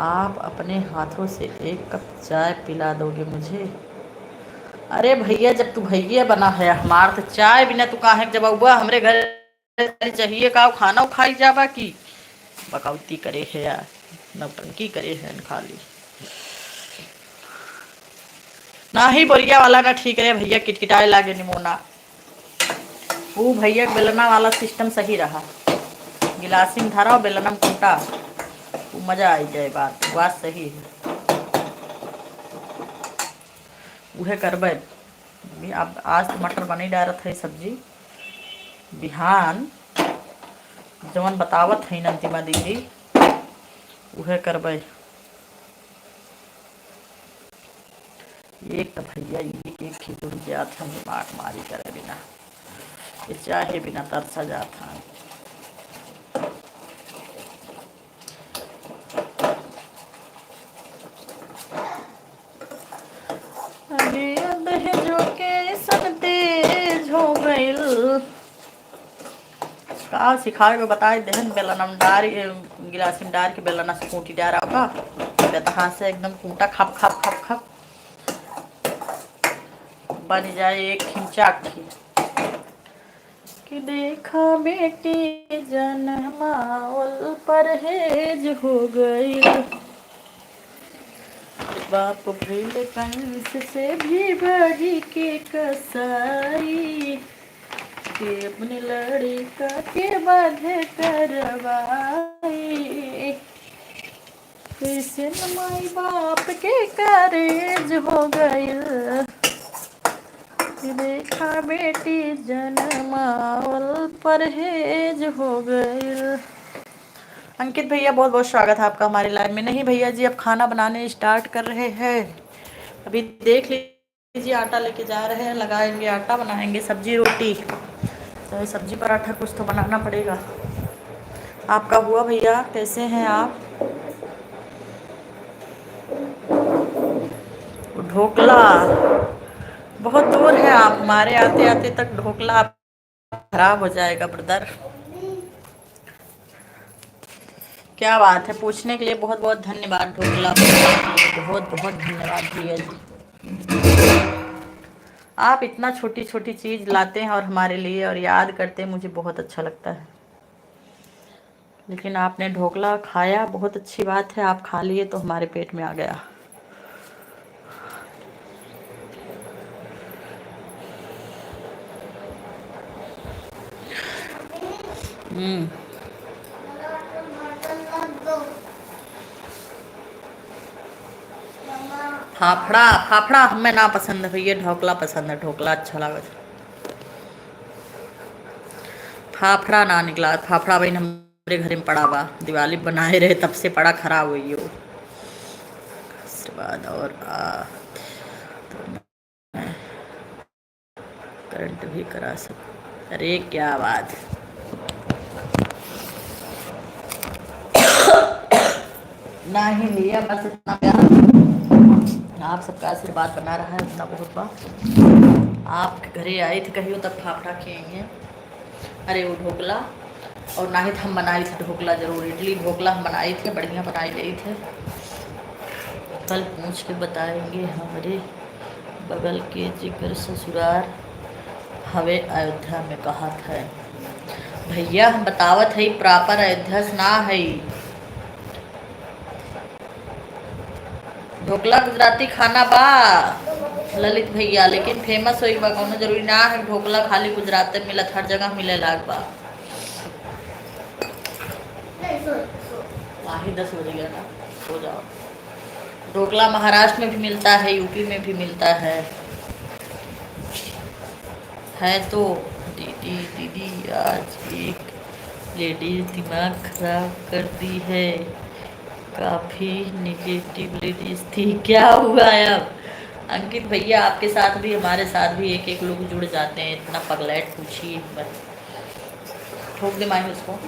आप अपने हाथों से एक कप चाय पिला दोगे मुझे? अरे भैया जब तू भैया बना है हमार तो चाय बिना तू काहे जब हुआ हमरे घर चाहिए का खाना खाई जाबा की बकौती करे है यार, नौटंकी करे है खाली। ना ही बोरिया वाला ना ठीक है भैया, किटकिटाए लागे निमोना। वो भैया बेलना वाला सिस्टम सही रहा, गिलासी में धरा बेलना में कूटा, वो मजा आई जाए। बात सही है, उहे करबे। अब आज तो मटर बनी डारत है सब्जी, बिहान जवन बतावत है अंतिमा दीदी उहे करबे। एक तो भैया एक खिचड़ी जात हम दिमाग मारी करे बिना, ये चाहे बिना तरसा जात है। जो के सन तेज हो गइल का सिखाए को बताए दहन बेलना डार गिलासी में डार के बेलना से कूटी डारा होगा तहाँ से एकदम कूटा खप खप खप खप बन जाए एक खिंचा कि देखा बेटी जन्मावल परहेज हो गई, बाप भइल कंस से भी बड़ी के कसाई, के अपने लड़का के बाधे करवाई, कैसे माई बाप के करेज हो गइल, देखा बेटी जन्मावल परहेज हो गइल। अंकित भैया बहुत बहुत स्वागत है आपका हमारे लाइव में। नहीं भैया जी अब खाना बनाने स्टार्ट कर रहे हैं, अभी देख लीजिए आटा लेके जा रहे हैं, लगाएंगे आटा, बनाएंगे सब्जी रोटी, तो सब्जी पराठा कुछ तो बनाना पड़ेगा। आपका हुआ भैया, कैसे हैं आप? ढोकला बहुत दूर है, आप हमारे आते आते तक ढोकला खराब हो जाएगा ब्रदर। क्या बात है, पूछने के लिए बहुत बहुत धन्यवाद। ढोकला बहुत बहुत धन्यवाद भैया जी, आप इतना छोटी छोटी चीज़ लाते हैं और हमारे लिए और याद करते हैं, मुझे बहुत अच्छा लगता है। लेकिन आपने ढोकला खाया, बहुत अच्छी बात है, आप खा लिए तो हमारे पेट में आ गया। फाफड़ा फाफड़ा हमें ना पसंद है भैया, ढोकला पसंद है, ढोकला अच्छा लगा। फाफड़ा ना निकला, फाफड़ा भाई हमारे घर में पड़ा हुआ, दिवाली बनाए रहे तब से पड़ा, खराब हुई हो उसके बाद। और करंट भी करा सकते, अरे क्या बात। ना ही लिया, बस इतना प्यार आप सबका आशीर्वाद बना रहा है, इतना बहुत बात। आप घरे आए थे कहियो तब फाफड़ा खिएंगे, अरे वो ढोकला, और ना ही हम बनाए थे ढोकला, जरूर इडली ढोकला हम बनाए थे, बढ़िया बनाए गए थे। कल पूछ के बताएंगे, हमारे बगल के जिगर ससुराल हवे अयोध्या में कहा था भैया, हम बतावत है प्रॉपर अयोध्या ना है। ढोकला गुजराती खाना बा ललित भैया, लेकिन फेमस होई बा कौनो जरूरी ना है ढोकला खाली गुजरात में मिलत, हर जगह मिले लाग बा। ही 10 बज गया ना, सो जाओ। ढोकला महाराष्ट्र में भी मिलता है, यूपी में भी मिलता है तो दीदी दीदी आज एक लेडीज दिमाग खराब कर दी है, काफ़ी निगेटिव लेडीज थी। क्या हुआ अब अंकित भैया, आपके साथ भी हमारे साथ भी एक एक लोग जुड़ जाते हैं, इतना पगलैट पूछिए बस। ठोक दे माही उसको।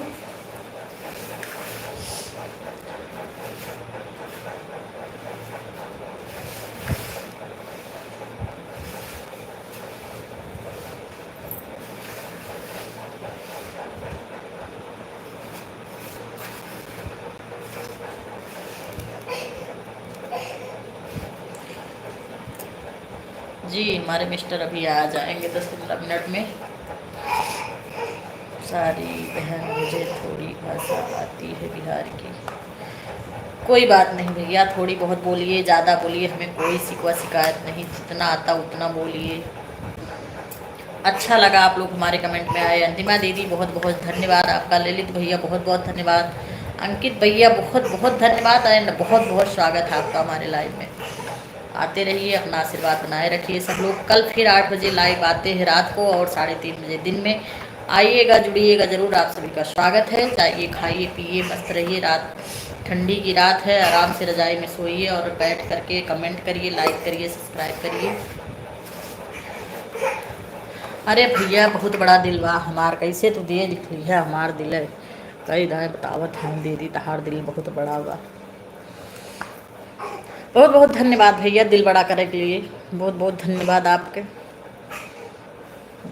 जी हमारे मिस्टर अभी आ जाएंगे 10-15 मिनट में। सारी बहन मुझे थोड़ी भाषा आती है बिहार की। कोई बात नहीं भैया, थोड़ी बहुत बोलिए, ज़्यादा बोलिए, हमें कोई शिकवा शिकायत नहीं, जितना आता उतना बोलिए। अच्छा लगा आप लोग हमारे कमेंट में आए। अंतिमा दीदी बहुत बहुत धन्यवाद आपका, ललित भैया बहुत बहुत धन्यवाद, अंकित भैया बहुत बहुत धन्यवाद, एंड बहुत बहुत स्वागत है आपका हमारे लाइव में। आते रहिए, अपना आशीर्वाद बनाए रखिए सब लोग। कल फिर 8 बजे लाइव आते हैं रात को, और 3:30 बजे दिन में। आइएगा, जुड़िएगा ज़रूर, आप सभी का स्वागत है। जाइए, खाइए पिए, मस्त रहिए। रात ठंडी की रात है, आराम से रजाई में सोइए और बैठ करके कमेंट करिए, लाइक करिए, सब्सक्राइब करिए। अरे भैया बहुत बड़ा दिल बा हमार, कैसे तू दिए लिखी है हमार दिल है, कई दाए बतावत हम दीदी तहार दिल बहुत बड़ा बा। बहुत बहुत धन्यवाद भैया दिल बड़ा करे के लिए, बहुत बहुत धन्यवाद आपके।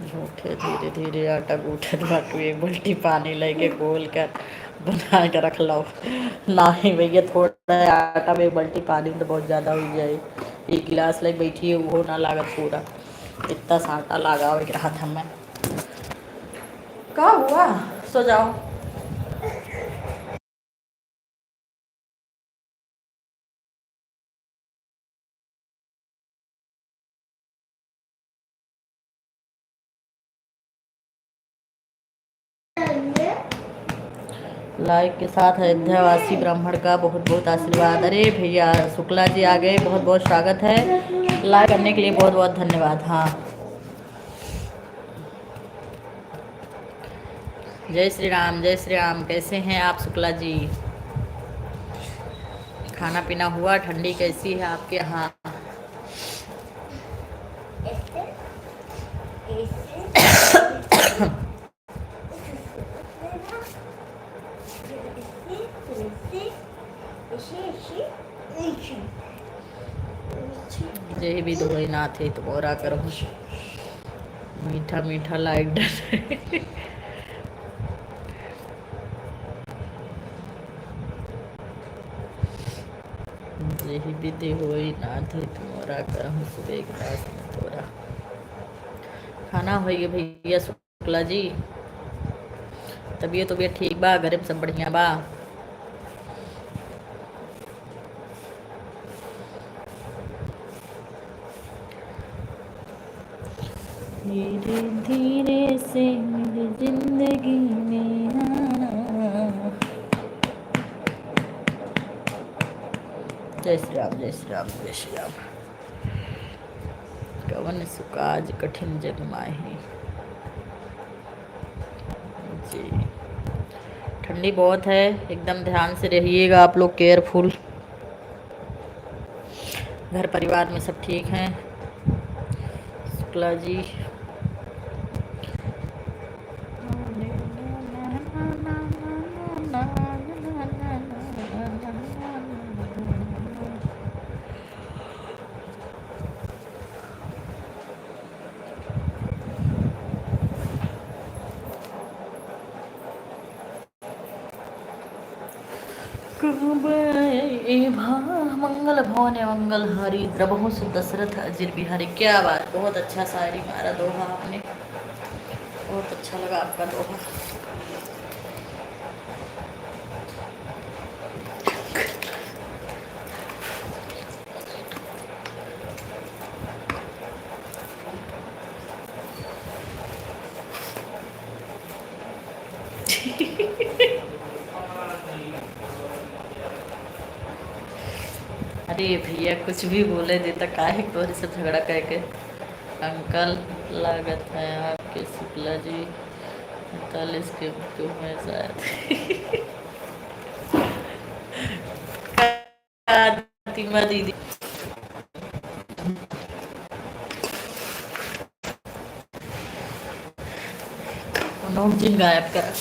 झूठे धीरे धीरे आटा गूठत बाटू, एक बाल्टी पानी लेके गोल कर बना के रख लो। नहीं भैया, थोड़ा आटा में एक बाल्टी पानी तो बहुत ज़्यादा हो जाए। एक गिलास ले बैठी है, वो ना लागत पूरा, इतना सा आटा लगा हुआ रहा था मैं। क्या हुआ, सो जाओ। लाइक के साथ अयोध्यावासी ब्राह्मण का बहुत बहुत आशीर्वाद। अरे भैया शुक्ला जी आ गए, बहुत बहुत स्वागत है, लाइक करने के लिए बहुत बहुत धन्यवाद। हाँ, जय श्री राम, जय श्री राम। कैसे हैं आप शुक्ला जी? खाना पीना हुआ? ठंडी कैसी है आपके यहाँ? जय भी धोए ना थे तो बोरा करो, मीठा मीठा लाइक डर। यही विधि होई ना थे तुम्हारा करहूँ सुबह के पास में तोरा। खाना होइए भैया शुक्ला जी, तबीयत ठीक बा? घर में सब बढ़िया बा? धीरे धीरे से मेरी जिंदगी में आना। जय श्री राम, जय श्री राम, जय श्री राम। कवन सुकाज कठिन जग माही। जी ठंडी बहुत है, एकदम ध्यान से रहिएगा आप लोग, केयरफुल। घर परिवार में सब ठीक हैं शुक्ला जी? मंगल भवन मंगल हरि द्रबहु से दशरथ अजिर बिहारी। क्या बात, बहुत अच्छा शायरी मारा दोहा आपने, बहुत अच्छा लगा आपका दोहा। अरे भैया कुछ भी बोले देता काहे तोरे से झगड़ा करके। अंकल लागत है आपके शुक्ला जी 45 के मृत्यु में शायद। फातिमा दीदी नमकीन गायब करा।